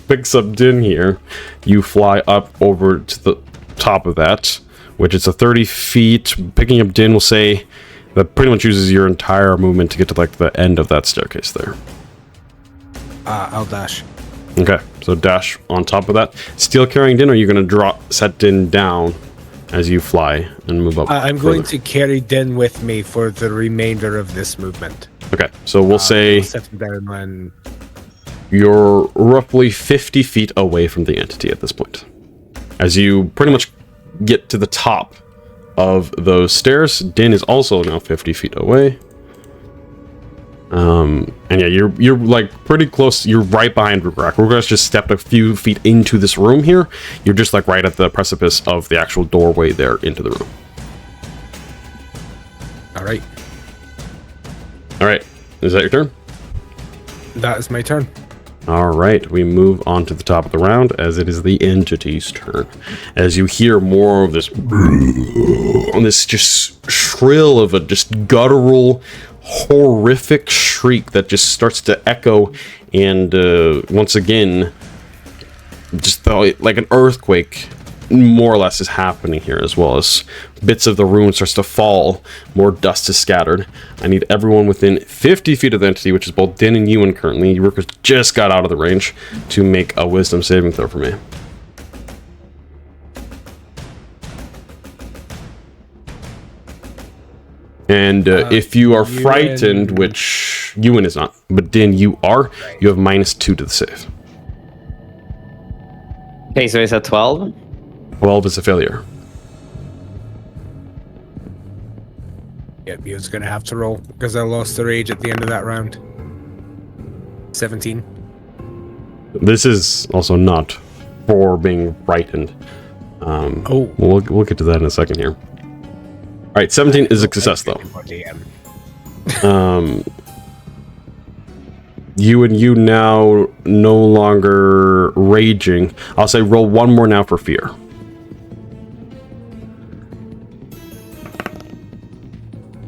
picks up Din here, you fly up over to the top of that, which is a 30 feet. Picking up Din will say that pretty much uses your entire movement to get to like the end of that staircase there. I'll dash. Okay, so dash on top of that. Still carrying Din, or are you going to set Din down as you fly and move up? I'm going further? to carry Din with me for the remainder of this movement. Okay, so we'll say I'll set him down when... you're roughly 50 feet away from the entity at this point. As you pretty much get to the top of those stairs, Din is also now 50 feet away. And yeah, you're like pretty close. You're right behind Rhukkarrak. Rhukkarrak's just stepped a few feet into this room here. You're just like right at the precipice of the actual doorway there into the room. All right. All right, is that your turn? That is my turn. All right, we move on to the top of the round as it is the entity's turn. As you hear more of this, this just shrill of a just guttural, horrific shriek that just starts to echo, and once again, just like an earthquake, more or less, is happening here, as well as bits of the room starts to fall, more dust is scattered. I need everyone within 50 feet of the entity, which is both Din and Euan currently. Rhukkarrak just got out of the range, to make a wisdom saving throw for me. And if you are frightened, which Euan is not, but Din, you are, you have -2 to the save. Okay, so it's a 12. 12 is a failure. Yep, he was going to have to roll because I lost the rage at the end of that round. 17. This is also not for being frightened. We'll get to that in a second here. All right, 17 is a success though. You now no longer raging. I'll say roll one more now for fear.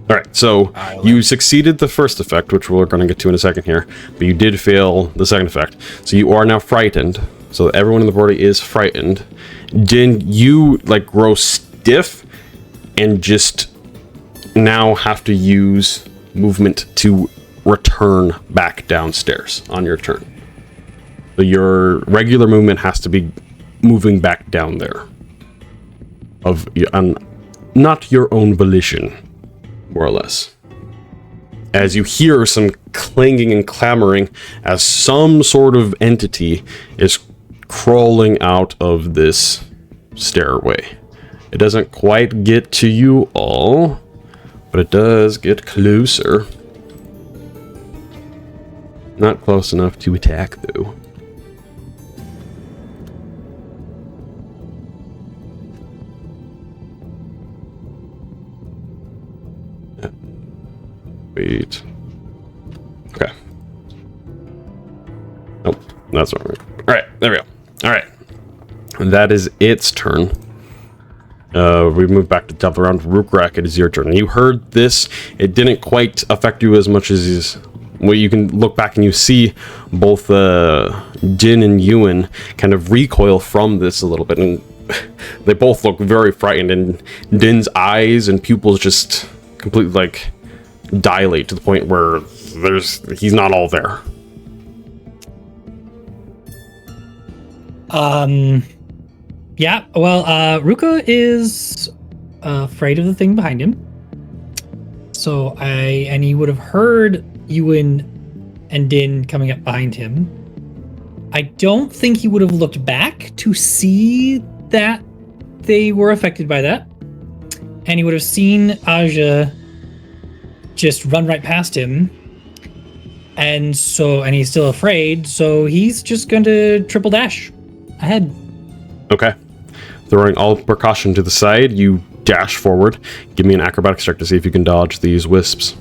All right, so you succeeded the first effect, which we're going to get to in a second here, but you did fail the second effect. So you are now frightened. So everyone in the party is frightened. Din, you like grow stiff and just now have to use movement to return back downstairs on your turn. So your regular movement has to be moving back down there on not your own volition, more or less. As you hear some clanging and clamoring as some sort of entity is crawling out of this stairway. It doesn't quite get to you all, but it does get closer. Not close enough to attack, though. Wait. Okay. Nope, that's not right. All right, there we go. All right. And that is its turn. We move back to double round. Rhukkarrak, it is your turn. You heard this. It didn't quite affect you as much as well, you can look back and you see both Din and Euan kind of recoil from this a little bit, and they both look very frightened, and Din's eyes and pupils just completely like dilate to the point where he's not all there. Yeah, well, Ruka is afraid of the thing behind him. So and he would have heard Euan and Din coming up behind him. I don't think he would have looked back to see that they were affected by that. And he would have seen Asja just run right past him. And he's still afraid, so he's just going to triple dash ahead. Okay. Throwing all precaution to the side, you dash forward. Give me an acrobatics check to see if you can dodge these wisps.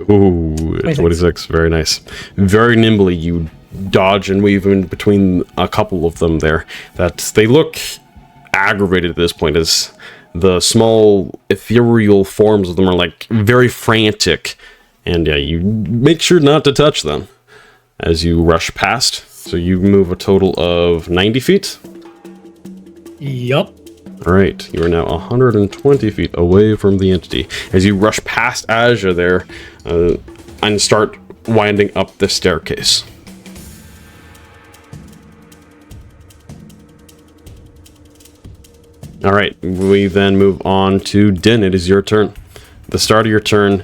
Ooh, 26. Very nice. Very nimbly, you dodge and weave in between a couple of them there. They look aggravated at this point, as the small ethereal forms of them are like very frantic. And yeah, you make sure not to touch them as you rush past. So you move a total of 90 feet? Yup. All right, you are now 120 feet away from the entity. As you rush past Asja there and start winding up the staircase. All right, we then move on to Din. It is your turn. At the start of your turn,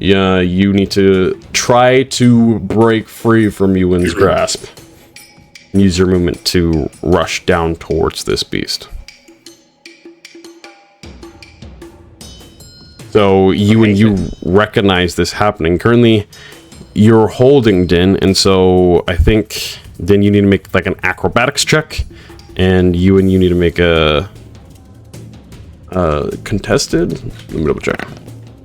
you need to try to break free from Euan's grasp. Use your movement to rush down towards this beast. So you recognize this happening. Currently, you're holding Din, and so I think Din, you need to make like an acrobatics check, and you need to make a contested. Let me double check.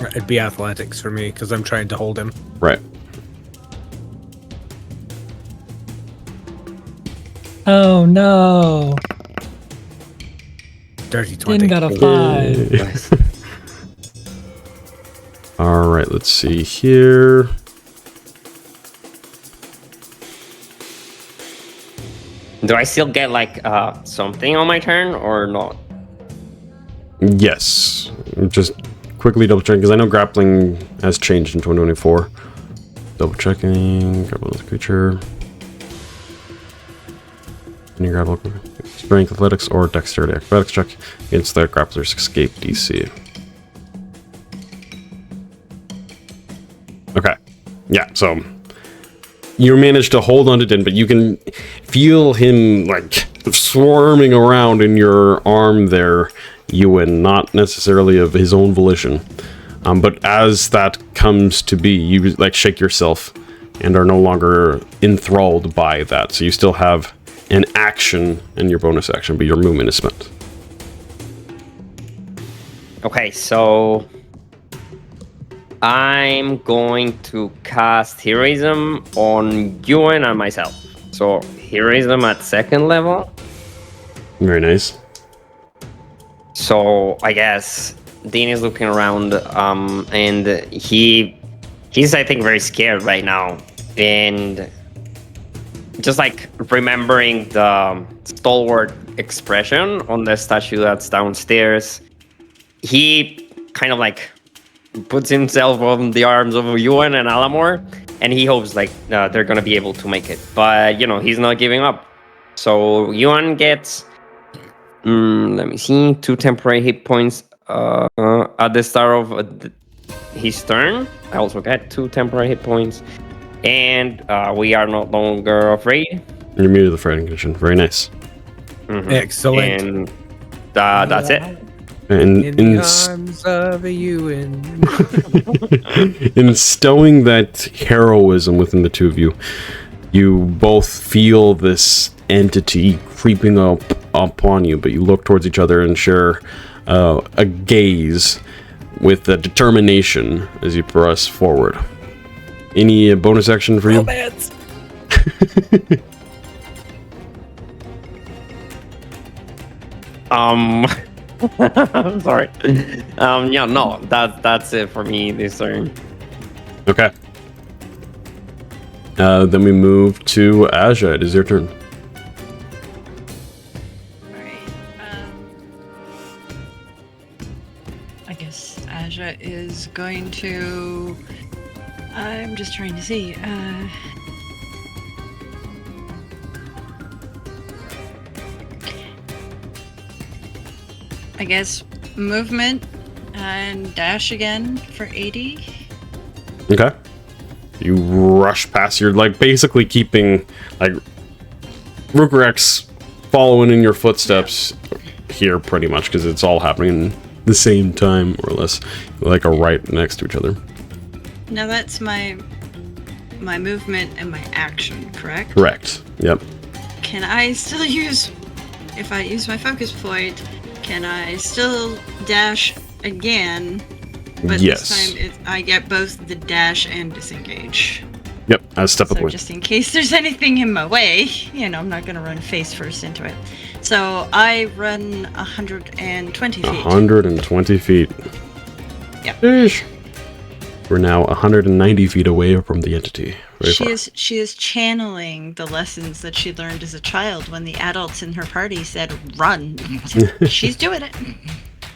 It'd be athletics for me because I'm trying to hold him. Right. Oh no! Dirty 20. Din got a 5. All right, let's see here. Do I still get like something on my turn or not? Yes. Just quickly double checking because I know grappling has changed in 2024. Double checking. Grapple this creature. Any grapple, strength, athletics, or dexterity acrobatics check against the grappler's escape DC. Okay. Yeah, so you managed to hold on to Din, but you can feel him like swarming around in your arm there, Euan, not necessarily of his own volition. But as that comes to be, you like shake yourself and are no longer enthralled by that. So you still have an action in your bonus action, but your movement is spent. Okay, so I'm going to cast Heroism on Euan and myself. So Heroism at 2nd level. Very nice. So I guess Dean is looking around, and he's I think very scared right now, and just like remembering the stalwart expression on the statue that's downstairs, he kind of like puts himself on the arms of Euan and Alamor, and he hopes like they're gonna be able to make it. But you know, he's not giving up. So Euan gets, let me see, 2 temporary hit points at the start of his turn. I also get 2 temporary hit points, and we are no longer afraid. You're immune to the frightened condition. Very nice. Mhm. Excellent. And that's it. And In the arms of a Euan. in stowing that heroism within the two of you, you both feel this entity creeping up upon you, but you look towards each other and share a gaze with a determination as you press forward. Any bonus action for you? Romance. I'm sorry. Yeah, no, that's it for me this turn. Okay. Then we move to Asja. It is your turn. Alright. I guess Asja is going to. I'm just trying to see. I guess movement and dash again for 80. Okay. You rush past. You're like basically keeping like Rhukkarrak's following in your footsteps here pretty much because it's all happening the same time more or less. Like are right next to each other. Now that's my movement and my action, correct? Correct. Yep. Can I still use, if I use my focus point, can I still dash again? But Yes. this time I get both the dash and disengage. Yep. As step So up. just in case there's anything in my way, you know, I'm not going to run face first into it. So I run 120 feet. 120 feet. Yep. Sheesh. We're now 190 feet away from the entity. Very far. She is channeling the lessons that she learned as a child when the adults in her party said run. She's doing it.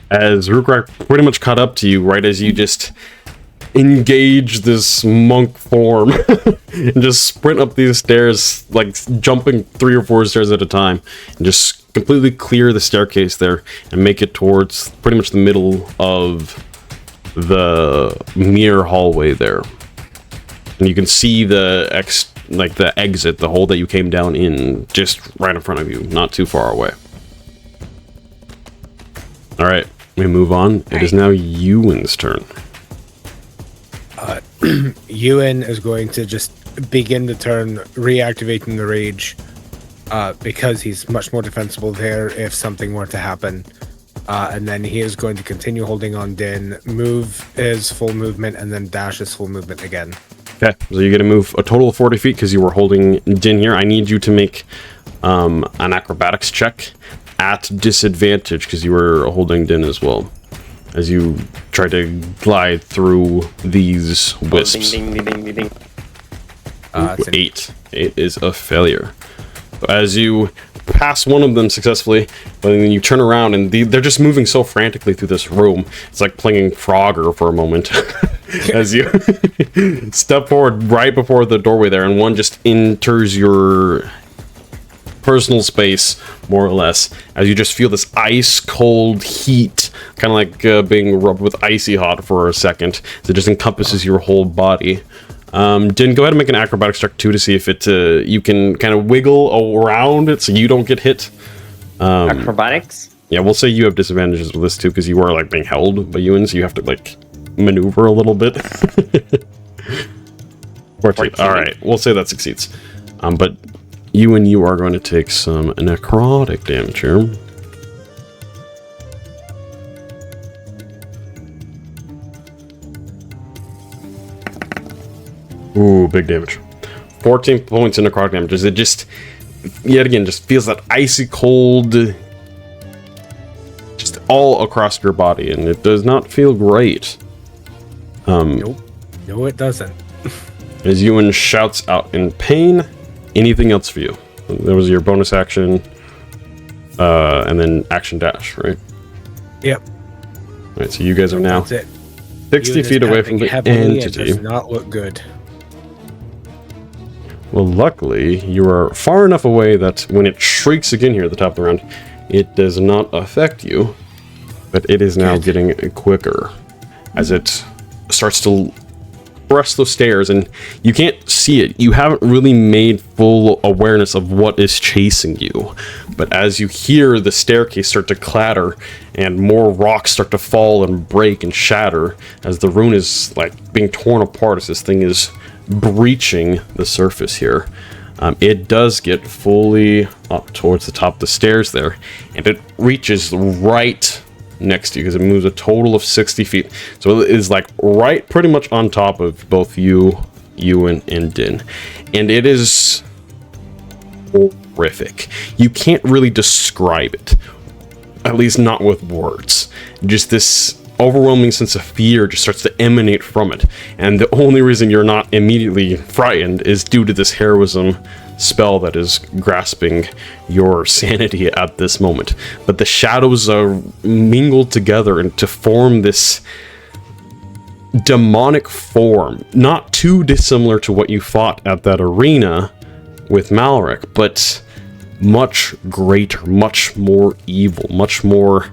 As Rhukkarrak pretty much caught up to you right as you just engage this monk form and just sprint up these stairs, like jumping 3 or 4 stairs at a time, and just completely clear the staircase there and make it towards pretty much the middle of the mirror hallway there. And you can see the exit, the hole that you came down in, just right in front of you, not too far away. All right, we move on. It is now Euan's turn. Euan is going to just begin the turn reactivating the rage because he's much more defensible there if something were to happen. And then he is going to continue holding on Din, move his full movement, and then dash his full movement again. Okay, so you're going to move a total of 40 feet because you were holding Din here. I need you to make an acrobatics check at disadvantage because you were holding Din as well, as you try to glide through these wisps. Ding, ding, ding, ding, ding. It's an 8. 8 is a failure. As you pass one of them successfully, but then you turn around and they're just moving so frantically through this room. It's like playing Frogger for a moment. As you step forward right before the doorway there, and one just enters your personal space, more or less, as you just feel this ice cold heat, kind of like being rubbed with icy hot for a second. So it just encompasses your whole body. Din, go ahead and make an acrobatics check too to see if it you can kind of wiggle around it so you don't get hit. Acrobatics? Yeah, we'll say you have disadvantages with this too because you are like being held by Euan, so you have to like maneuver a little bit. 14. All right, we'll say that succeeds. But you are going to take some necrotic damage here. Ooh, big damage. 14 points of necrotic damage. It just, yet again, just feels that icy cold just all across your body, and it does not feel great. Nope. No, it doesn't. As Euan shouts out in pain. Anything else for you? That was your bonus action, and then action dash, right? Yep. All right, so you guys are now That's it. 60 feet away from the entity. It does not look good. Well, luckily, you are far enough away that when it shrieks again here at the top of the round, it does not affect you, but it is now getting quicker as it starts to press those stairs, and you can't see it. You haven't really made full awareness of what is chasing you, but as you hear the staircase start to clatter and more rocks start to fall and break and shatter as the rune is like being torn apart as this thing is breaching the surface here, it does get fully up towards the top of the stairs there, and it reaches right next to you because it moves a total of 60 feet. So it is like right pretty much on top of both you, Euan, and Din. And it is horrific. You can't really describe it, at least not with words. Just this overwhelming sense of fear just starts to emanate from it. And the only reason you're not immediately frightened is due to this heroism spell that is grasping your sanity at this moment. But the shadows are mingled together and to form this demonic form, not too dissimilar to what you fought at that arena with Malric, but much greater, much more evil, much more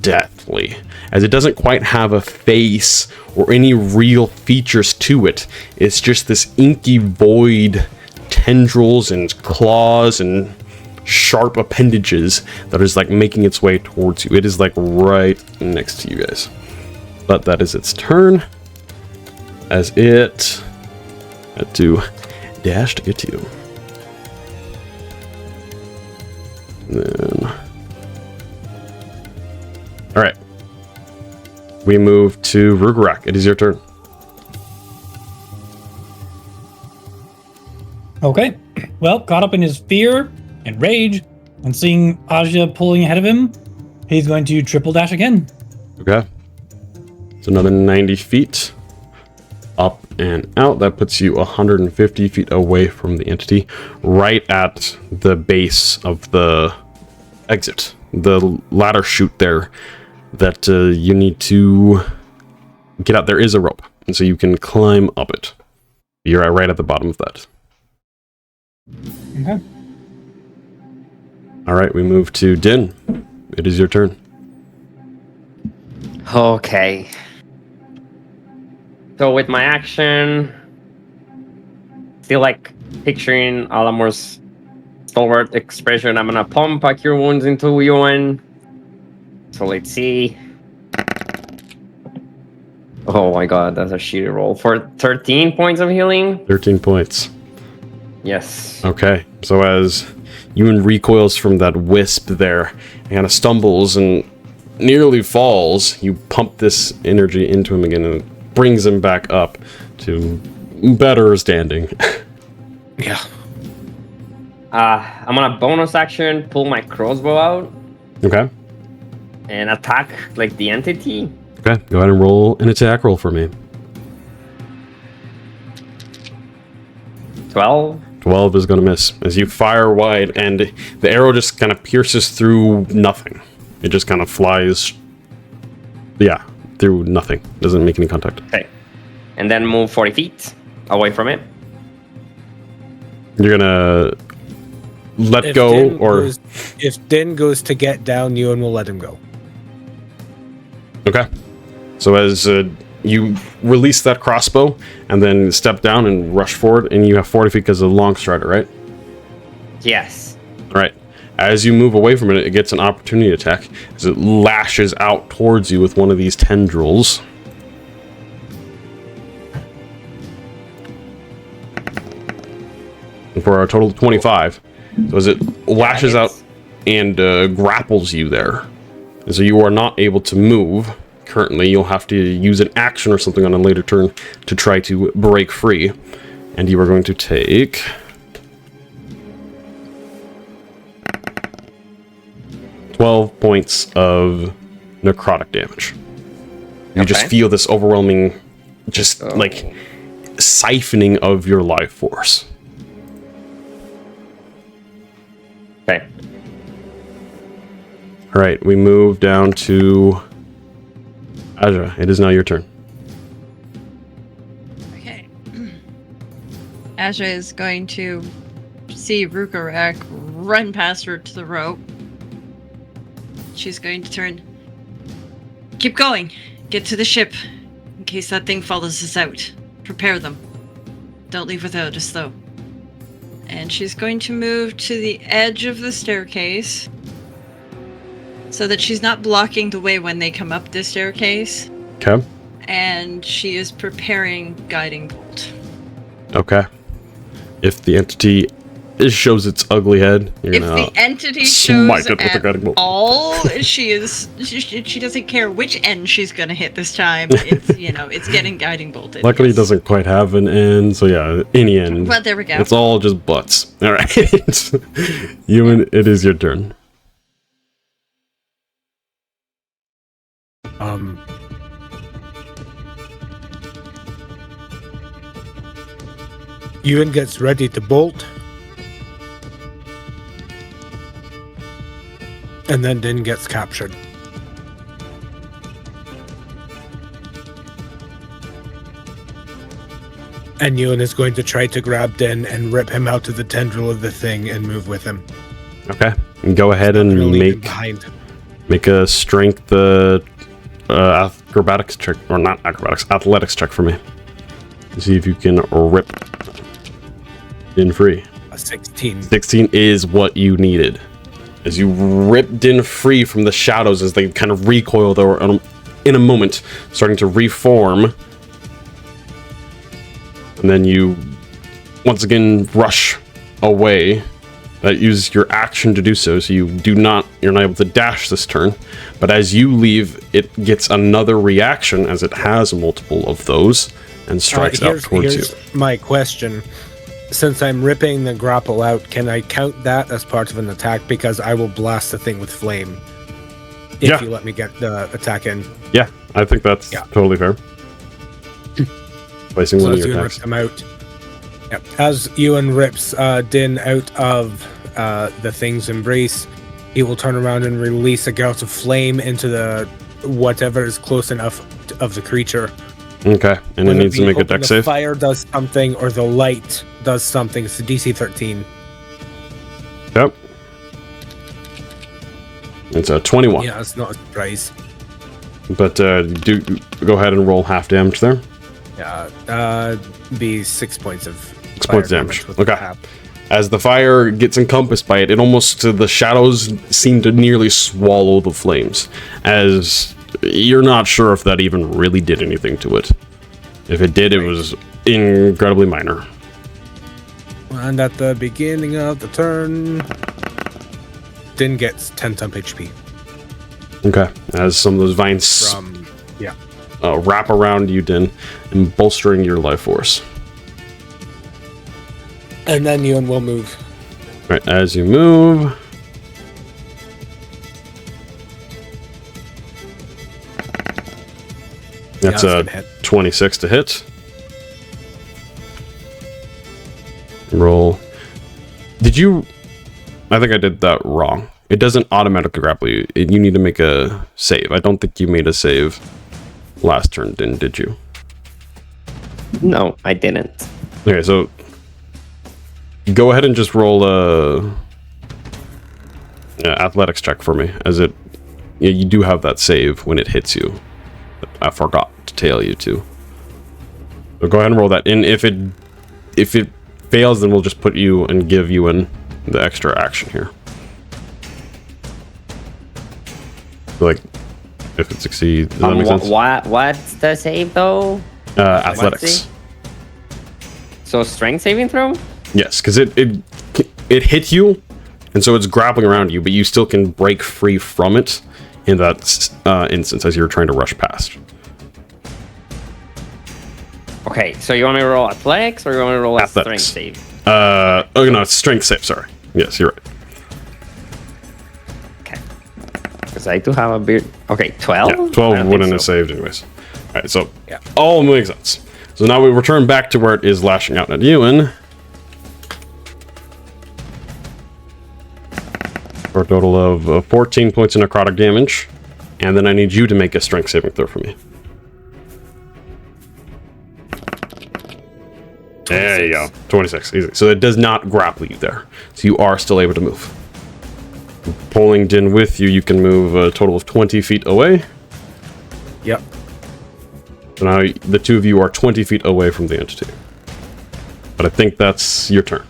deathly, as it doesn't quite have a face or any real features to it. It's just this inky void, tendrils and claws and sharp appendages that is like making its way towards you. It is like right next to you guys. But that is its turn, as it had to dash to get to you. And then, all right, we move to Rhukkarrak. It is your turn. Okay. Well, caught up in his fear and rage and seeing Asja pulling ahead of him, he's going to triple dash again. Okay. It's another 90 feet up and out. That puts you 150 feet away from the entity, right at the base of the exit, the ladder chute there that you need to get out. There is a rope, and so you can climb up it. You're right at the bottom of that. Okay. All right, we move to Din. It is your turn. Okay. So with my action, still like picturing Alamore's stalwart expression, I'm gonna pump a cure wounds into Euan. So let's see. Oh my god, that's a shitty roll. For 13 points of healing? 13 points. Yes. Okay, so as Euan recoils from that wisp there, and kind of stumbles and nearly falls, you pump this energy into him again, and it brings him back up to better standing. Yeah. I'm gonna bonus action, pull my crossbow out, Okay. and attack like the entity. Okay, go ahead and roll an attack roll for me. 12. 12 is going to miss as you fire wide, and the arrow just kind of pierces through nothing. It just kind of flies, yeah, through nothing. Doesn't make any contact. Okay. And then move 40 feet away from it. You're going to let If go, Din or... goes- if Din goes to get down, Euan will let him go. Okay. So as you release that crossbow and then step down and rush forward, and you have 40 feet because of the long strider, right? Yes. All right. As you move away from it, it gets an opportunity attack as it lashes out towards you with one of these tendrils. for a total of 25. So as it lashes out hits. and grapples you there. And so you are not able to move. Currently, you'll have to use an action or something on a later turn to try to break free. And you are going to take... 12 points of necrotic damage. You just Okay. feel this overwhelming, just like siphoning of your life force. Okay. All right, we move down to Asja. It is now your turn. Okay. Asja is going to see Rhukkarrak run past her to the rope. She's going to turn. Keep going. Get to the ship. In case that thing follows us out. Prepare them. Don't leave without us, though. And she's going to move to the edge of the staircase. So that she's not blocking the way when they come up the staircase. Okay. And she is preparing Guiding Bolt. Okay. If the entity shows its ugly head, you're If gonna the entity smite shows it with the at guiding bolt. all, she doesn't care which end she's gonna hit this time. It's it's getting Guiding Bolted. Luckily, it yes. doesn't quite have an end, so yeah, any end. Well, there we go. It's all just butts. All right, Euan, it is your turn. Euan gets ready to bolt. And then Din gets captured. And Euan is going to try to grab Din and rip him out of the tendril of the thing and move with him. Okay, and go ahead and Really leave him make behind. a strength acrobatics check, or not acrobatics, athletics check for me. See if you can rip Din free. A 16. 16 is what you needed. As you rip Din free from the shadows as they kind of recoil, though, in a moment, starting to reform. And then you once again rush away. That uses your action to do so, so you're not able to dash this turn. But as you leave, it gets another reaction, as it has multiple of those, and strikes out towards you. Here's my question. Since I'm ripping the grapple out, can I count that as part of an attack? Because I will blast the thing with flame. If you let me get the attack in. Yeah, I think that's totally fair. Placing one of as your Euan attacks. rips him out. Yep. As Euan rips Din out of the thing's embrace, he will turn around and release a gout of flame into the whatever is close enough of the creature. Okay, and it Whether needs to be make a hoping dex the save. fire does something or the light does something. It's a DC 13. Yep. It's a 21. Yeah, it's not a surprise. But do go ahead and roll half damage there. Yeah, be 6 points of 6 fire points damage. with Okay. half. As the fire gets encompassed by it, it almost, the shadows seem to nearly swallow the flames. As you're not sure if that even really did anything to it. If it did, it was incredibly minor. And at the beginning of the turn, Din gets 10 temp HP Okay, as some of those vines from wrap around you, Din, and bolstering your life force. and then Euan will move. Right, as you move. That's it's a gonna hit. 26 to hit. Roll. Did you... I think I did that wrong. It doesn't automatically grapple you. You need to make a save. I don't think you made a save last turn, did you? No, I didn't. Okay, so go ahead and just roll a athletics check for me, as it you do have that save when it hits you. But I forgot to tell you to. So go ahead and roll that. And if it fails, then we'll just put you and give Euan the extra action here. So, like, if it succeeds, does that make sense? What's the save though? Athletics. see? So strength saving throw? Yes, because it hit you, and so it's grappling around you, but you still can break free from it in that instance as you're trying to rush past. Okay, so you want me to roll athletics or you want me to roll Athletics. a strength save? Oh no, it's strength save. Sorry. Yes, you're right. Okay. Because I do have a bit. Okay, 12. Yeah, 12 wouldn't have saved anyways. All right, so all makes sense. So now we return back to where it is lashing out at Euan. For a total of 14 points of necrotic damage, and then I need you to make a strength saving throw for me. 26. There you go, 26, easy. So it does not grapple you there, so you are still able to move. Pulling Din with you, you can move a total of 20 feet away. Yep. So now the two of you are 20 feet away from the entity. But I think that's your turn.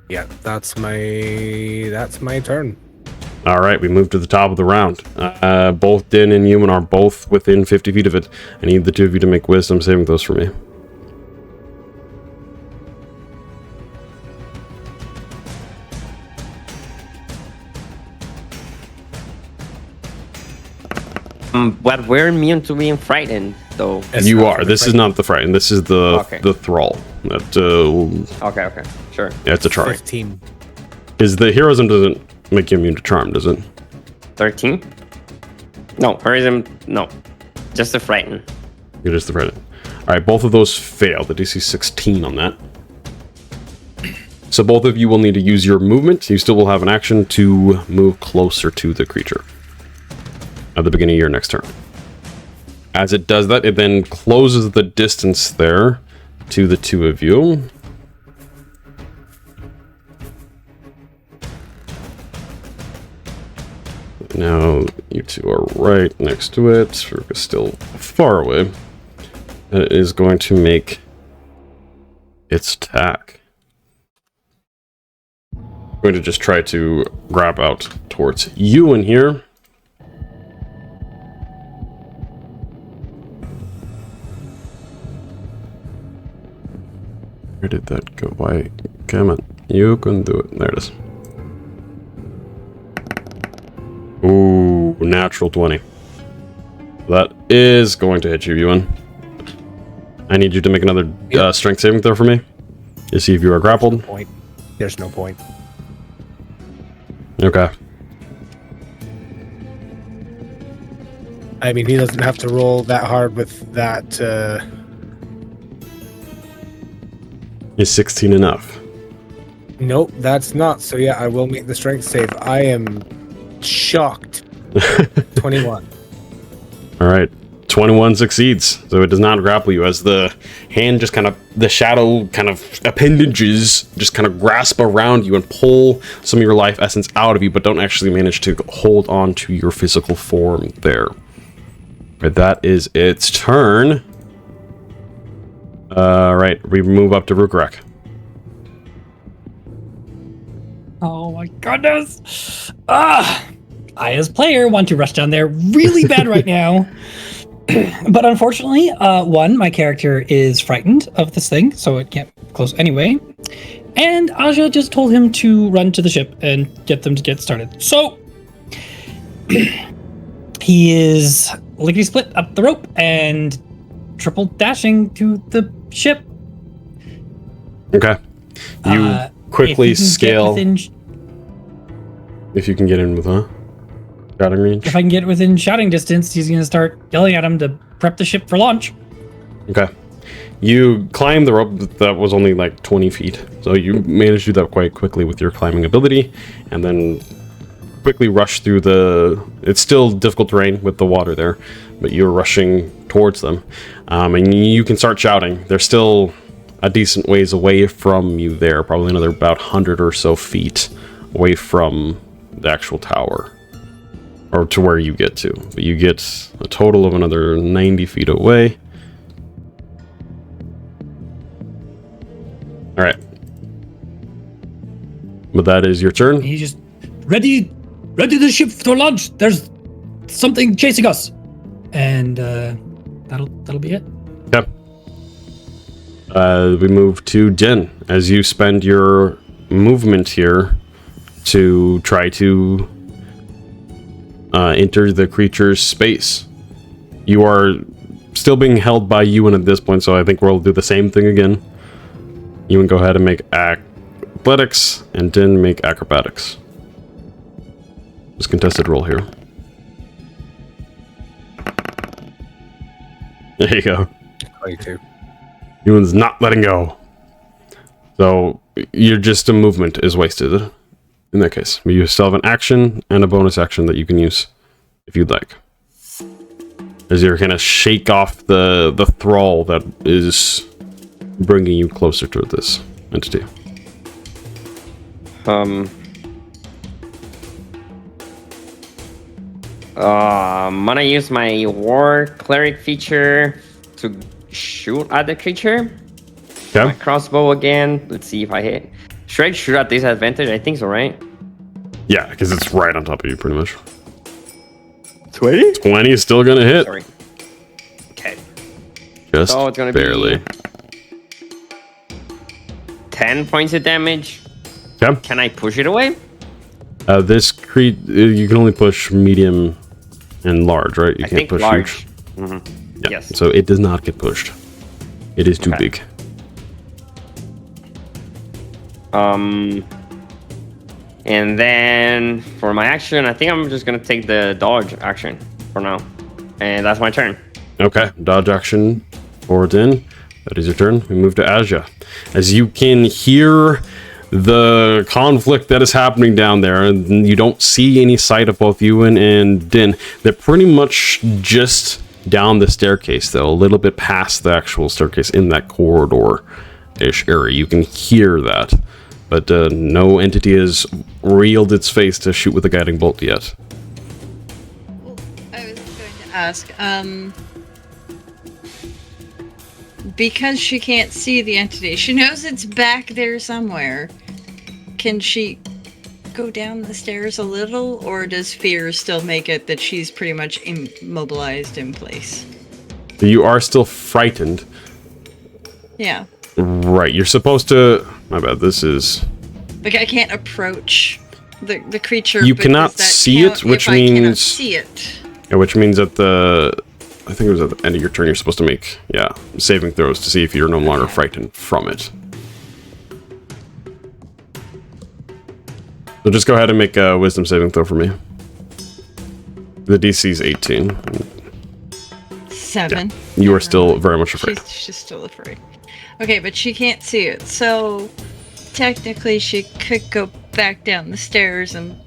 Yeah, that's my turn. All right, we move to the top of the round. Both Din and Euan are both within 50 feet of it. I need the two of you to make wisdom saving throws for me. But we're immune to being frightened, though. You are. This is not the frighten. This is the thrall. That Okay, sure. Yeah, it's a charm. 15. Because the heroism doesn't make you immune to charm, does it? 13? No, heroism. No, just the frighten. You're just the frighten. All right, both of those fail. The DC 16 on that. So both of you will need to use your movement. You still will have an action to move closer to the creature at the beginning of your next turn. As it does that, it then closes the distance there to the two of you. Now you two are right next to it. Rhukkarrak is still far away. And it is going to make its attack. I'm going to just try to grab out towards Euan here. Where did that go? Why? Come on. You can do it. There it is. Ooh, natural 20. That is going to hit you, Euan. I need you to make another strength saving throw for me to see if you are grappled. There's no point. Okay. I mean, he doesn't have to roll that hard with that. Is 16 enough? Nope, that's not. So yeah, I will make the strength save. I am shocked. 21. All right. 21 succeeds, so it does not grapple you as the hand just kind of, the shadow kind of appendages just kind of grasp around you and pull some of your life essence out of you, but don't actually manage to hold on to your physical form there. But that is its turn. Right, we move up to Rhukkarrak. Oh my goodness! I, as player, want to rush down there really bad right now. But unfortunately, one, my character is frightened of this thing, so it can't close anyway. And Asja just told him to run to the ship and get them to get started. So, he is lickety-split up the rope and triple dashing to the ship. Okay. You quickly scale. If you can get in with, shouting range? If I can get within shouting distance, he's going to start yelling at him to prep the ship for launch. Okay. You climb the rope that was only like 20 feet. So you managed to do that quite quickly with your climbing ability. And then quickly rush through the... It's still difficult terrain with the water there. But you're rushing towards them. And you can start shouting. They're still a decent ways away from you there. Probably another about 100 or so feet away from the actual tower. Or to where you get to. But you get a total of another 90 feet away. Alright. But that is your turn. He just, ready the ship for launch. There's something chasing us. And that'll be it. Yep. We move to Din. As you spend your movement here to try to enter the creature's space. You are still being held by Euan at this point, so I think we'll do the same thing again. Euan, go ahead and make athletics, and Din make acrobatics. Just contested roll here. There you go. 22. Euan's not letting go. So, you're just a movement is wasted in that case. But you still have an action and a bonus action that you can use if you'd like. As you're going to shake off the thrall that is bringing you closer to this entity. I'm gonna use my war cleric feature to shoot at the creature. Okay. My crossbow again. Let's see if I hit. Should I shoot at disadvantage? I think so, right? Yeah, because it's right on top of you, pretty much. 20? 20 is still going to hit. Sorry. Okay. Just So it's gonna barely. be 10 points of damage. Okay. Can I push it away? This you can only push medium and large, right? You I can't think push large. huge. Mm-hmm. Yeah. Yes. So it does not get pushed. It is too Okay. big. And then for my action, I think I'm just gonna take the dodge action for now, and that's my turn. Okay, dodge action for Din. That is your turn. We move to Asja. As you can hear the conflict that is happening down there, and you don't see any sight of both Euan and Din. They're pretty much just down the staircase, though, a little bit past the actual staircase in that corridor-ish area. You can hear that, but no entity has reeled its face to shoot with a guiding bolt yet. Well, I was going to ask, because she can't see the entity, she knows it's back there somewhere. Can she go down the stairs a little, or does fear still make it that she's pretty much immobilized in place? You are still frightened. Yeah. Right, you're supposed to... My bad, this is... Like, I can't approach the creature. You but cannot does that see count it, which if I cannot means... see it? Yeah, which means at the... I think it was at the end of your turn you're supposed to make, saving throws to see if you're no longer frightened from it. So just go ahead and make a wisdom saving throw for me. The DC is 18. 7. Yeah, you are still very much afraid. She's still afraid. Okay, but she can't see it, so technically she could go back down the stairs and...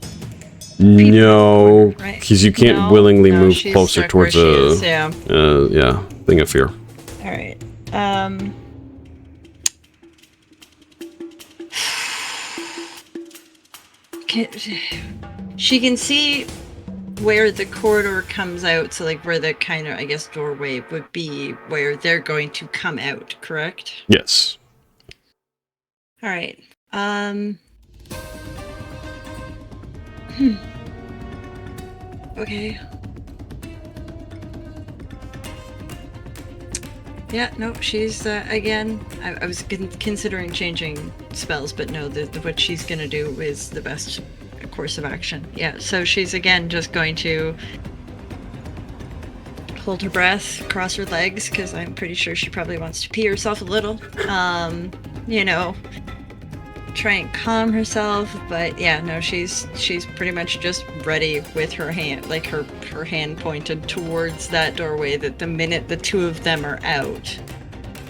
No, right? because you can't No? willingly No, move she's closer stuck towards where she a... is, yeah. Thing of fear. Alright. She can see where the corridor comes out, so like where the kind of, I guess, doorway would be, where they're going to come out, correct? Yes. Alright. Okay. Yeah, no, she's, again, I was considering changing spells, but no, what she's gonna do is the best course of action. Yeah, so she's, again, just going to hold her breath, cross her legs, because I'm pretty sure she probably wants to pee herself a little. You know, try and calm herself, but yeah, no, she's pretty much just ready with her hand, like her hand pointed towards that doorway, that the minute the two of them are out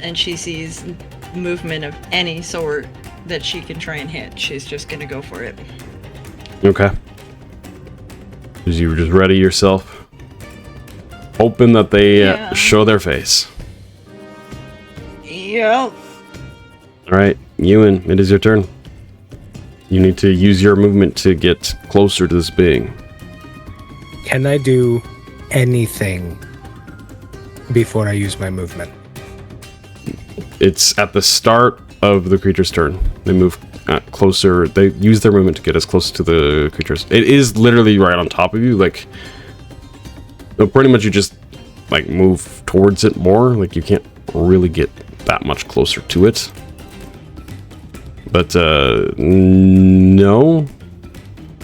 and she sees movement of any sort that she can try and hit, she's just gonna go for it. Okay. Because you were just ready yourself, hoping that they show their face. Yep. Alright, Euan, it is your turn. You need to use your movement to get closer to this being. Can I do anything before I use my movement? It's at the start of the creature's turn. They move closer. They use their movement to get as close to the creatures. It is literally right on top of you. Like, pretty much you just like move towards it more. Like, you can't really get that much closer to it. But no,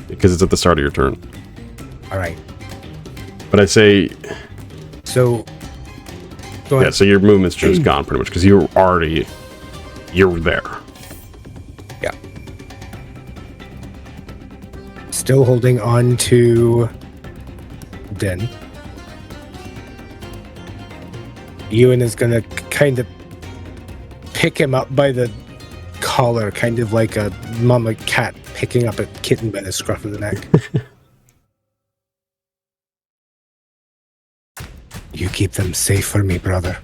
because it's at the start of your turn. All right. But I say, So, go yeah, ahead. so your movement's just gone pretty much because you're there. Yeah. Still holding on to Din. Euan is gonna kind of pick him up by the collar, kind of like a mama cat picking up a kitten by the scruff of the neck. You keep them safe for me, brother.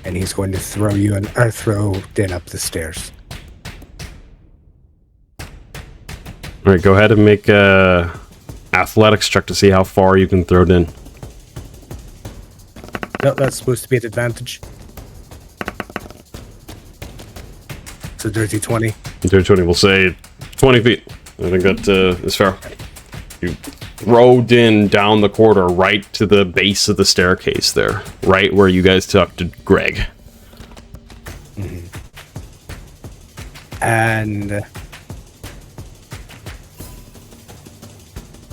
And he's going to throw Din up the stairs. All right, go ahead and make a athletics check to see how far you can throw Din. No, that's supposed to be an advantage. It's a dirty 20. Dirty 20, we'll say 20 feet. I think that is fair. You throw Din down the corridor right to the base of the staircase there, right where you guys talked to Greg. Mm-hmm. And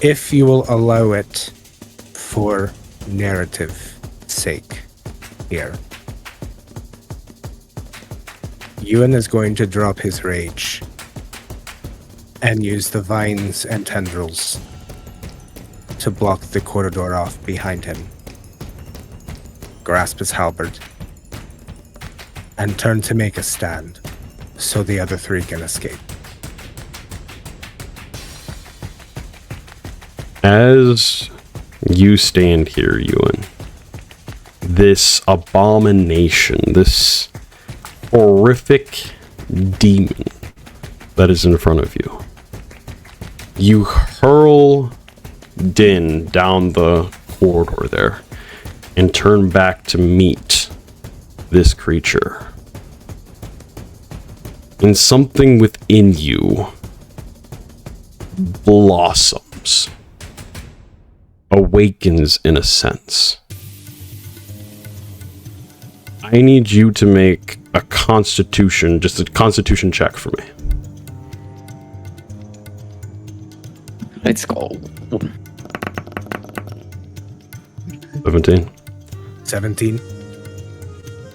if you will allow it for narrative sake here, Euan is going to drop his rage and use the vines and tendrils to block the corridor off behind him, grasp his halberd, and turn to make a stand so the other three can escape. As you stand here, Euan, this abomination, this horrific demon that is in front of you, you hurl Din down the corridor there and turn back to meet this creature. And something within you blossoms, awakens in a sense. I need you to make a constitution check for me. Let's go. 17. 17.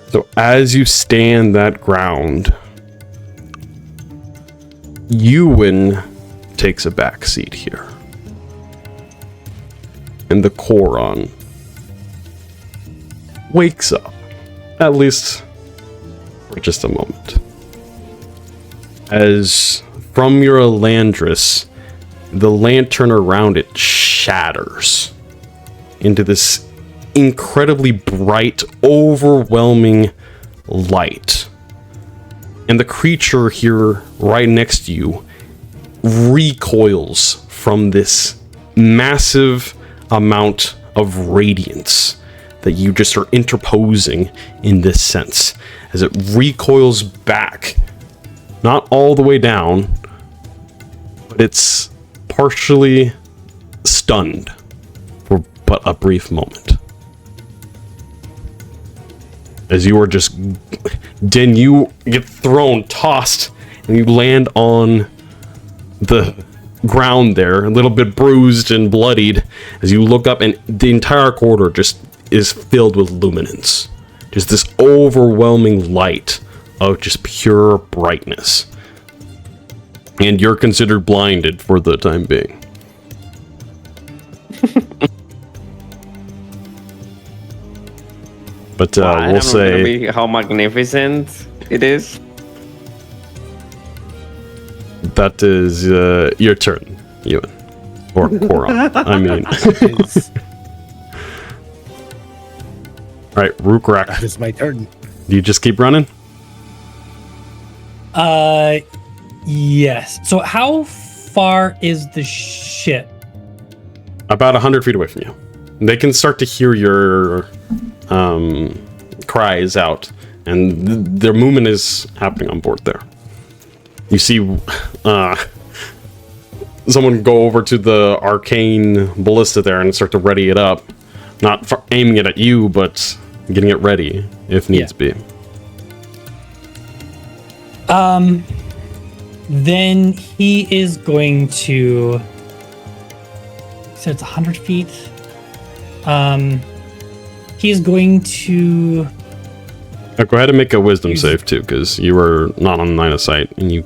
So as you stand that ground, Euan takes a back seat here. And the Koron wakes up, at least for just a moment. As from your Elandris, the lantern around it shatters into this incredibly bright, overwhelming light. And the creature here right next to you recoils from this massive amount of radiance that you just are interposing in this sense. As it recoils back, not all the way down, but it's partially stunned for but a brief moment. As you are just, Din, you get thrown, tossed, and you land on the ground there, a little bit bruised and bloodied, as you look up, and the entire corridor just is filled with luminance. Just this overwhelming light of just pure brightness. And you're considered blinded for the time being. But we'll say how magnificent it is. That is your turn, Euan. Or Koron, I mean. Alright, Rhukkarrak. That is my turn. Do you just keep running? Yes. So how far is the ship? About 100 feet away from you. They can start to hear your cries out, and their movement is happening on board there. You see someone go over to the arcane ballista there and start to ready it up. Not aiming it at you, but getting it ready if needs be. Then he is going to. So it's 100 feet. He's going to. Go ahead and make a wisdom save too, because you were not on line of sight, and you,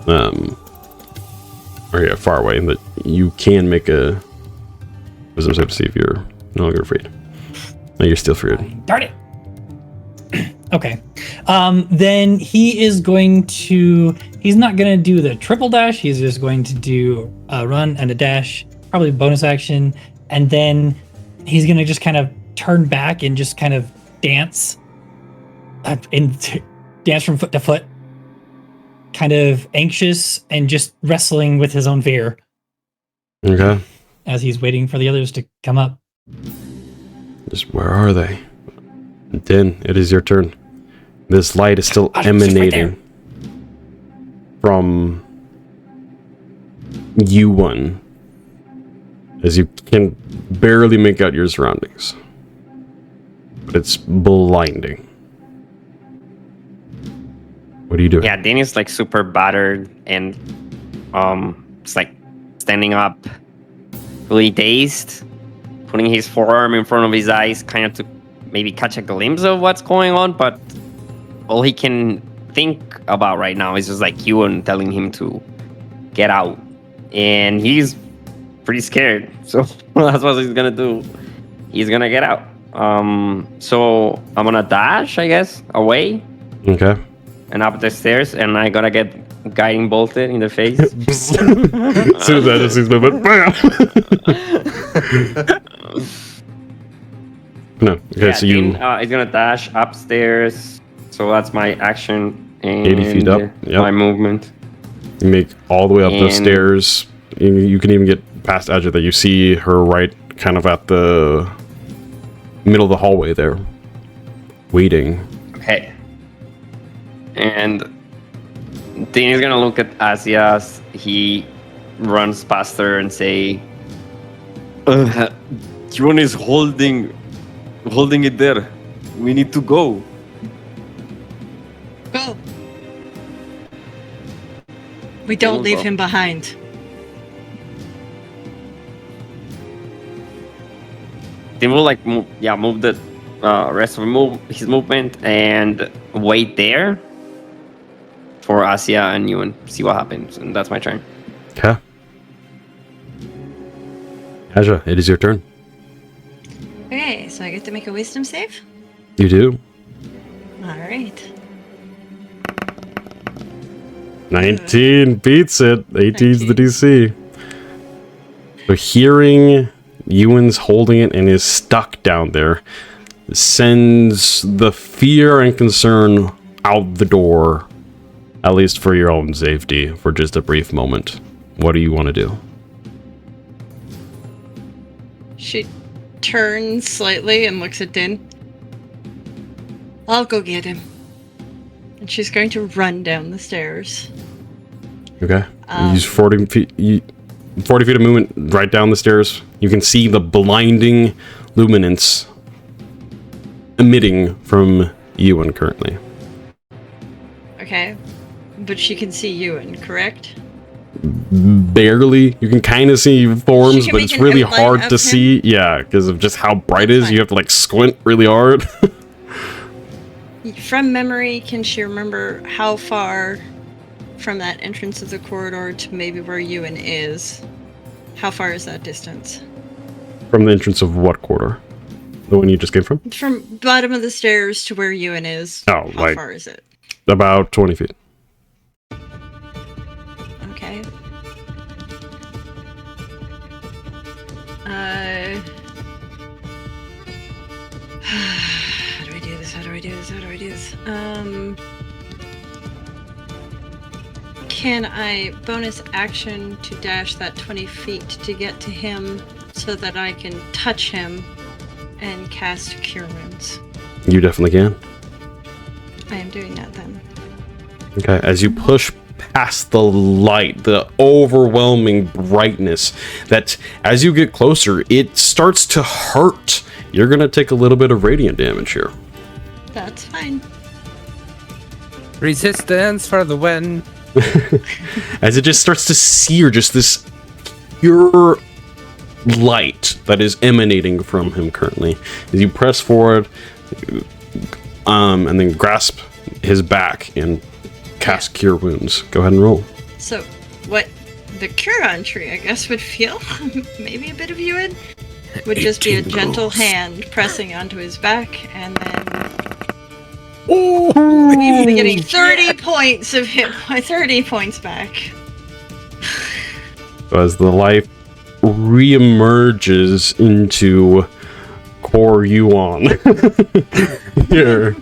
or yeah, far away. But you can make a wisdom save to see if you're no longer afraid. No, you're still afraid. Darn it. Okay. Then he is going to. He's not going to do the triple dash. He's just going to do a run and a dash, probably bonus action, and then he's going to just kind of turn back and just kind of dance, dance from foot to foot, kind of anxious and just wrestling with his own fear. Okay. As he's waiting for the others to come up. Just where are they? Din, it is your turn. This light is still emanating from Euan, as you can barely make out your surroundings. But it's blinding. What are you doing? Yeah, Din is like super battered and it's like standing up, really dazed, putting his forearm in front of his eyes, kind of to maybe catch a glimpse of what's going on, but all he can think about right now is just like Euan telling him to get out. And he's pretty scared. So that's what he's gonna do. He's gonna get out. So I'm gonna dash, I guess, away. Okay. And up the stairs, and I gotta get guiding bolted in the face. As soon as that just sees movement, bam! No. Okay, Yeah, so you he's gonna dash upstairs. So that's my action and 80 feet up. Yep. My movement. You make all the way up those And- stairs. You can even get past Asja. That you see her right kind of at the middle of the hallway there, waiting. Okay. And Dean is gonna look at Asja as he runs past her and say, Juan is holding it there. We need to go. Go. We don't We'll leave go. him behind. Dean will like move the rest of his movement and wait there for Asja and Euan. See what happens, and that's my turn. Okay. Asja, it is your turn. Okay, so I get to make a wisdom save? You do. Alright. 19 beats it. 18's the DC. So hearing Euan's holding it and is stuck down there sends the fear and concern out the door, at least for your own safety, for just a brief moment. What do you want to do? She turns slightly and looks at Din. I'll go get him. And she's going to run down the stairs. Okay. Use 40 feet of movement right down the stairs. You can see the blinding luminance emitting from Euan currently. Okay. But she can see Euan, correct? Barely. You can kind of see forms, She can but make it's an really outline hard of to him? see. Yeah, because of just how bright it That's is. You fine. have to like squint really hard. From memory, can she remember how far from that entrance of the corridor to maybe where Euan is? How far is that distance? From the entrance of what quarter? The one you just came from? From bottom of the stairs to where Euan is. Oh, how like- far is it? About 20 feet. Okay. How do I do this? How do I do this? How do I do this? Can I bonus action to dash that 20 feet to get to him so that I can touch him and cast Cure Wounds? You definitely can. I am doing that then. Okay, as you push past the light, the overwhelming brightness, that as you get closer, it starts to hurt you're gonna take a little bit of radiant damage here. That's fine. Resistance for the win. As it just starts to sear just this pure light that is emanating from him currently. As you press forward, and then grasp his back and cast Cure Wounds. Go ahead and roll. So, what the Curon tree, I guess, would feel, maybe a bit of Euan, would just be a gentle hand pressing onto his back, and then we will be getting 30 points of 30 points back. So as the life reemerges into core Yuan here.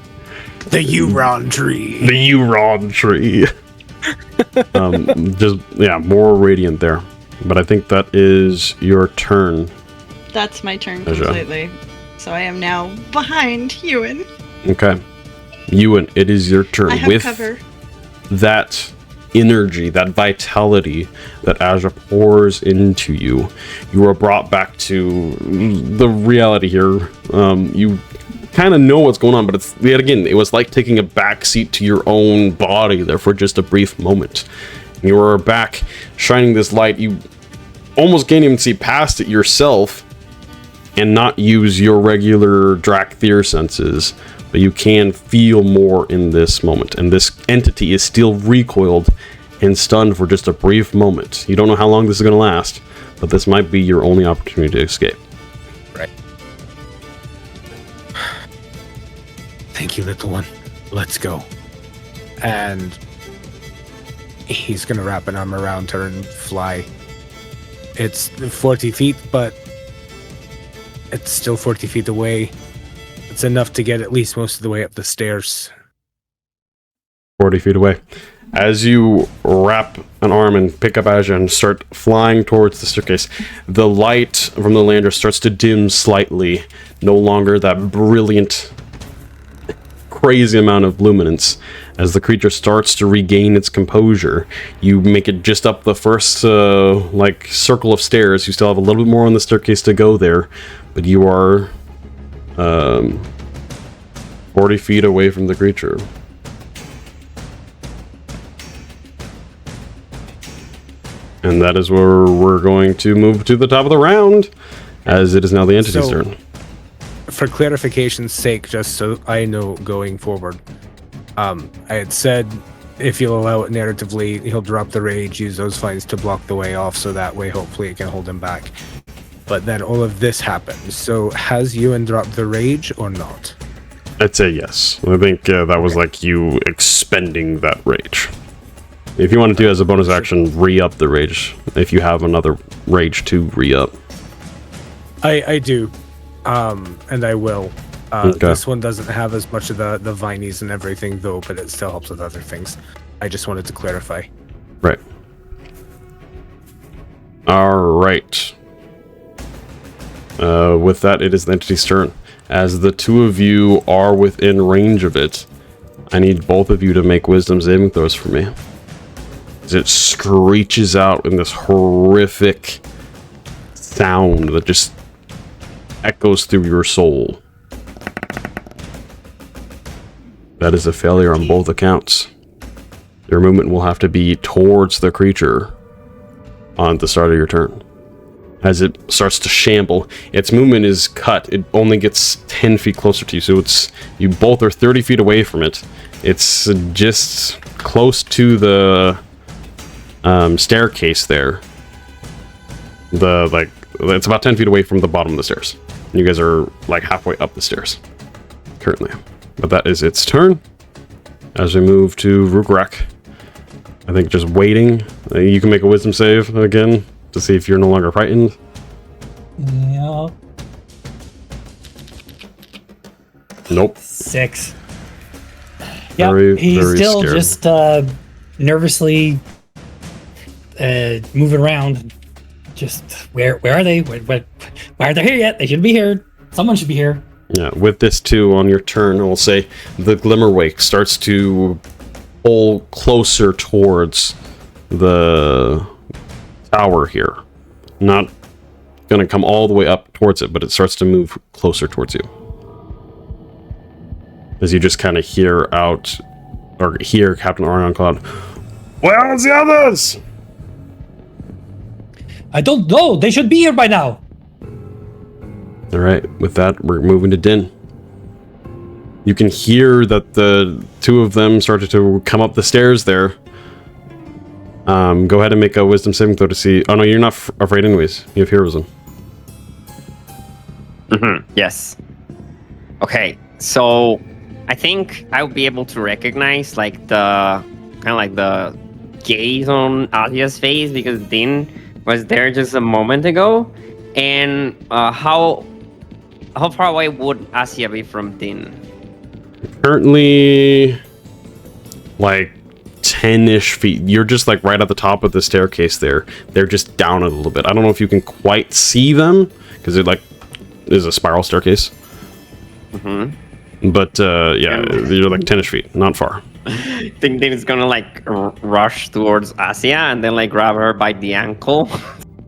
The Euan tree. The Euan tree. More radiant there. But I think that is your turn. That's my turn Asja. completely. So I am now behind Euan. Okay. Euan, it is your turn. I have With cover. that energy, that vitality that Asja pours into you, you are brought back to the reality here. You kind of know what's going on, but it's yet again, it was like taking a backseat to your own body there for just a brief moment. You are back shining this light. You almost can't even see past it yourself and not use your regular Drakthir senses, but you can feel more in this moment, and this entity is still recoiled and stunned for just a brief moment. You don't know how long this is going to last, but this might be your only opportunity to escape. Right. Thank you, little one. Let's go. And he's going to wrap an arm around her and fly. It's 40 feet, but it's still 40 feet away. It's enough to get at least most of the way up the stairs. 40 feet away. As you wrap an arm and pick up Asja and start flying towards the staircase, the light from the lander starts to dim slightly. No longer that brilliant, crazy amount of luminance. As the creature starts to regain its composure, you make it just up the first circle of stairs. You still have a little bit more on the staircase to go there, but you are 40 feet away from the creature. And that is where we're going to move to the top of the round, as it is now the entity's turn. For clarification's sake, just so I know going forward, I had said if you'll allow it narratively, he'll drop the rage, use those vines to block the way off, so that way hopefully it can hold him back. But then all of this happens. So has Euan dropped the rage or not? I'd say yes. I think that was like you expending that rage. If you want to do as a bonus action, re-up the rage. If you have another rage to re-up. I do. And I will. Okay. This one doesn't have as much of the vinies and everything, though, but it still helps with other things. I just wanted to clarify. Right. Alright. With that, it is the entity's turn. As the two of you are within range of it, I need both of you to make wisdom saving throws for me. As it screeches out in this horrific sound that just echoes through your soul. That is a failure on both accounts. Your movement will have to be towards the creature on the start of your turn. As it starts to shamble, its movement is cut. It only gets 10 feet closer to you, so you both are 30 feet away from it. It's just close to the staircase there. It's about 10 feet away from the bottom of the stairs. And you guys are like halfway up the stairs currently. But that is its turn. As we move to Rhukkarrak, I think just waiting. You can make a wisdom save again to see if you're no longer frightened. Yeah. Nope. 6. Yeah, Very, he's very still scared. just nervously moving around. Just where are they? Why aren't they here yet? They should be here. Someone should be here. Yeah, with this too, on your turn, I will say the Glimmerwake starts to pull closer towards the tower here. Not going to come all the way up towards it, but it starts to move closer towards you. As you just kind of hear Captain Orion call out, "Where are the others?" I don't know. They should be here by now. All right, with that, we're moving to Din. You can hear that the two of them started to come up the stairs there. Go ahead and make a wisdom saving throw to see. Oh no, you're not afraid anyways. You have heroism. Yes. Okay, so I think I would be able to recognize like the kind of like the gaze on Asja's face because Din was there just a moment ago. And how far away would Asja be from Din? Currently, like 10-ish feet. You're just like right at the top of the staircase there. They're just down a little bit. I don't know if you can quite see them because it like is a spiral staircase. But yeah, you're like 10-ish feet, not far. I think Din is gonna like rush towards Asja and then like grab her by the ankle,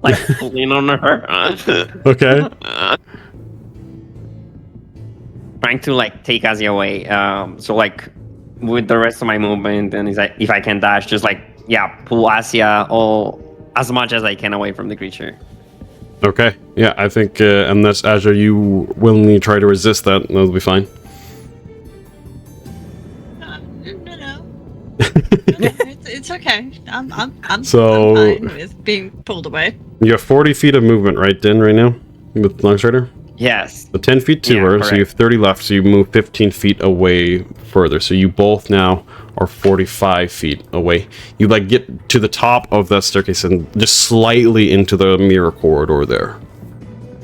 like pulling on her. Okay. Trying to like take Asja away. So like with the rest of my movement, and if I can dash, just like pull Asja as much as I can away from the creature. Okay. Yeah, I think unless Asja, you willingly try to resist that, that'll be fine. No. It's okay. I'm So- fine with being pulled away. You have 40 feet of movement, right, Din, right now? With Longstrider? Yes. So 10 feet to Yeah, her, so you have 30 left, so you move 15 feet away further. So you both now are 45 feet away. You like get to the top of that staircase and just slightly into the mirror corridor there.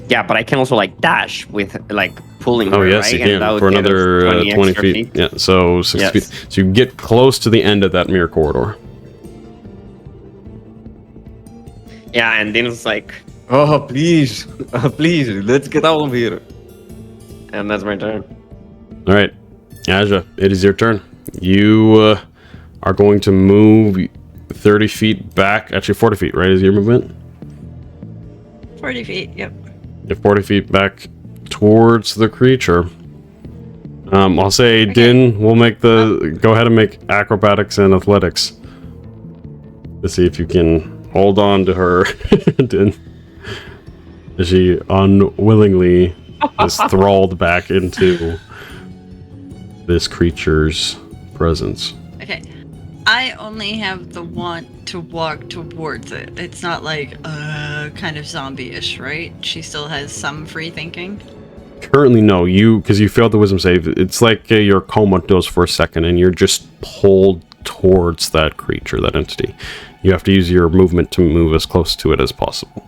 Yeah, but I can also like dash with like pulling her, Oh yes, right? you can, And that would for get us another 20 extra feet. Yeah, so 6 Yes. feet. So you get close to the end of that mirror corridor. Yeah, and then it's like, oh, please, please, let's get out of here. And that's my turn. All right, Asja, it is your turn. You are going to move 30 feet back. Actually, 40 feet, right? Is your movement? 40 feet, yep. You're 40 feet back towards the creature. I'll say, Okay. Din, we'll make the... Go ahead and make acrobatics and athletics. To see if you can hold on to her, Din. As she unwillingly is thralled back into this creature's presence. Okay. I only have the want to walk towards it. It's not like kind of zombie-ish, right? She still has some free thinking. Currently, no. Because you failed the wisdom save. It's like your coma goes for a second, and you're just pulled towards that creature, that entity. You have to use your movement to move as close to it as possible.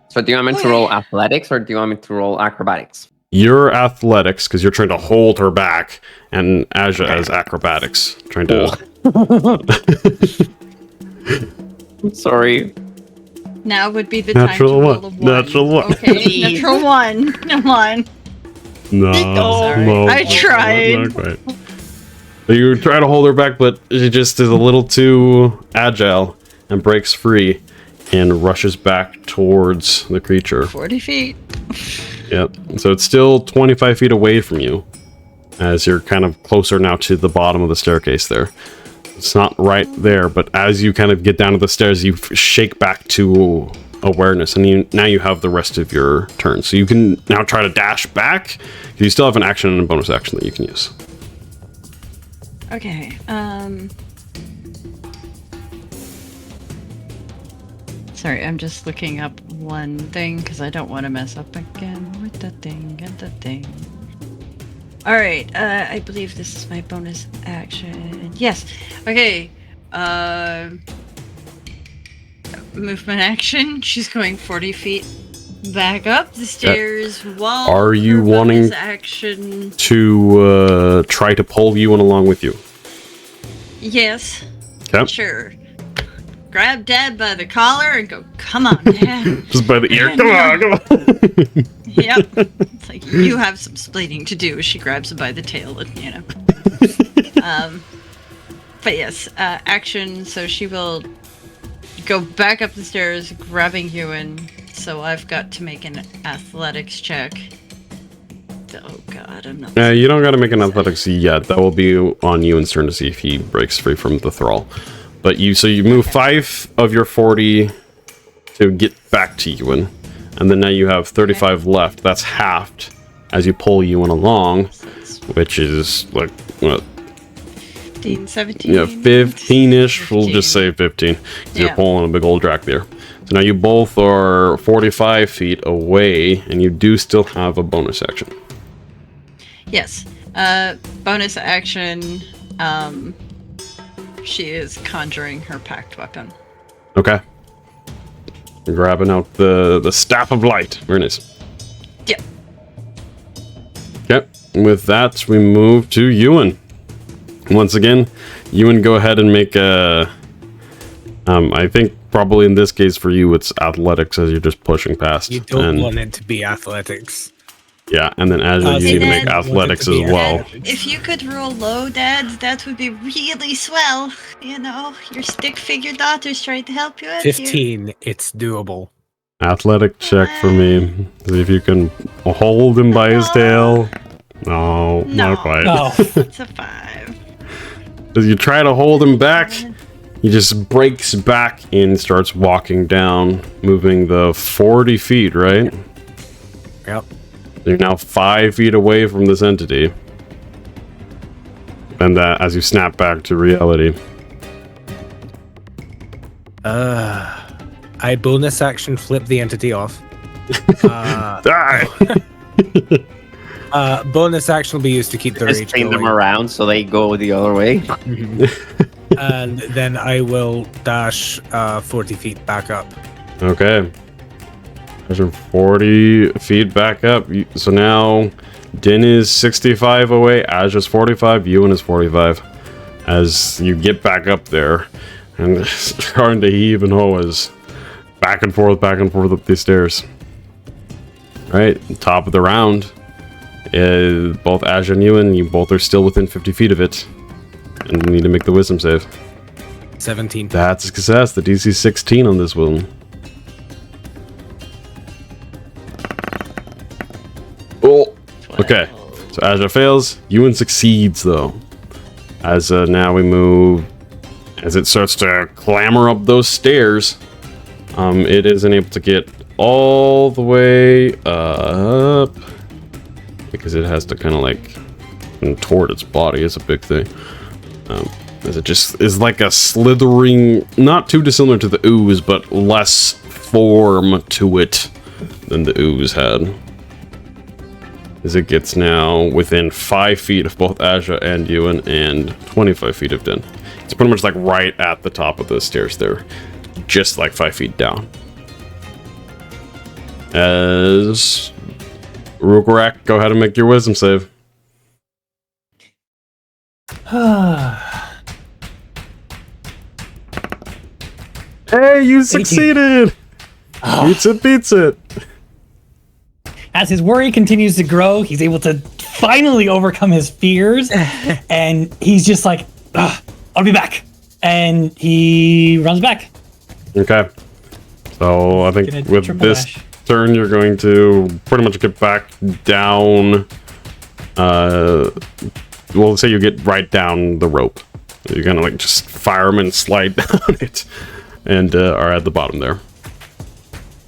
So do you want me to roll athletics or do you want me to roll acrobatics? Your athletics, because you're trying to hold her back, and Asja as acrobatics, trying to. Sorry. Now would be the Natural time to one. roll a one. Natural one. Okay, natural one. Come on. No, Sorry. no, I tried. not quite. So you try to hold her back, but she just is a little too agile and breaks free and rushes back towards the creature. 40 feet. Yep. So it's still 25 feet away from you, as you're kind of closer now to the bottom of the staircase there. It's not right there, but as you kind of get down to the stairs, you shake back to awareness, and now you have the rest of your turn. So you can now try to dash back. You still have an action and a bonus action that you can use. Okay. Sorry, I'm just looking up one thing because I don't want to mess up again with the thing and the thing. All right. I believe this is my bonus action. Yes. Okay. Movement action. She's going 40 feet back up the stairs while Are you her bonus wanting action? To try to pull Euan along with you? Yes. Okay. Sure. Grab Dad by the collar and go, come on, Dad. Just by the ear. Come on, come on. Yep. It's like, you have some splaining to do. She grabs him by the tail and, you know. But yes, action. So she will go back up the stairs, grabbing Euan. so I've got to make an athletics check. Oh god, I'm not. You don't got to make an athletics yet. That will be on Euan's turn to see if he breaks free from the thrall. But you move 5 of your 40 to get back to Euan, and then now you have 35 left. That's halved as you pull Euan along, which is like what? 15, 17. Yeah, 15-ish. We'll just say 15. You're pulling a big old drac there. So now you both are 45 feet away, and you do still have a bonus action. Yes. Bonus action. She is conjuring her packed weapon. Okay. Grabbing out the staff of light. Very nice. Yep. Okay. With that, we move to Euan. Once again, Euan, go ahead and make a... I think probably in this case for you, it's athletics as you're just pushing past. You don't want it to be athletics. Yeah, and then Asja, you need to make Dad, athletics as well. If you could roll low, Dad, that would be really swell. You know, your stick figure daughter's trying to help you out 15, it's doable. Athletic check for me. See if you can hold him by his tail. No, not quite. No. It's a 5. As you try to hold him back, he just breaks back and starts walking down, moving the 40 feet, right? Yep. You're now 5 feet away from this entity. And as you snap back to reality. I bonus action flip the entity off. Die! Bonus action will be used to keep the Just rage spin them going. around so they go the other way. And then I will dash 40 feet back up. Okay. There's 40 feet back up. So now Din is 65 away, Asja's 45, Euan is 45. As you get back up there, and starting to heave and hoe as back and forth up these stairs. Right, top of the round. Both Asja and Euan, you both are still within 50 feet of it. And you need to make the wisdom save. 17. That's a success. The DC 16 on this one. Oh, okay. So Asja fails. Euan succeeds, though. As now we move, as it starts to clamber up those stairs, it isn't able to get all the way up because it has to kind of like contort its body. It's a big thing. As it just is like a slithering, not too dissimilar to the ooze, but less form to it than the ooze had. As it gets now within 5 feet of both Asja and Euan and 25 feet of Din. It's pretty much like right at the top of the stairs there. Just like 5 feet down. As Rhukkarrak, go ahead and make your wisdom save. Hey, you succeeded! Beats it. As his worry continues to grow, he's able to finally overcome his fears, and he's just like, I'll be back. And he runs back. Okay. So I think Gonna with triple this dash. turn, you're going to pretty much get back down. We'll say you get right down the rope. You're gonna like just fireman slide down it, and are at the bottom there,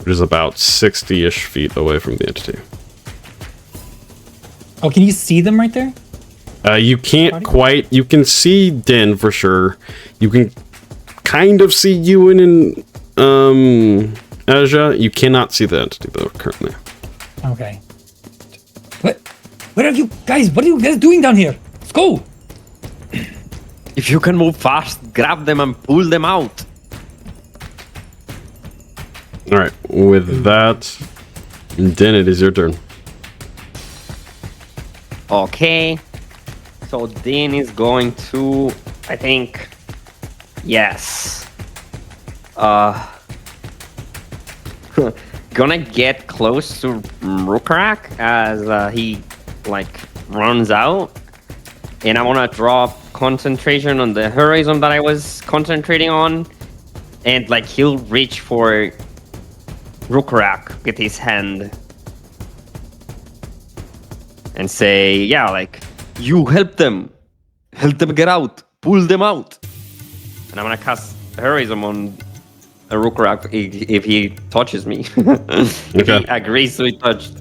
which is about 60-ish feet away from the entity. Oh, can you see them right there? You can't quite. You can see Din for sure. You can kind of see Euan and Asja. You cannot see the entity though currently. Okay. What are you guys doing down here? Let's go. If you can move fast, grab them and pull them out. All right. With that, Din, it is your turn. Okay. So Din is going to, I think, yes. Gonna get close to Rhukkarrak as he like runs out, and I wanna drop concentration on the horizon that I was concentrating on, and like he'll reach for Rhukkarrak with his hand and say, yeah, like, you help them get out, pull them out. And I'm gonna cast heroism on Rhukkarrak if he touches me. If he agrees to be touched.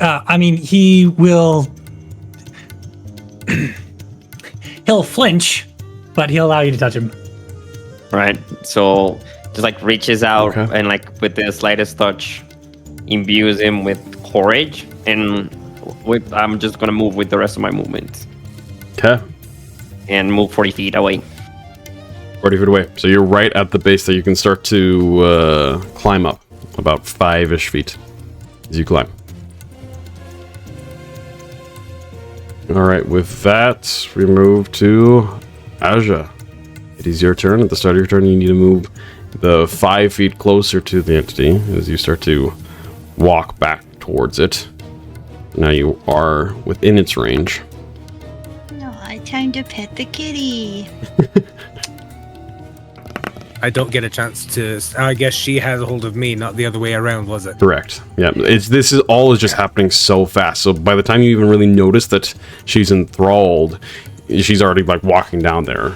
I mean, he will. He'll flinch, but he'll allow you to touch him. Right. So just like reaches out and like with the slightest touch imbues him with courage, and I'm just gonna move with the rest of my movement. Okay. And move 40 feet away. 40 feet away. So you're right at the base that you can start to climb up. About 5-ish feet as you climb. Alright, with that, we move to Asja. It is your turn. At the start of your turn, you need to move the 5 feet closer to the entity as you start to walk back towards it. Now you are within its range. No, time to pet the kitty. I don't get a chance to. I guess she has a hold of me, not the other way around, was it? Correct. Yeah, this is all just happening so fast. So by the time you even really notice that she's enthralled, she's already like walking down there.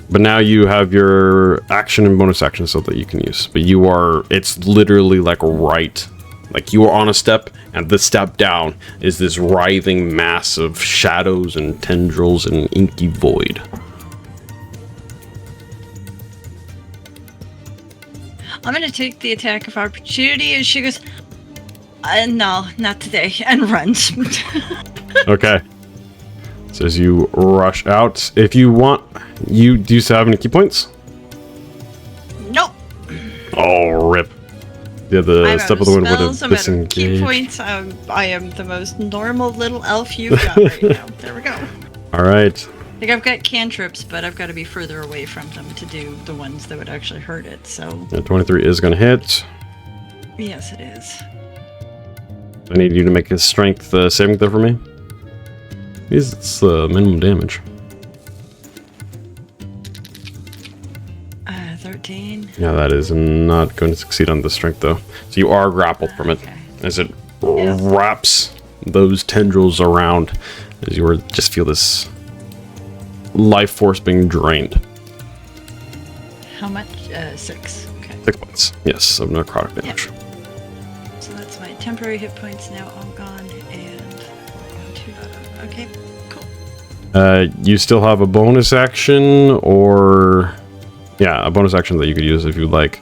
But now you have your action and bonus action so that you can use. But you are, it's literally like right. Like you are on a step, and the step down is this writhing mass of shadows and tendrils and inky void. I'm gonna take the attack of opportunity, and she goes, no, not today, and runs. Okay. So as you rush out, if you want, do you still have any key points? Nope. Oh, rip. Yeah, the step of the wind would have I'm out of key disengaged. points. I am the most normal little elf you've got right now. There we go. All right. Like, I've got cantrips, but I've got to be further away from them to do the ones that would actually hurt it, so... Yeah, 23 is going to hit. Yes, it is. I need you to make a strength saving throw for me. It's minimum damage. 13. Yeah, that is not going to succeed on the strength, though. So you are grappled from it as it wraps those tendrils around, as you just feel this life force being drained. How much? 6. Okay. 6 points. Yes, of necrotic damage. Yep. So that's my temporary hit points now all gone, and... Okay, cool. You still have a bonus action, or... Yeah, a bonus action that you could use if you'd like.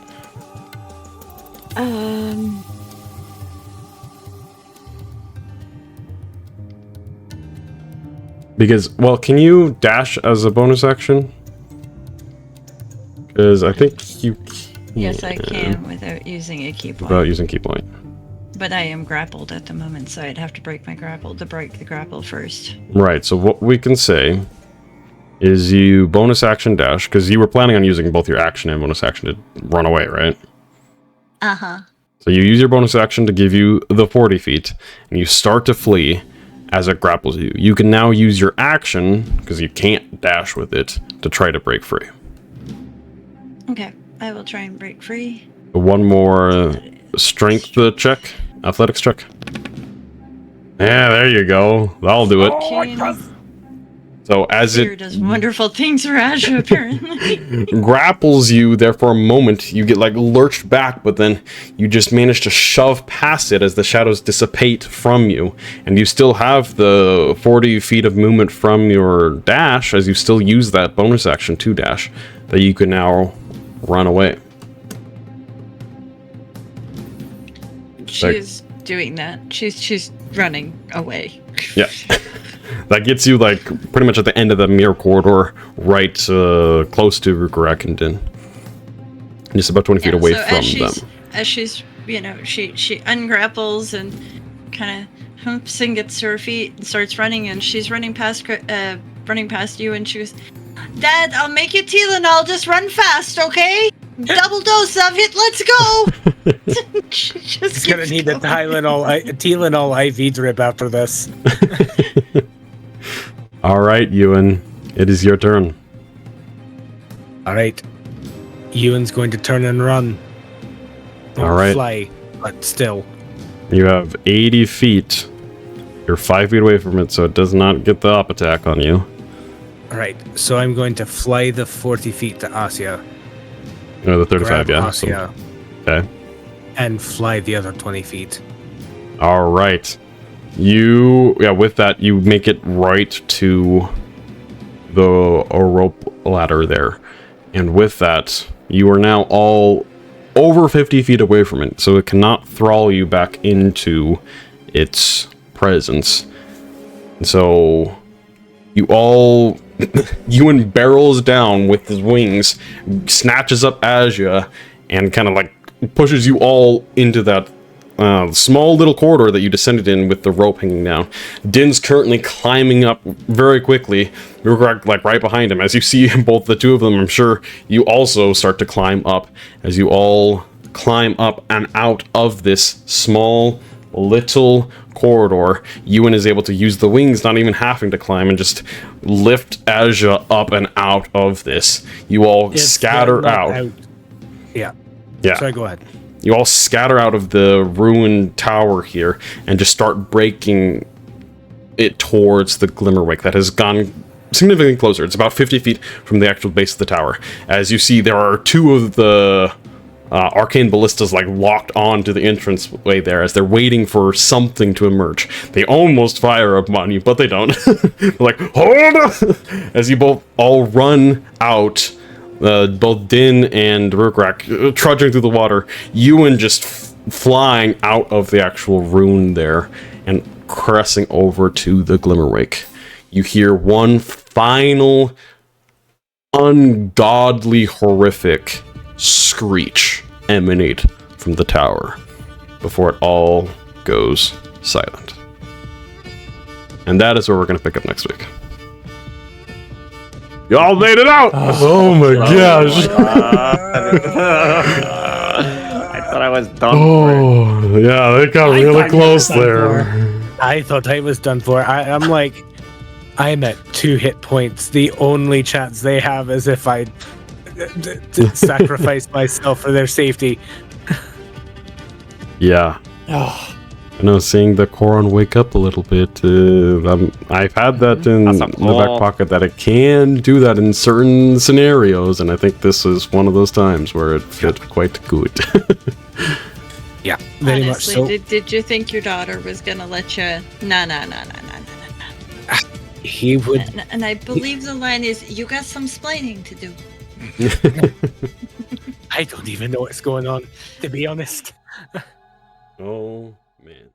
Because, well, can you dash as a bonus action? Because I think you can. Yes, I can without using a key point. Without using key point. But I am grappled at the moment, so I'd have to break my grapple to break the grapple first. Right, so what we can say is you bonus action dash, because you were planning on using both your action and bonus action to run away, right? Uh-huh. So you use your bonus action to give you the 40 feet, and you start to flee as it grapples you. You can now use your action, because you can't dash with it, to try to break free. Okay, I will try and break free. One more strength check, athletics check. Yeah, there you go. That'll do it. So as Fear does wonderful things for Asja, apparently. grapples you there for a moment, you get like lurched back, but then you just manage to shove past it as the shadows dissipate from you, and you still have the 40 feet of movement from your dash, as you still use that bonus action to dash, that you can now run away. She's doing that. She's running away. Yeah. That gets you like pretty much at the end of the mirror corridor, right close to Rhukkarrak and Din. Just about 20 feet away from them. As she's, she ungrapples and kind of humps and gets to her feet and starts running, and she's running past you, and she goes, "Dad, I'll make you Tylenol, just run fast, okay? Double dose of it, let's go!" She's gonna need the Tylenol IV drip after this. All right, Euan, it is your turn. All right. Euan's going to turn and run. All right. Fly, but still. You have 80 feet. You're 5 feet away from it, so it does not get the up attack on you. All right, so I'm going to fly the 40 feet to Asja. No, the 35, grab yeah. Asja, Okay. and fly the other 20 feet. All right. With that, you make it right to the rope ladder there. And with that, you are now all over 50 feet away from it, so it cannot thrall you back into its presence. And so you all Euan barrels down with his wings, snatches up Asja, and kind of like pushes you all into that small little corridor that you descended in with the rope hanging down. Din's currently climbing up very quickly. You're like right behind him. As you see both the two of them, I'm sure you also start to climb up as you all climb up and out of this small little corridor. Euan is able to use the wings, not even having to climb, and just lift Asja up and out of this. You all scatter out. Yeah. Sorry, go ahead. You all scatter out of the ruined tower here and just start breaking it towards the Glimmerwake that has gone significantly closer. It's about 50 feet from the actual base of the tower. As you see, there are two of the arcane ballistas like locked onto the entranceway there as they're waiting for something to emerge. They almost fire upon you, but they don't. They're like, hold on! As you both all run out. Both Din and Rhukkarrak trudging through the water, Euan just flying out of the actual rune there and cressing over to the Glimmerwake. You hear one final, ungodly, horrific screech emanate from the tower before it all goes silent. And that is where we're going to pick up next week. Y'all made it out! Oh my gosh! I thought I was done. Oh, yeah, they got really close there. I thought I was done for. I'm like, I'm at 2 hit points. The only chance they have is if I sacrifice myself for their safety. Yeah. Oh, I know, seeing the Koron wake up a little bit, I've had that in the back pocket that it can do that in certain scenarios, and I think this is one of those times where it fit quite good. Yeah, very Honestly, much so. Did you think your daughter was gonna let you? No. He would. And I believe the line is, "You got some splaining to do." I don't even know what's going on, to be honest. Oh, man.